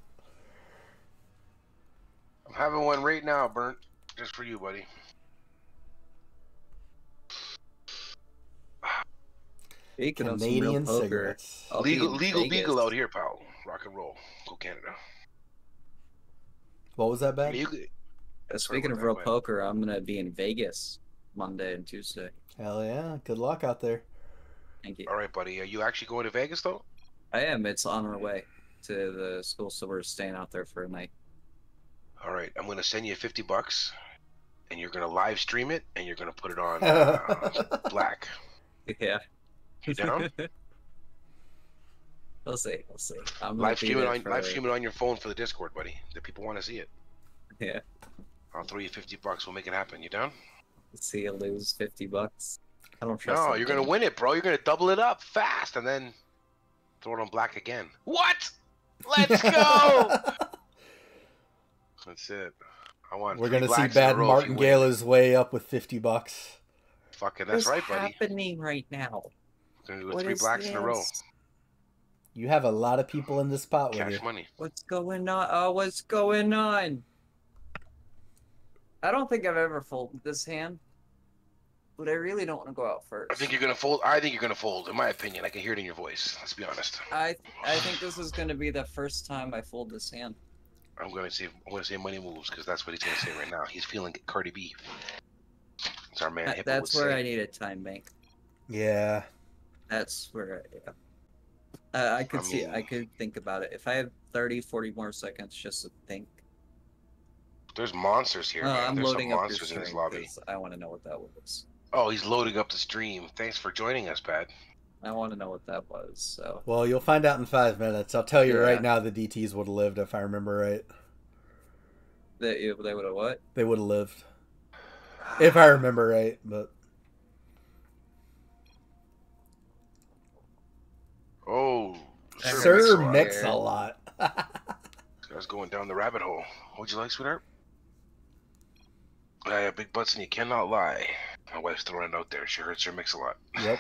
I'm having one right now, Burnt. Just for you, buddy. Speaking of some real Canadian poker, cigarettes. I'll be in Legal Vegas. beagle out here, pal. Rock and roll. Go Canada. What was that, bad? Speaking of real poker, I'm gonna be in Vegas Monday and Tuesday. Hell yeah! Good luck out there. Thank you. All right, buddy. Are you actually going to Vegas though? I am. It's on our way to the school, so we're staying out there for a night. All right. I'm gonna send you $50, and you're gonna live stream it, and you're gonna put it on black. Yeah. You down? We'll see. We'll see. I'm Live stream it on your phone for the Discord, buddy. The people want to see it. Yeah. I'll throw you $50. We'll make it happen. You down? See you lose $50. I don't trust. No, you're gonna win it, bro. You're gonna double it up fast, and then throw it on black again. What? Let's go. That's it. I want. We're gonna see bad Martingale's way up with $50. Fucking, that's right, buddy. What's happening right now? We're gonna do 3 blacks in a row. You have a lot of people in this pot with you. Cash money. What's going on? Oh, what's going on? I don't think I've ever folded this hand, but I really don't want to go out first. I think you're gonna fold. I think you're gonna fold. In my opinion, I can hear it in your voice. Let's be honest. I think this is gonna be the first time I fold this hand. I'm gonna say money moves because that's what he's gonna say right now. He's feeling Cardi B. It's our man. That's where I need a time bank. Yeah. That's where I could see. I could think about it. If I have 30, 40 more seconds just to think. There's monsters here, man. I'm There's loading some up monsters in this lobby. I want to know what that was. Oh, he's loading up the stream. Thanks for joining us, Pat. I want to know what that was. So. Well, you'll find out in 5 minutes. I'll tell you right now, the DTs would have lived if I remember right. They would have what? They would have lived, if I remember right. But. Oh, Sir Mix-a-Lot. I was going down the rabbit hole. What'd you like, sweetheart? I have big butts and you cannot lie. My wife's throwing it out there. She heard Sir Mix-a-Lot. Yep.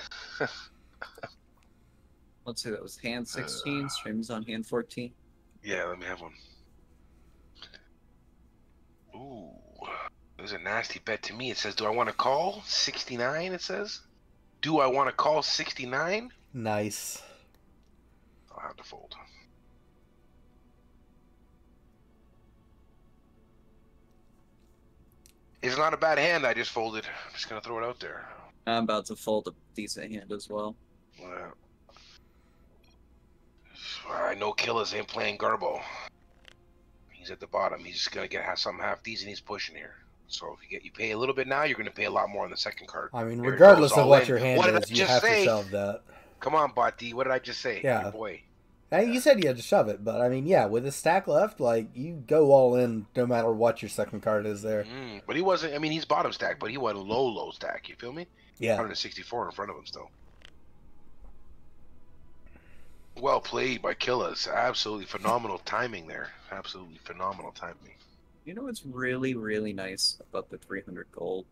Let's see, that was hand 16. Streams on hand 14. Yeah, let me have one. Ooh, there's a nasty bet to me. It says, do I want to call 69? It says, do I want to call 69? Nice. I'll have to fold. It's not a bad hand. I just folded. I'm just gonna throw it out there. I'm about to fold a decent hand as well. Well, I know Killers ain't playing Garbo. He's at the bottom. He's just gonna have something half decent. He's pushing here. So if you pay a little bit now, you're gonna pay a lot more on the second card. I mean, regardless of what your hand is, you have to shove that. Come on, Bot D. What did I just say? Yeah, your boy. You said you had to shove it, but I mean, yeah, with a stack left, like you go all in no matter what your second card is there. But he wasn't. I mean, he's bottom stack, but he went low stack. You feel me? Yeah. 164 in front of him still. Well played by Killers. Absolutely phenomenal timing there. Absolutely phenomenal timing. You know what's really, really nice about the 300 gold?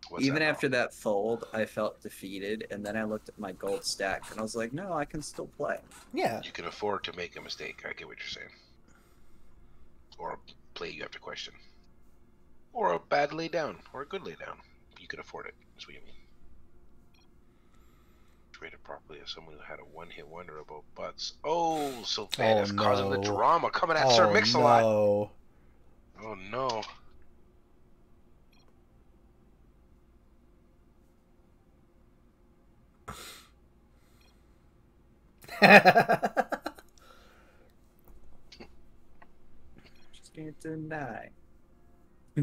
What's Even after that fold, I felt defeated, and then I looked at my gold stack, and I was like, no, I can still play. Yeah. You can afford to make a mistake. I get what you're saying. Or a play you have to question. Or a bad lay down. Or a good lay down. You can afford it. That's what you mean. Traded properly as someone who had a one-hit wonder about butts. Oh, so bad. It's causing the drama. Coming at Sir Mix-a-Lot. No. Oh, no. Just can't deny. I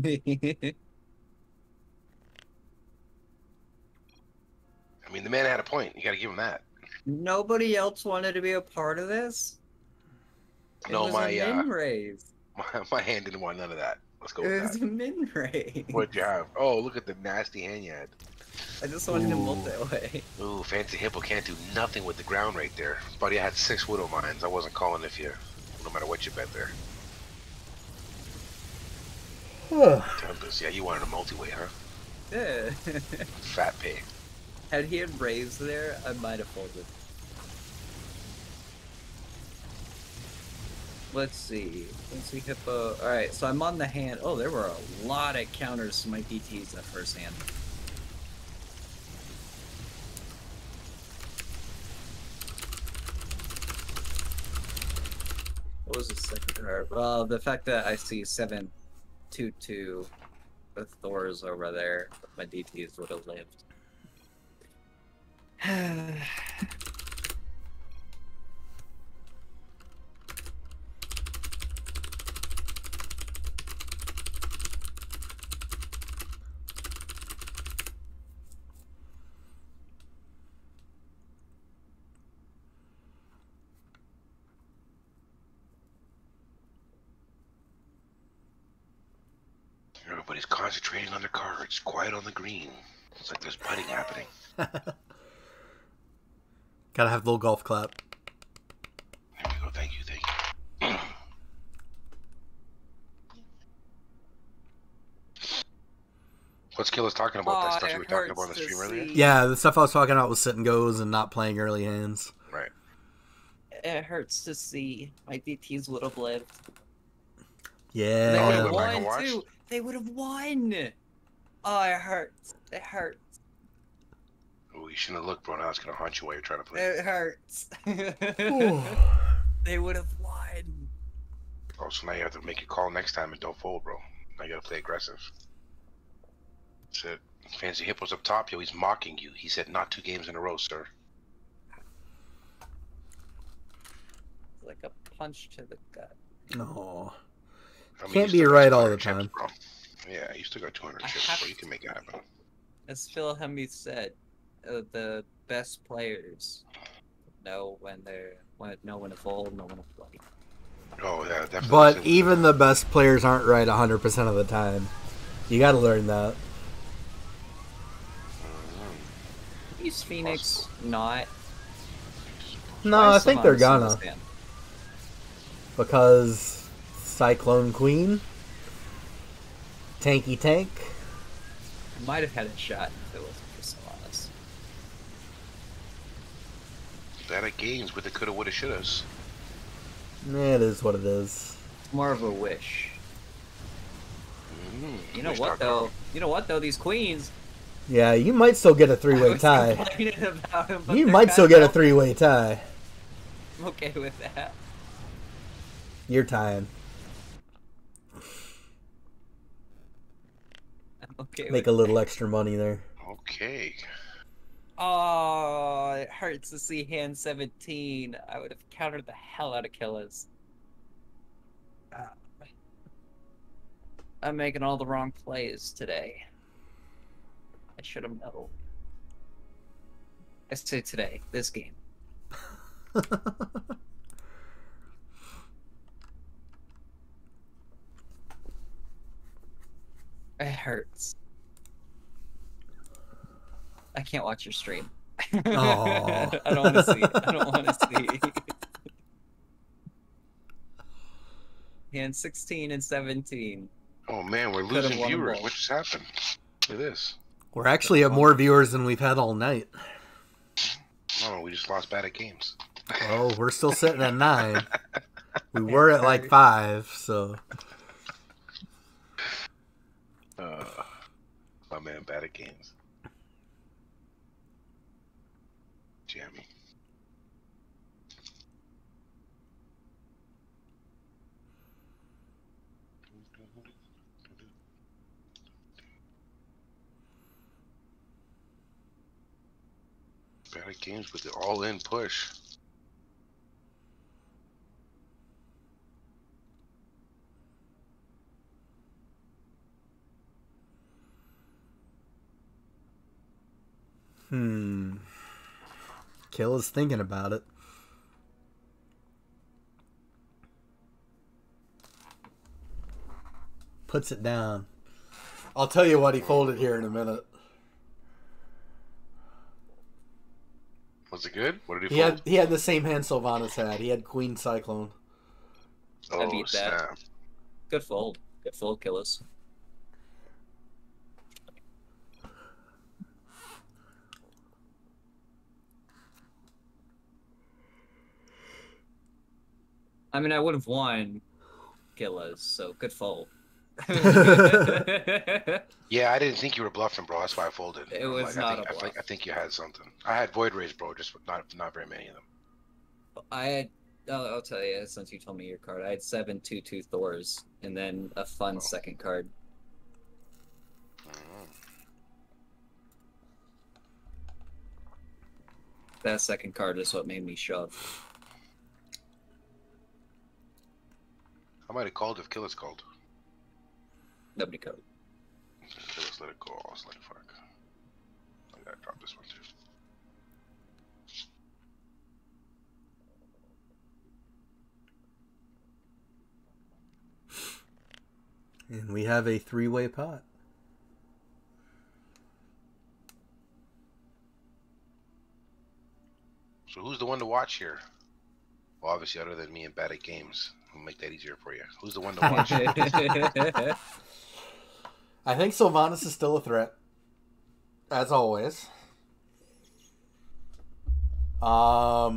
mean, the man had a point. You got to give him that. Nobody else wanted to be a part of this? No, my min raise. My hand didn't want none of that. Let's go It with was that. a min raise. What'd you have? Oh, look at the nasty hand you had. I just wanted to multi-way. Ooh, Fancy Hippo can't do nothing with the ground right there. Buddy, I had 6 Widow Mines. I wasn't calling if you, no matter what you bet there. Tempest, yeah, you wanted a multi-way, huh? Yeah. Fat pig. Had he had Braves there, I might have folded. Let's see. Let's see, Hippo. Alright, so I'm on the hand. Oh, there were a lot of counters to my DTs in the first hand. What was the second card? Well, the fact that I see 7-2-2 with Thors over there, my DTs would have lived. Everybody's concentrating on their cards, quiet on the green. It's like there's putting happening. Gotta have the little golf clap. There we go. Thank you. What's Killer's talking about? That stuff you were talking about on the stream earlier? Yeah, the stuff I was talking about was sit and goes and not playing early hands. Right. It hurts to see my DTs would have lived. Yeah. They would Oh, have went back and won watched? too. They would have won. Oh, it hurts. It hurts. Oh, you shouldn't have looked, bro. Now it's gonna haunt you while you're trying to play. It hurts. They would have won. Oh, so now you have to make your call next time and don't fold, bro. Now you gotta play aggressive. That's it. Fancy Hippo's up top, yo. He's mocking you. He said, "Not 2 games in a row, sir." Like a punch to the gut. No. I mean, Can't you be still got right all 200 the chips, time. bro. Yeah, you still got 200 I chips, have- so you can make it happen. As Phil Hemmings said, the best players know when to fold, know when to play. Oh yeah, definitely. But even the best players aren't right 100% of the time. You gotta learn that. Is Phoenix not? No, Why I is think they're Sylvanas in gonna. this hand? Because Cyclone Queen, Tanky Tank. Might have had a shot if it wasn't for Sylvanas. Bad at games with the coulda, woulda, shouldas. It is what it is. More of a wish. You know Wish what not though? come. You know what though? These queens. Yeah, you might still get a I three-way was tie. complaining about them, but You they're might still get a kinda- three-way tie. I'm okay with that. You're tying. I'm okay Make with a little extra money there. Okay. Oh, it hurts to see hand 17. I would have countered the hell out of killers. I'm making all the wrong plays today. I should have known. I say today, this game. It hurts. I can't watch your stream. Aw. I don't want to see. I don't want to see. Hand 16 and 17. Oh man, we're Could've losing won 'em viewers. both. What just happened? Look at this. We're actually at more viewers than we've had all night. Oh, we just lost bad at games. Oh, we're still sitting at 9. We were at like 5, so. My man, bad at games. Jammy. Bad at games with the all-in push. Kill is thinking about it. Puts it down. I'll tell you what he folded here in a minute. Was it good? What did He had the same hand Sylvanas had. He had Queen Cyclone. Oh, I beat that. snap. Good fold. Good fold, killers. I mean, I would have won Gillas, so good fold. Yeah, I didn't think you were bluffing, bro. That's why I folded. It I'm was like, not a bluff. I think you had something. I had void raise, bro. Just not very many of them. I had, I'll tell you, since you told me your card, I had 7/2/2 Thors, and then a fun second card. That second card is what made me shove. I might have called if Killis called. Nobody code. Killis let it go. I was like, fuck. I gotta drop this one too. And we have a 3-way pot. So who's the one to watch here? Well, obviously, other than me and bad at games, we'll make that easier for you. Who's the one to watch? I think Sylvanas is still a threat, as always. I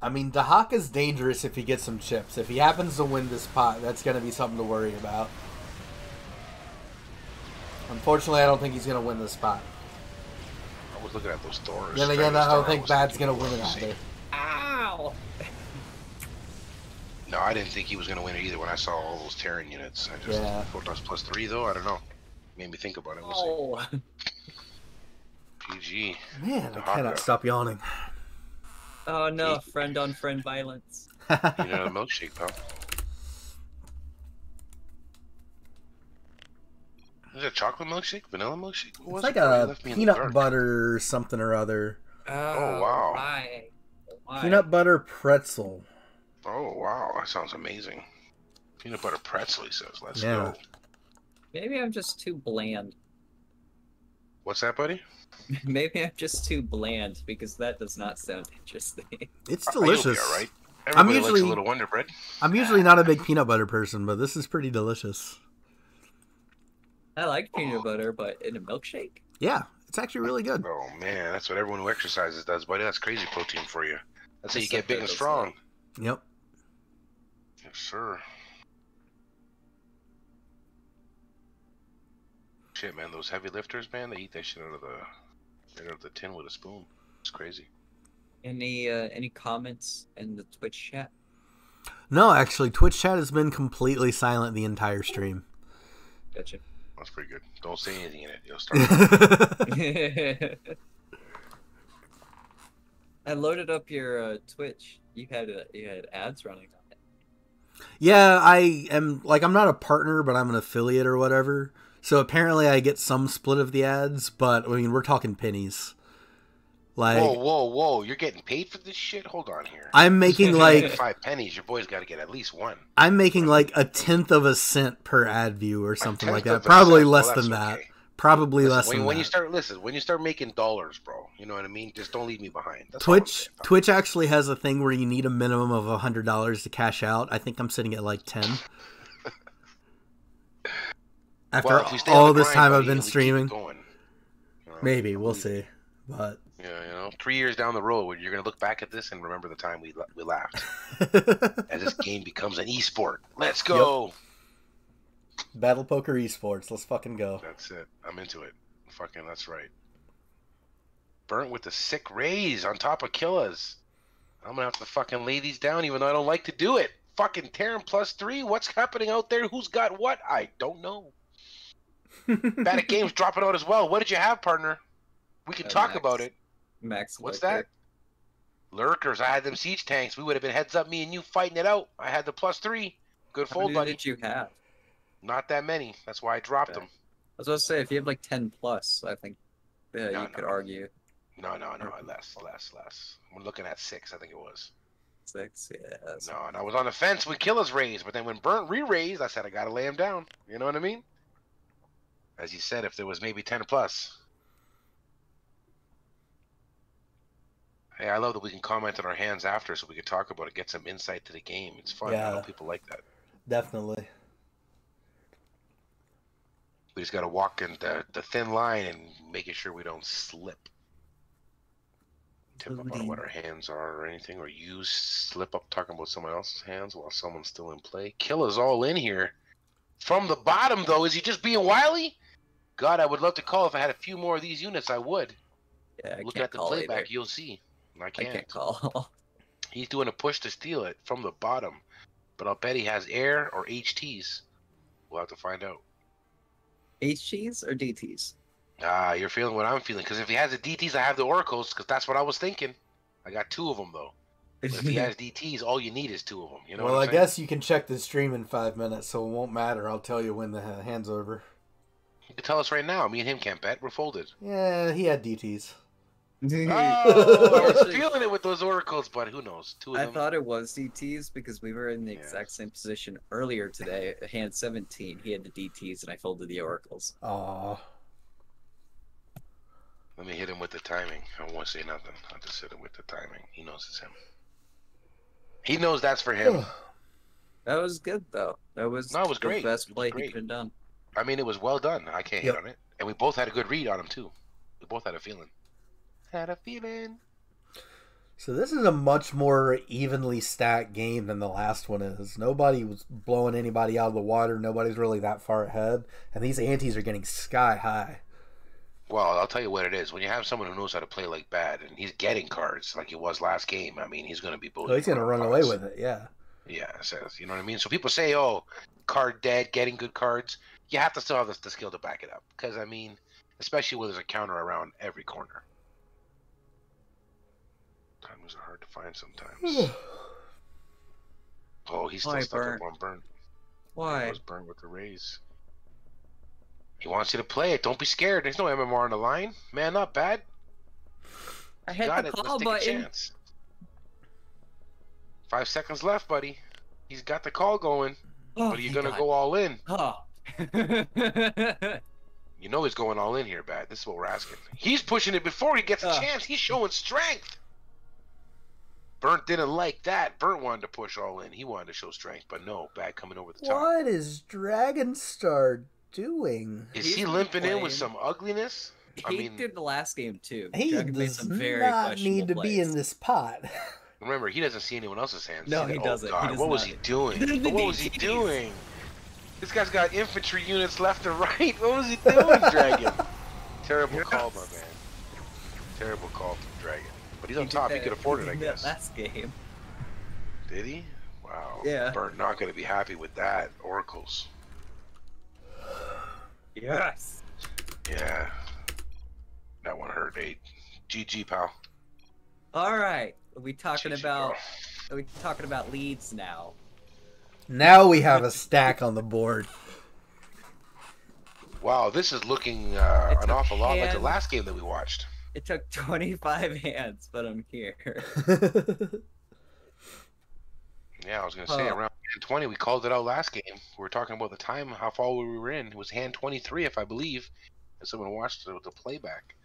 mean, Dahak is dangerous if he gets some chips. If he happens to win this pot, that's going to be something to worry about. Unfortunately, I don't think he's going to win this pot. I was looking at those Thors. Then again, I don't think Bad's going to win it either. Ow! No, I didn't think he was going to win it either when I saw all those Terran units. I just, Photos +3 though, I don't know. Made me think about it. We'll see. GG. Man, I cannot stop yawning. Oh no, friend-on-friend violence. You know, a milkshake, pal. Is it a chocolate milkshake? Vanilla milkshake? It's like a peanut butter something or other. Oh, wow. Why? Peanut butter pretzel. Oh, wow. That sounds amazing. Peanut butter pretzel, he says. Let's go. Maybe I'm just too bland. What's that, buddy? Maybe I'm just too bland, because that does not sound interesting. It's delicious. You'll be all right. Everybody likes a little Wonder Bread. I'm usually not a big peanut butter person, but this is pretty delicious. I like peanut butter, but in a milkshake? Yeah, it's actually really good. Oh, man. That's what everyone who exercises does, buddy. That's crazy protein for you. That's how you get big and strong. Yep. Yes, sir. Shit, man. Those heavy lifters, man, they eat that shit out of the tin with a spoon. It's crazy. Any comments in the Twitch chat? No, actually, Twitch chat has been completely silent the entire stream. Gotcha. That's pretty good. Don't say anything in it. You'll start. I loaded up your Twitch. You had ads running on it. Yeah, I'm not a partner, but I'm an affiliate or whatever. So apparently I get some split of the ads, but I mean we're talking pennies. Like, whoa! You're getting paid for this shit? Hold on here. I'm making like 5 pennies. Your boy's got to get at least one. I'm making like 1/10 of a cent per ad view or something like that. Probably less than that. Probably less than that. When you start making dollars, bro, you know what I mean? Just don't leave me behind. That's Twitch actually has a thing where you need a minimum of $100 to cash out. I think I'm sitting at like 10. After all this time I've been streaming. Maybe, we'll see. But yeah, 3 years down the road, you're gonna look back at this and remember the time we laughed. As this game becomes an esport. Let's go. Yep. Battlepoker esports. Let's fucking go. That's it. I'm into it. Fucking, that's right. Burnt with the sick raise on top of Killas. I'm gonna have to fucking lay these down, even though I don't like to do it. Fucking Terran +3. What's happening out there? Who's got what? I don't know. Bad at games dropping out as well. What did you have, partner? We can talk about it. Max. What's that? Lurkers. I had them siege tanks. We would have been heads up, me and you fighting it out. I had the +3. Good fold, buddy. How many did you have? Not that many. That's why I dropped them. I was going to say, if you have like 10 plus, I think you could argue. No. Less. We're looking at 6, I think it was. 6, yeah. No, and I was on the fence when Killas raised, but then when Burnt re-raised, I said I got to lay him down. You know what I mean? As you said, if there was maybe 10 plus. Hey, I love that we can comment on our hands after so we can talk about it, get some insight to the game. It's fun. Yeah. I know people like that. Definitely. We just got to walk in the thin line and making sure we don't slip. tip up on what our hands are or anything, or you slip up talking about someone else's hands while someone's still in play. Killer's all in here. From the bottom, though, is he just being wily? God, I would love to call. If I had a few more of these units, I would. Yeah, I Look can't at the call playback, either. you'll see. I can't Call. He's doing a push to steal it from the bottom, but I'll bet he has air or HTs. We'll have to find out. HGs or DTs? Ah, you're feeling what I'm feeling. Because if he has the DTs, I have the oracles. Because that's what I was thinking. I got 2 of them though. But if he has DTs, all you need is 2 of them. You know well, what I'm I saying? guess you can check the stream in 5 minutes, so it won't matter. I'll tell you when the hand's over. You can tell us right now. Me and him can't bet. We're folded. Yeah, he had DTs. Oh, I was feeling it with those oracles, but who knows? 2 of them. I thought it was DTs because we were in the exact same position earlier today. Hand 17, he had the DTs, and I folded the oracles. Aw. Let me hit him with the timing. I won't say nothing. I'll just hit him with the timing. He knows it's him. He knows that's for him. That was good, though. That was great. The best play he could have done. I mean, it was well done. I can't hit on it. And we both had a good read on him, too. We both had a feeling. So this is a much more evenly stacked game than the last one is. Nobody was blowing anybody out of the water. Nobody's really that far ahead. And these antes are getting sky high. Well, I'll tell you what it is. When you have someone who knows how to play like bad, and he's getting cards like he was last game, I mean, he's going to be bullied. Oh, he's going to run away with it, yeah. Yeah, so, you know what I mean? So people say, oh, card dead, getting good cards. You have to still have the skill to back it up. Because, I mean, especially when there's a counter around every corner. Timers are hard to find sometimes. Oh, he's still stuck up on burnt. Why? He was burnt with the raise. He wants you to play it. Don't be scared. There's no MMR on the line. Man, not bad. I hit the call button. 5 seconds left, buddy. He's got the call going. Oh, but are you going to go all in? Oh. You know he's going all in here, Bad. This is what we're asking. He's pushing it before he gets a chance. He's showing strength. Burnt didn't like that. Burnt wanted to push all in. He wanted to show strength, but no. Bad coming over the top. What is Dragonstar doing? Is he limping in with some ugliness? He did the last game, too. He does not need to be in this pot. Remember, he doesn't see anyone else's hands. No, he doesn't. God, what was he doing? What was he doing? This guy's got infantry units left and right. What was he doing, Dragon? Terrible call, my man. Terrible call from Dragon. But he's on top. He could afford it, I guess. Last game. Did he? Wow. Yeah. Burnt not going to be happy with that. Oracles. Yes. Yeah. That one hurt, 8. GG, pal. All right. Are we talking about leads now? Now we have a stack on the board. Wow, this is looking an awful lot like the last game that we watched. It took 25 hands, but I'm here. Yeah, I was going to say, around hand 20, we called it out last game. We were talking about the time, how far we were in. It was hand 23, if I believe. And someone watched the playback.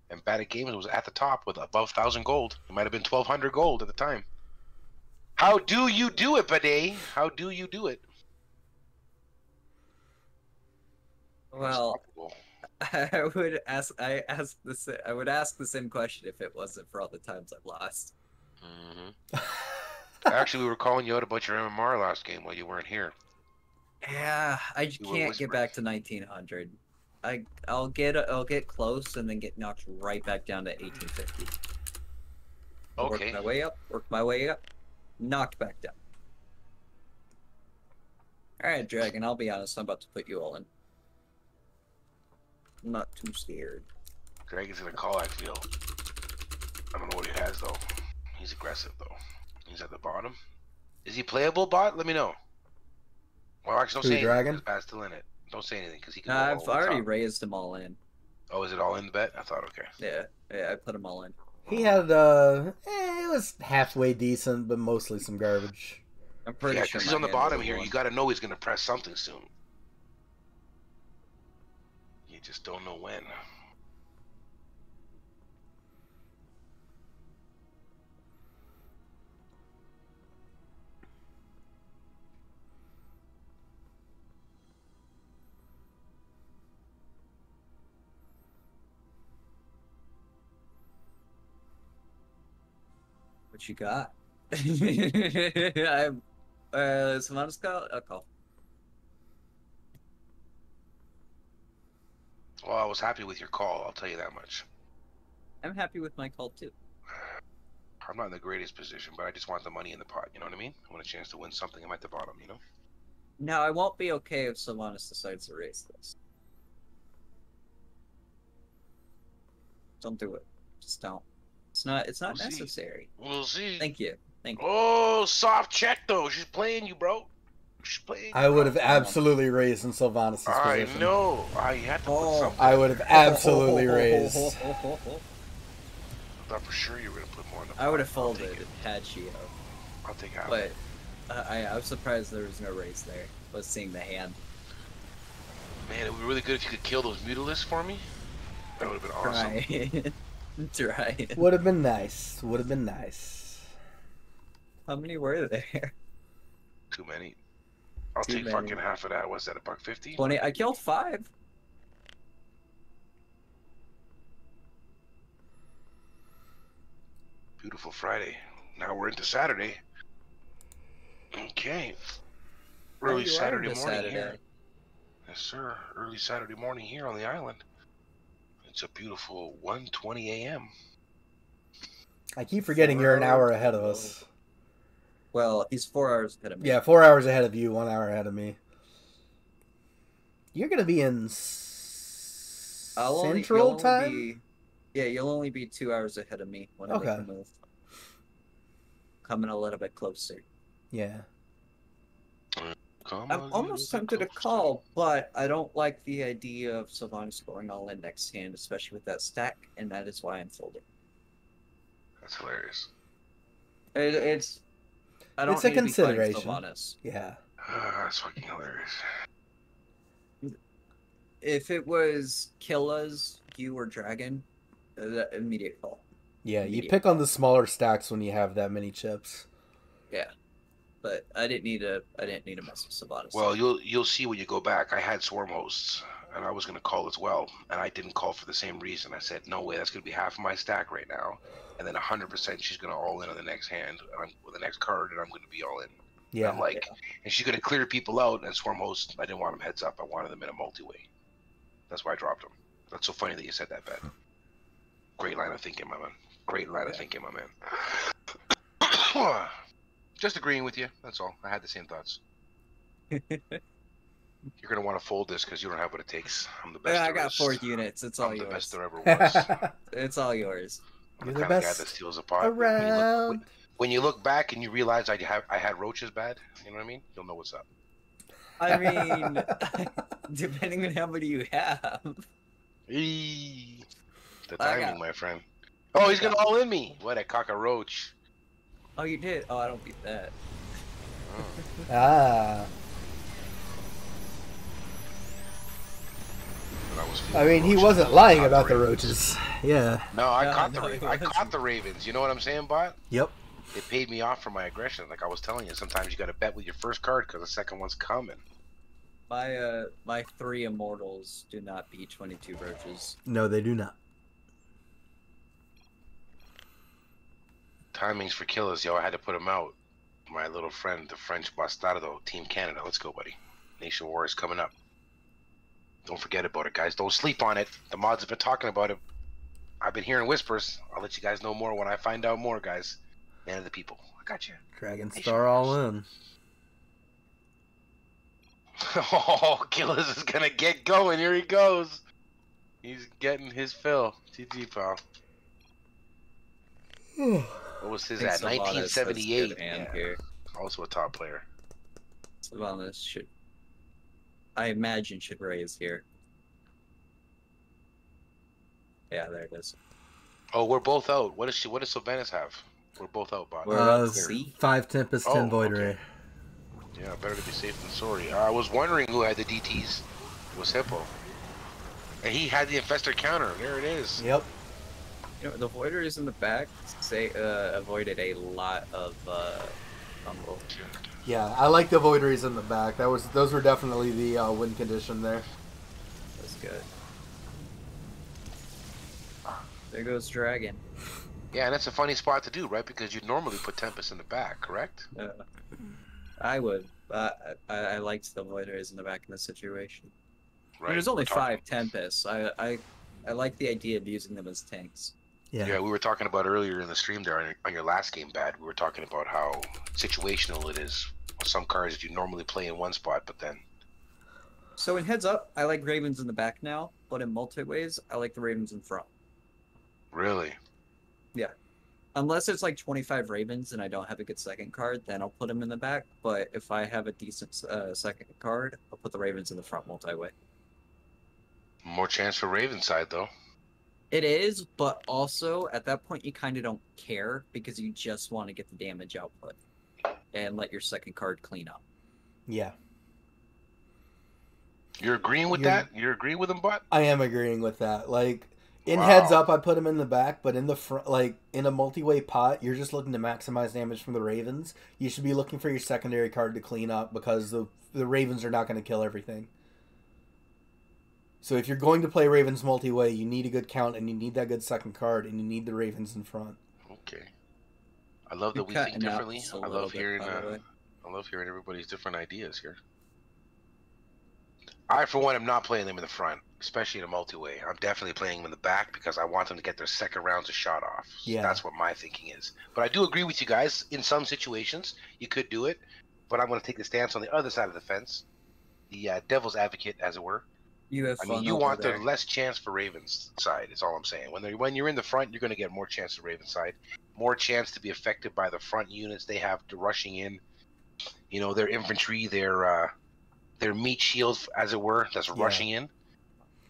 And Bad at Games was at the top with above 1,000 gold. It might have been 1,200 gold at the time. How do you do it, Bidet? How do you do it? Well, I would ask the same question if it wasn't for all the times I've lost. Actually, we were calling you out about your MMR last game while you weren't here. Yeah, I can't get back to 1900. I'll get close and then get knocked right back down to 1850. Okay. Work my way up, knocked back down. Alright, Dragon, I'll be honest, I'm about to put you all in. I'm not too scared. Dragon's gonna call, I feel. I don't know what he has, though. He's aggressive, though. He's at the bottom. Is he playable, bot? Let me know. Well, actually, don't say anything, because Pat's still in it. Don't say anything, because he can I've already raised them all in. Oh, is it all in the bet? I thought, okay. Yeah, I put them all in. He had, it was halfway decent, but mostly some garbage. I'm pretty sure he's on the bottom here. You got to know he's going to press something soon. You just don't know when. What you got? I'm Savannah's call. I'll call. Well, I was happy with your call. I'll tell you that much. I'm happy with my call too. I'm not in the greatest position, but I just want the money in the pot. You know what I mean? I want a chance to win something. I'm at the bottom. You know. Now, I won't be okay if Sylvanas decides to raise this. Don't do it. Just don't. It's not We'll necessary. See. We'll see. Thank you. Thank you. Oh, soft check though. She's playing you, bro. She's playing you, I would have absolutely raised in Sylvanas' position. I know. I had to put something. I would have absolutely raised. I thought for sure you were going to put more in the pot. I would have folded had she. I'll take half. But I was surprised there was no raise there. Was seeing the hand. Man, it would be really good if you could kill those Mutilisks for me. That would have been awesome. Try. Would have been nice. Would have been nice. How many were there? Too many. I'll take fucking half of that. What's that, $1.50? 20. I killed 5. Beautiful Friday. Now we're into Saturday. Okay. Early Saturday morning here. Yes, sir. Early Saturday morning here on the island. It's a beautiful 1:20 a.m. I keep forgetting you're an hour ahead of us. Well, he's 4 hours ahead of me. Yeah, 4 hours ahead of you, 1 hour ahead of me. You're going to be in Central Time? You'll only be 2 hours ahead of me when I make the move. Coming a little bit closer. Yeah. I'm almost tempted to call, but I don't like the idea of Sylvanas going all in next hand, especially with that stack, and that is why I'm folding. That's hilarious. It's I don't it's a need consideration. To be Sylvanas. Yeah. That's fucking hilarious. If it was Killa's, you or Dragon, immediate call. Yeah, you pick on the smaller stacks when you have that many chips. Yeah. But I didn't need to mess with Sylvanas. Well, you'll see when you go back. I had swarm hosts, and I was going to call as well, and I didn't call for the same reason. I said, no way, that's going to be half of my stack right now, and then 100% she's going to all in on the next hand, with the next card, and I'm going to be all in. Yeah. And I'm like, and she's going to clear people out, and swarm hosts, I didn't want them heads up. I wanted them in a multi-way. That's why I dropped them. That's so funny that you said that, Bet. Great line of thinking, my man. Great line of thinking, my man. Just agreeing with you. That's all. I had the same thoughts. You're gonna want to fold this because you don't have what it takes. I'm the best. Yeah, I got 4 units. It's all yours. I'm the best there ever was. It's all yours. I'm the kind of guy that steals a pot. Around. When you look back and you realize I had roaches bad, you know what I mean? You'll know what's up. I mean, depending on how many you have. The timing, my friend. Oh, he's gonna all in me. What a cockroach. Oh, you did? Oh, I don't beat that. Ah. I mean, he wasn't lying about the roaches. Yeah. No, I caught the Ravens. You know what I'm saying, Bot? Yep. It paid me off for my aggression. Like I was telling you, sometimes you got to bet with your first card because the second one's coming. My 3 immortals do not beat 22 roaches. No, they do not. Timings for killers, yo. I had to put him out. My little friend, the French Bastardo, Team Canada. Let's go, buddy. Nation War is coming up. Don't forget about it, guys. Don't sleep on it. The mods have been talking about it. I've been hearing whispers. I'll let you guys know more when I find out more, guys. Man of the people. I got you. Dragon Star all in. Oh, Killers is going to get going. Here he goes. He's getting his fill. GG, pal. What was his at? 1978. Yeah. Also a top player. Sylvanas should, I imagine, should raise here. Yeah, there it is. Oh, we're both out. What does Sylvanas have? We're both out, Bot. 5 Tempest, 10 Void Ray. Okay. Yeah, better to be safe than sorry. I was wondering who had the DTs. It was Hippo. And he had the Infestor counter. There it is. Yep. You know, the Voiders in the back avoided a lot of fumble. Yeah, I like the Void Rays in the back. Those were definitely the win condition there. That's good. There goes Dragon. Yeah, and that's a funny spot to do, right? Because you'd normally put Tempest in the back, correct? I would. I liked the Void Rays in the back in this situation. Right. There's only 5 Tempests. I like the idea of using them as tanks. Yeah. We were talking about earlier in the stream there on your last game, Bad. We were talking about how situational it is with some cards that you normally play in one spot, but then. So in heads up, I like Ravens in the back now, but in multi-ways, I like the Ravens in front. Really? Yeah. Unless it's like 25 Ravens and I don't have a good second card, then I'll put them in the back. But if I have a decent second card, I'll put the Ravens in the front multi-way. More chance for Raven side, though. It is, but also at that point you kind of don't care because you just want to get the damage output and let your second card clean up. Yeah. You're agreeing with that? You're agreeing with him, Bot? I am agreeing with that. Like, in Wow. heads up, I put him in the back, but in the front, like in a multi-way pot, you're just looking to maximize damage from the Ravens. You should be looking for your secondary card to clean up because the Ravens are not going to kill everything. So if you're going to play Ravens multi-way, you need a good count, and you need that good second card, and you need the Ravens in front. Okay. I love that we think differently. I love hearing everybody's different ideas here. I, for one, am not playing them in the front, especially in a multi-way. I'm definitely playing them in the back because I want them to get their second rounds of shot off. Yeah. That's what my thinking is. But I do agree with you guys. In some situations, you could do it. But I'm going to take the stance on the other side of the fence, the devil's advocate, as it were. You have fun. You want the less chance for Ravens side, is all I'm saying. When you're in the front, you're going to get more chance for Ravens side. More chance to be affected by the front units they have to rushing in. You know, their infantry, their meat shields, as it were, that's rushing in.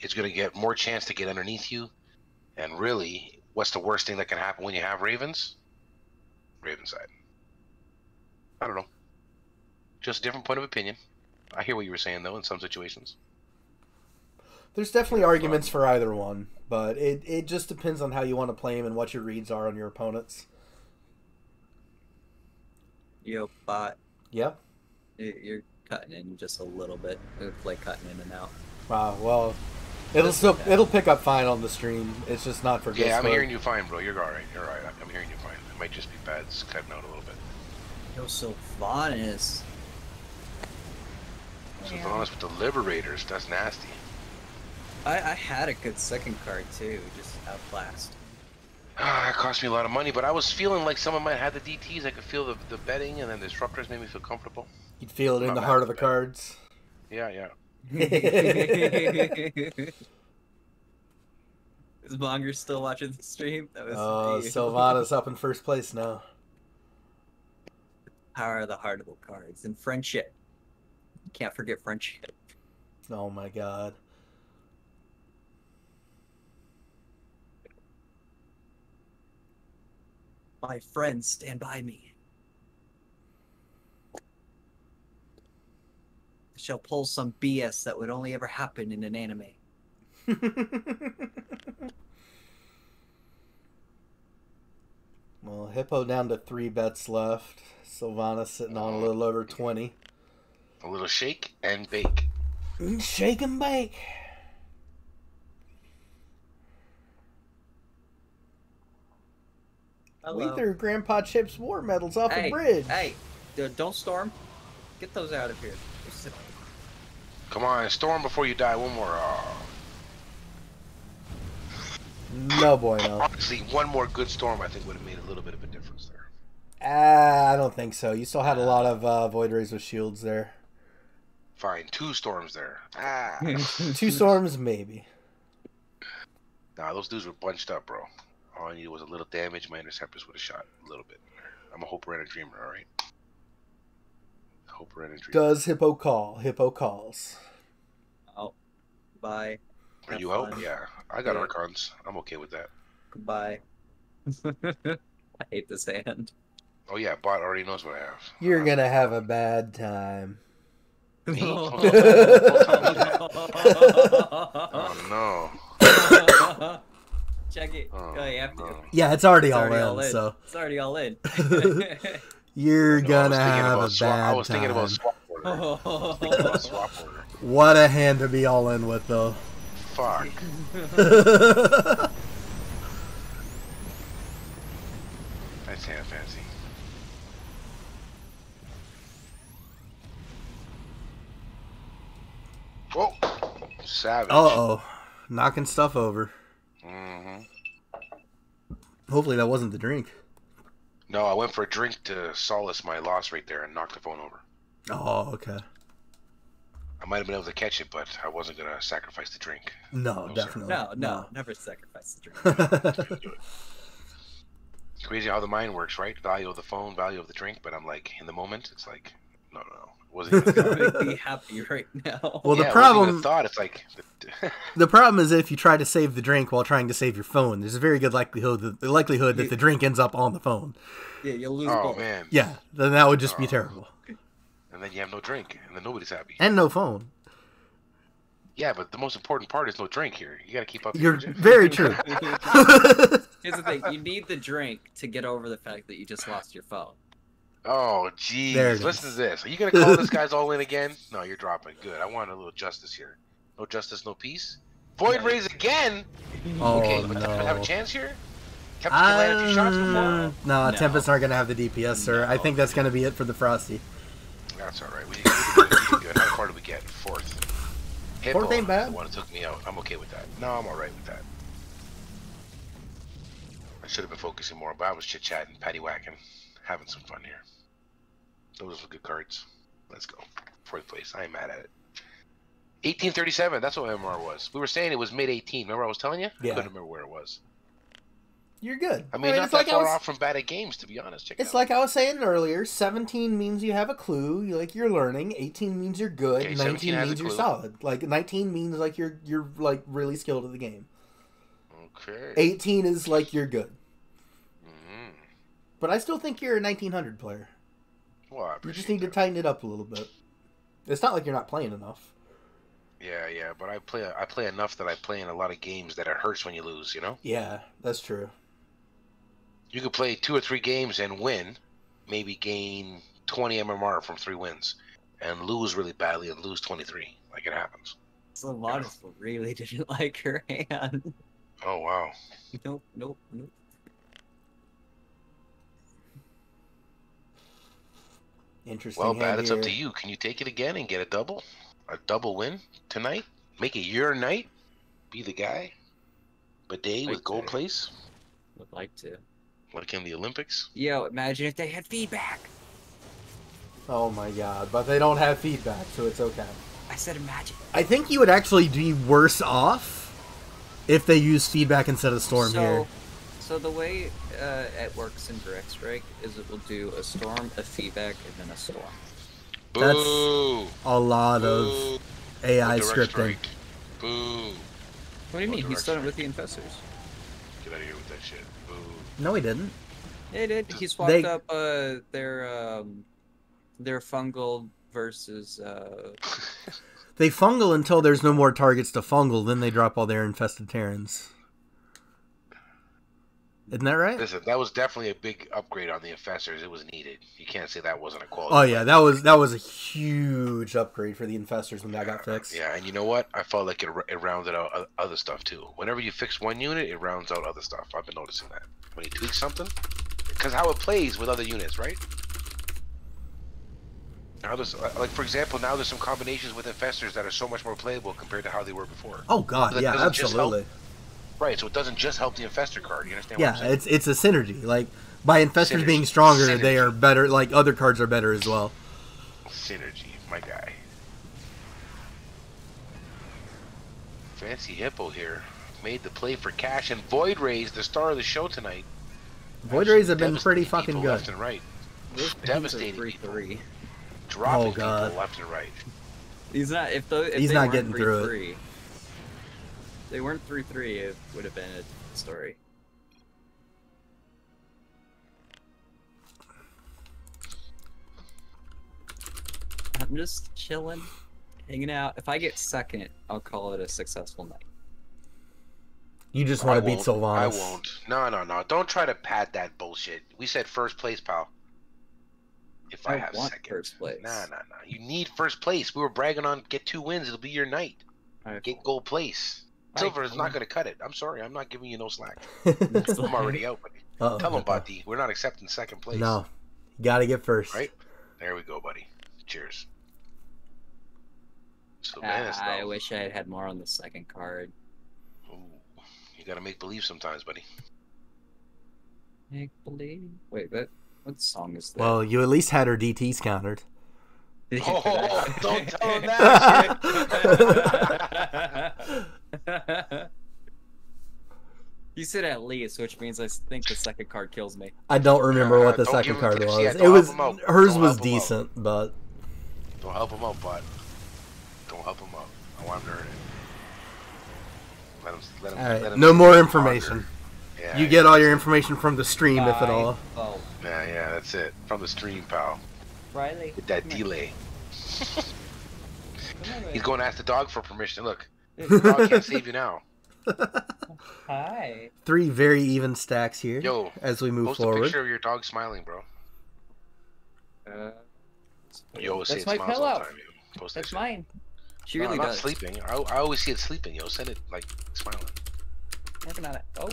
It's going to get more chance to get underneath you. And really, what's the worst thing that can happen when you have Ravens? Raven side. I don't know. Just a different point of opinion. I hear what you were saying, though, in some situations. There's definitely arguments for either one, but it just depends on how you want to play them and what your reads are on your opponents. Yo, Bot. Yep. You're cutting in just a little bit. It's like cutting in and out. Wow. Well, it'll pick up fine on the stream. It's just not for. Yeah, I'm hearing you fine, bro. You're all right. You're all right. I'm hearing you fine. It might just be bad. It's cutting out a little bit. Yo, Sylvanas. Sylvanas with the Liberators. That's nasty. I had a good second card too, just outclassed. It cost me a lot of money, but I was feeling like someone might have the DTs. I could feel the betting, and then the disruptors made me feel comfortable. You'd feel it in the heart of the cards. Yeah, yeah. Is Monger still watching the stream? Sylvanas up in first place now. Power of the heart of the cards and friendship. Can't forget friendship. Oh my god. My friends stand by me. I shall pull some BS that would only ever happen in an anime. Well, Hippo down to 3 bets left. Sylvanas sitting on a little over 20. A little shake and bake. Shake and bake. Hello. We threw Grandpa Chip's war medals off a bridge. Hey, don't storm. Get those out of here. Come on, storm before you die. One more. Oh. No bueno. Honestly, one more good storm I think would have made a little bit of a difference there. I don't think so. You still had a lot of Void Rays with shields there. Fine, 2 storms there. 2 storms, maybe. Nah, those dudes were bunched up, bro. All I needed was a little damage. My interceptors would have shot a little bit. I'm a hoper and a dreamer, all right? Hoper and a dreamer. Does Hippo call? Hippo calls. Oh, bye. Are you out? Yeah, I got Archons. I'm okay with that. Goodbye. I hate this hand. Oh yeah, Bot already knows what I have. You're gonna have a bad time. Me? Oh no. Check it. Oh, you have to. no. Yeah, it's already all in. So it's already all in. you're gonna have a bad I was thinking about time. swap order. What a hand to be all in with, though. Fuck. Nice hand, Fancy. Whoa! Savage. Uh-oh. Knocking stuff over. Mm-hmm. Hopefully that wasn't the drink. No, I went for a drink to solace my loss right there and knocked the phone over. Oh, okay. I might have been able to catch it, but I wasn't going to sacrifice the drink. No, definitely. No, never sacrifice the drink. It's crazy how the mind works, right? Value of the phone, value of the drink, but I'm like, in the moment, it's like, no. It wasn't even a thought. I'd be happy right now. Well, Yeah, the it wasn't even problem... a thought. It's like... The problem is if you try to save the drink while trying to save your phone, there's a very good likelihood that the drink ends up on the phone. Yeah, you'll lose Oh, both. man. Yeah, then that would just be terrible. And then you have no drink, and then nobody's happy. And no phone. Yeah, but the most important part is no drink here. You got to keep up. You're very true. Here's the thing: you need the drink to get over the fact that you just lost your phone. Oh, geez. There it Listen is. to this. Are you going to call this guy's all in again? No, you're dropping. Good. I want a little justice here. No justice, no peace. Void raise again? Oh, Okay, but no. have a chance here? Tempest can land a few shots before? No, Tempest aren't going to have the DPS, sir. I think that's going to be it for the Frosty. That's all right. We did good. How far did we get? Fourth. Hippo, Fourth ain't bad. The one that took me out. I'm okay with that. No, I'm all right with that. I should have been focusing more, but I was chit-chatting, patty-whacking, having some fun here. Those were good cards. Let's go. Fourth place. I ain't mad at it. 1837. That's what MR was. We were saying it was mid-18. Remember I was telling you? Yeah. I couldn't remember where it was. You're good. I mean, not it's that like far off from bad at games, to be honest. Check it It's out. like I was saying earlier, 17 means you have a clue, you're learning. 18 means you're good. Okay, 19 has a means you're clue. solid. Like 19 means like you're like really skilled at the game. Okay. 18 is like you're good. Mm-hmm. But I still think you're a 1900 player. Well, I You appreciate just need to that. tighten it up a little bit. It's not like you're not playing enough. Yeah, but I play enough that I play in a lot of games that it hurts when you lose, you know? Yeah, that's true. You could play 2 or 3 games and win, maybe gain 20 MMR from 3 wins, and lose really badly and lose 23. Like, it happens. So Modest really didn't like her hand. Oh, wow. Nope. Interesting. Well, hand Bat, it's up here. to you. Can you take it again and get a double? A double win tonight? Make it your night? Be the guy? Bidet with gold place? Would like to. Like in the Olympics? Yo, imagine if they had feedback. Oh my god, but they don't have feedback, so it's okay. I said imagine. I think you would actually be worse off if they use feedback instead of storm here. So the way it works in Direct Strike is it will do a storm, a feedback, and then a storm. Boo! A lot of Boo! AI Direct scripting. strike. Boo! What do you mean? Direct He's done it Strike. with the Infestors. Get out of here with that shit. Boo. No, he didn't. It did. He swapped They- up their fungal versus They fungal until there's no more targets to fungal, then they drop all their infested Terrans. Isn't that right? Listen, that was definitely a big upgrade on the Infestors. It was needed. You can't say that wasn't a quality. Oh yeah, that was a huge upgrade for the infestors when that got fixed. Yeah, and you know what? I felt like it rounded out other stuff too. Whenever you fix one unit, it rounds out other stuff. I've been noticing that. When you tweak something, because how it plays with other units, right? Now there's, like for example, now there's some combinations with Infestors that are so much more playable compared to how they were before. Oh god, That yeah, doesn't just help- absolutely. Right, so it doesn't just help the Infestor card. You understand what I'm Yeah, saying? it's a synergy. Like by infestors Synergy. being stronger, Synergy. they are better. Like other cards are better as well. Synergy, my guy. Fancy Hippo here. Made the play for cash, and Void Rays, the star of the show tonight. Void Rays have been Devastating pretty fucking people good. Left and right. those Devastating 3-3. Dropping Oh, God. people left and right. He's not. If they He's not weren't getting through it. 3-3, they weren't 3-3. It would have been a story. I'm just chilling, hanging out. If I get second, I'll call it a successful night. You just want to beat I Sylvanas. won't. No. Don't try to pad that bullshit. We said first place, pal. If I, I have want second. first place. Nah. You need first place. We were bragging on get 2 wins. It'll be your night. Get gold place. Silver is not going to cut it. I'm sorry. I'm not giving you no slack. I'm already out. Uh-oh. Tell him, buddy. We're not accepting second place. No. Got to get first. Right? There we go, buddy. Cheers. So I wish I had had more on the second card. Ooh, you gotta make believe sometimes, buddy. Make believe? Wait, what song is that? Well, you at least had her DTs countered. Oh, don't tell him that. You said at least, which means I think the second card kills me. I don't remember what the second card was. Yeah, it was hers was decent, but don't help him out, bud. Don't help him out. I want him to earn it. Let him. No more information. Yeah, you get all your information from the stream, if at all. Oh. Yeah, that's it. From the stream, pal. Riley. With that delay. He's going to ask the dog for permission. Look, the dog can't save you now. Hi. 3 very even stacks here. Yo, as we move post forward. a picture of your dog smiling, bro. Yo, say that's it my smiles pillow. all the time, yo. Post That's that mine. She no, really I'm does. not sleeping. I always see it sleeping, yo. Send it like smiling. Working on it. Oh.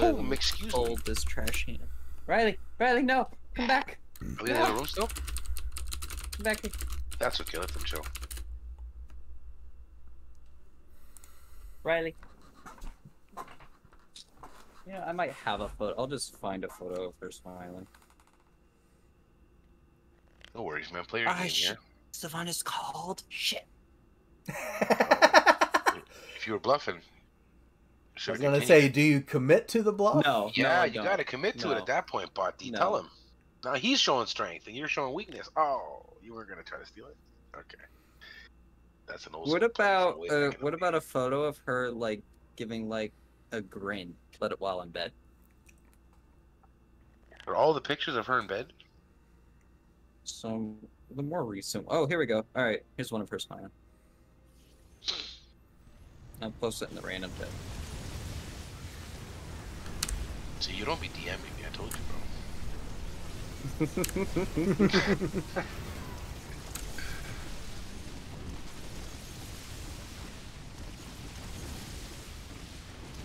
Oh, excuse me. Hold this trash can. Riley, no, come back. Are we in the other room still? Come back here. That's okay. Let them chill. Riley. Yeah, I might have a photo. I'll just find a photo of her smiling. No worries, man. Play your game here. Savannah is called. Shit. If you were bluffing, I was gonna say, do you commit to the bluff? No. Yeah, you gotta commit to it at that point, Bati. No. Tell him. Now he's showing strength and you're showing weakness. Oh, you were gonna try to steal it? Okay. That's an old. What about a photo of her like giving like a grin, but while in bed? Are all the pictures of her in bed? So the more recent. Oh, here we go. All right, here's one of her smiling. I'll post it in the random bit. See, you don't be DMing me. I told you, bro.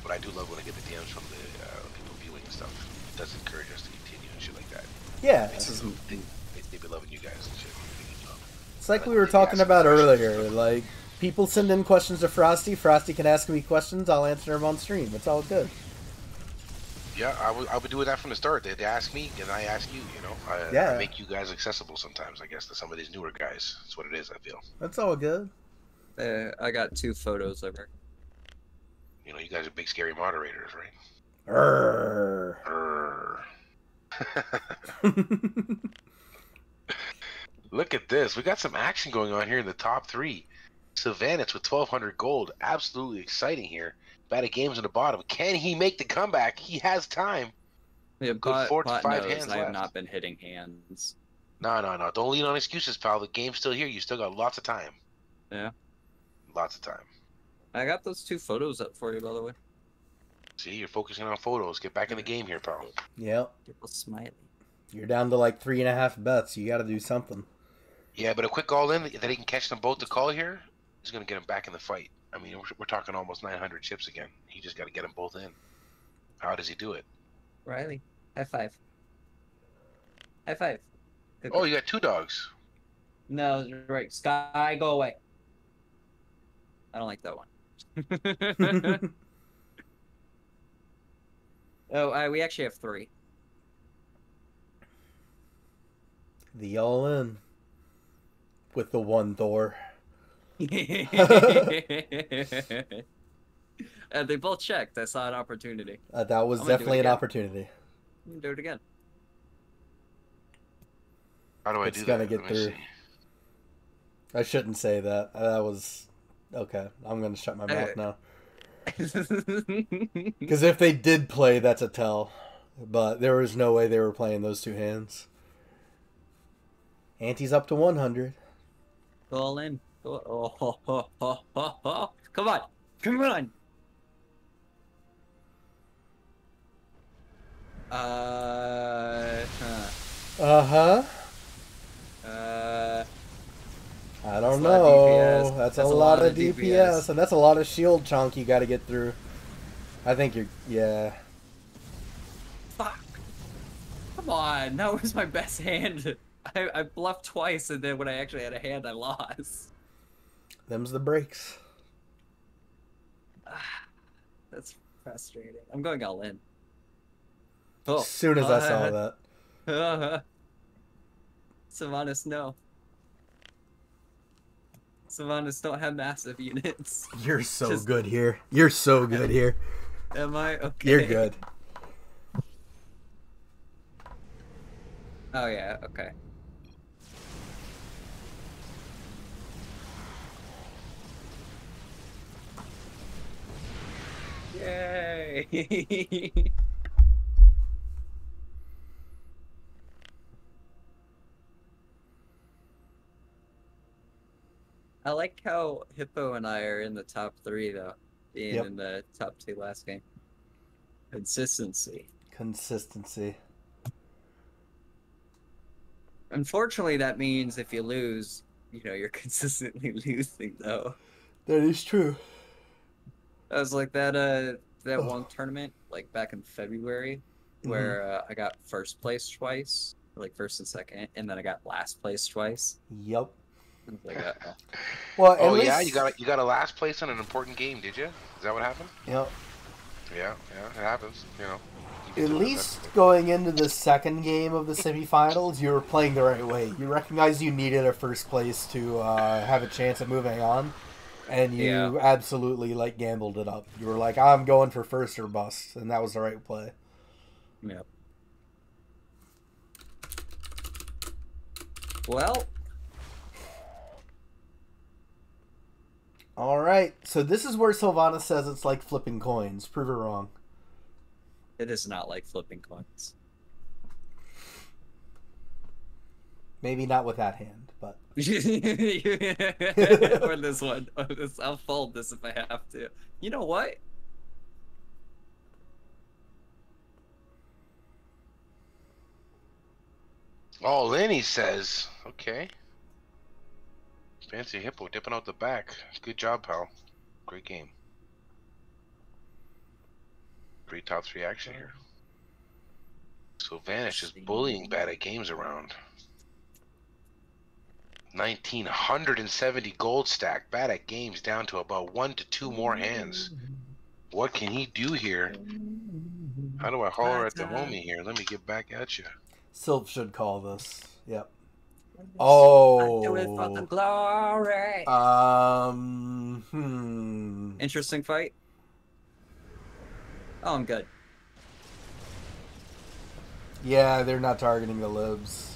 But I do love when I get the DMs from the people viewing and stuff. It does encourage us to continue and shit like that. Yeah. They be loving you guys and shit. It's like we were talking about earlier. Like, people send in questions to Frosty. Frosty can ask me questions. I'll answer them on stream. It's all good. Yeah, I would do that from the start. They ask me, and I ask you, you know. I make you guys accessible sometimes, I guess, to some of these newer guys. That's what it is, I feel. That's all good. I got 2 photos of her. You know, you guys are big, scary moderators, right? Look at this. We got some action going on here in the top 3. Savannah with 1,200 gold. Absolutely exciting here. Bad games in the bottom. Can he make the comeback? He has time. Yeah, Good 4 to 5 hands I have left. not been hitting hands. No. Don't lean on excuses, pal. The game's still here. You still got lots of time. Yeah. Lots of time. I got those 2 photos up for you, by the way. See, you're focusing on photos. Get back in the game here, pal. Yep. People smiling. You're down to like 3.5 bets. You got to do something. Yeah, but a quick all-in that he can catch them both to call here is going to get him back in the fight. I mean, we're talking almost 900 chips again. He just got to get them both in. How does he do it? Riley, high five. High five. Good Oh, you got 2 dogs. No, right. Sky, go away. I don't like that one. Oh, we actually have 3. The all-in. With the 1 Thor. They both checked. I saw an opportunity. That was definitely an opportunity. Do it again. How do I do that? It's gonna get through. I shouldn't say that. That was... Okay, I'm gonna shut my mouth now. Because if they did play, that's a tell. But there was no way they were playing those 2 hands. Ante's up to 100. Go all in. Oh. Come on. Come on. Uh-huh. I don't know. That's a lot of DPS. And that's a lot of shield chunk you got to get through. I think you're. Yeah. Fuck. Come on, that was my best hand. I bluffed twice, and then when I actually had a hand, I lost. Them's the breaks. That's frustrating. I'm going all in. Oh, As soon as I saw that. Sylvanas, no. Sylvanas don't have massive units. You're so good here. You're so good here. Am I? Okay. You're good. Oh, yeah, okay. Yay! I like how Hippo and I are in the top 3, though, being in the top 2 last game. Consistency. Consistency. Unfortunately, that means if you lose, you know, you're consistently losing, though. That is true. I was like that one tournament, like back in February, where I got first place twice, like first and second, and then I got last place twice. Yep. Like, well, oh yeah, you got a last place on an important game, did you? Is that what happened? Yep. Yeah, it happens. You know. At least going into the second game of the semifinals, you were playing the right way. You recognized you needed a first place to have a chance at moving on, and you absolutely like gambled it up. You were like, "I'm going for first or bust," and that was the right play. Yep. Well. All right, so this is where Sylvana says it's like flipping coins. Prove her wrong. It is not like flipping coins. Maybe not with that hand, but... or this one. I'll fold this if I have to. You know what? All in, he says. Okay. Fancy Hippo dipping out the back. Good job, pal. Great game. Great top 3 action here. So Vanish is bullying bad at games around. 1,970 gold stack. Bad at games down to about 1 to 2 more hands. What can he do here? How do I holler at the homie here? Let me get back at you. Sylph should call this. Yep. Oh. I do it for the glory. Interesting fight. Oh, I'm good. Yeah, they're not targeting the libs.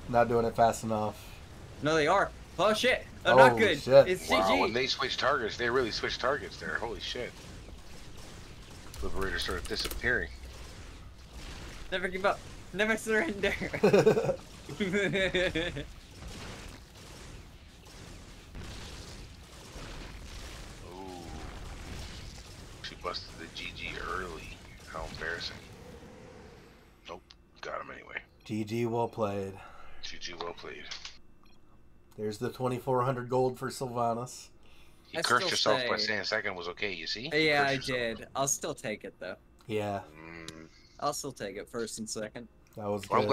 Not doing it fast enough. No, they are. Oh, shit. I'm not good. Shit. It's wow, GG. when they switch targets, they really switch targets there. Holy shit. Liberator started disappearing. Never give up. Never surrender. Ooh. She busted the GG early. How embarrassing. Nope. Got him anyway. GG, well played. GG, well played. There's the 2,400 gold for Sylvanas. You cursed yourself by saying second was okay, you see? Yeah, I did. I'll still take it, though. Yeah. I'll still take it first and second. That was good. Well, I'm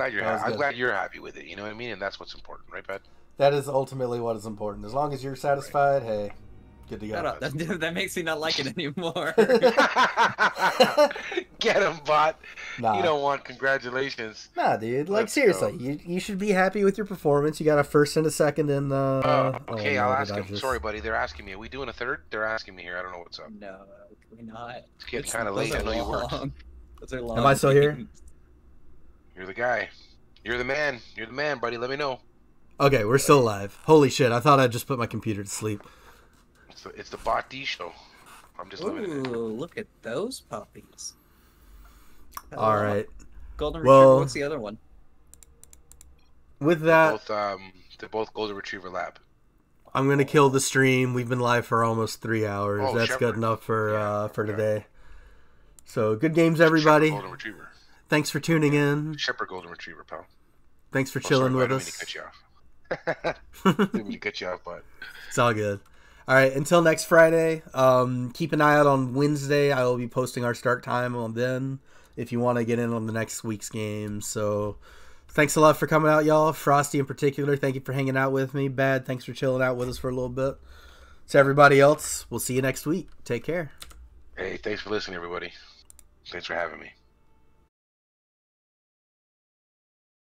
glad you're happy with it, you know what I mean? And that's what's important, right, Pat? That is ultimately what is important. As long as you're satisfied, hey, good to go. That makes me not like it anymore. Get him, bot. Nah. You don't want congratulations. Nah, dude. Like, seriously, you should be happy with your performance. You got a first and a second in the... okay, I'll ask him. Sorry, buddy. They're asking me. Are we doing a third? They're asking me here. I don't know what's up. No, we're not. It's getting kind of late. I know you work. Those are long. Am I still here? You're the guy. You're the man. You're the man, buddy. Let me know. Okay, we're still live. Holy shit, I thought I'd just put my computer to sleep. It's the Bot D show. I'm just living it. Ooh, look at those puppies. All right. Golden Retriever. What's the other one? With that, they're both Golden Retriever Lab. I'm gonna kill the stream. We've been live for almost 3 hours. Oh, that's Shepherd. good enough for today. So good games, everybody. Golden Retriever. Thanks for tuning in. Shepherd Golden Retriever, pal. Thanks for chilling with us. I didn't mean to cut you off. Didn't mean to cut you off, but it's all good. All right, until next Friday, keep an eye out on Wednesday. I will be posting our start time on then if you want to get in on the next week's game. So thanks a lot for coming out, y'all. Frosty in particular, thank you for hanging out with me. Bad, thanks for chilling out with us for a little bit. To everybody else, we'll see you next week. Take care. Hey, thanks for listening, everybody. Thanks for having me.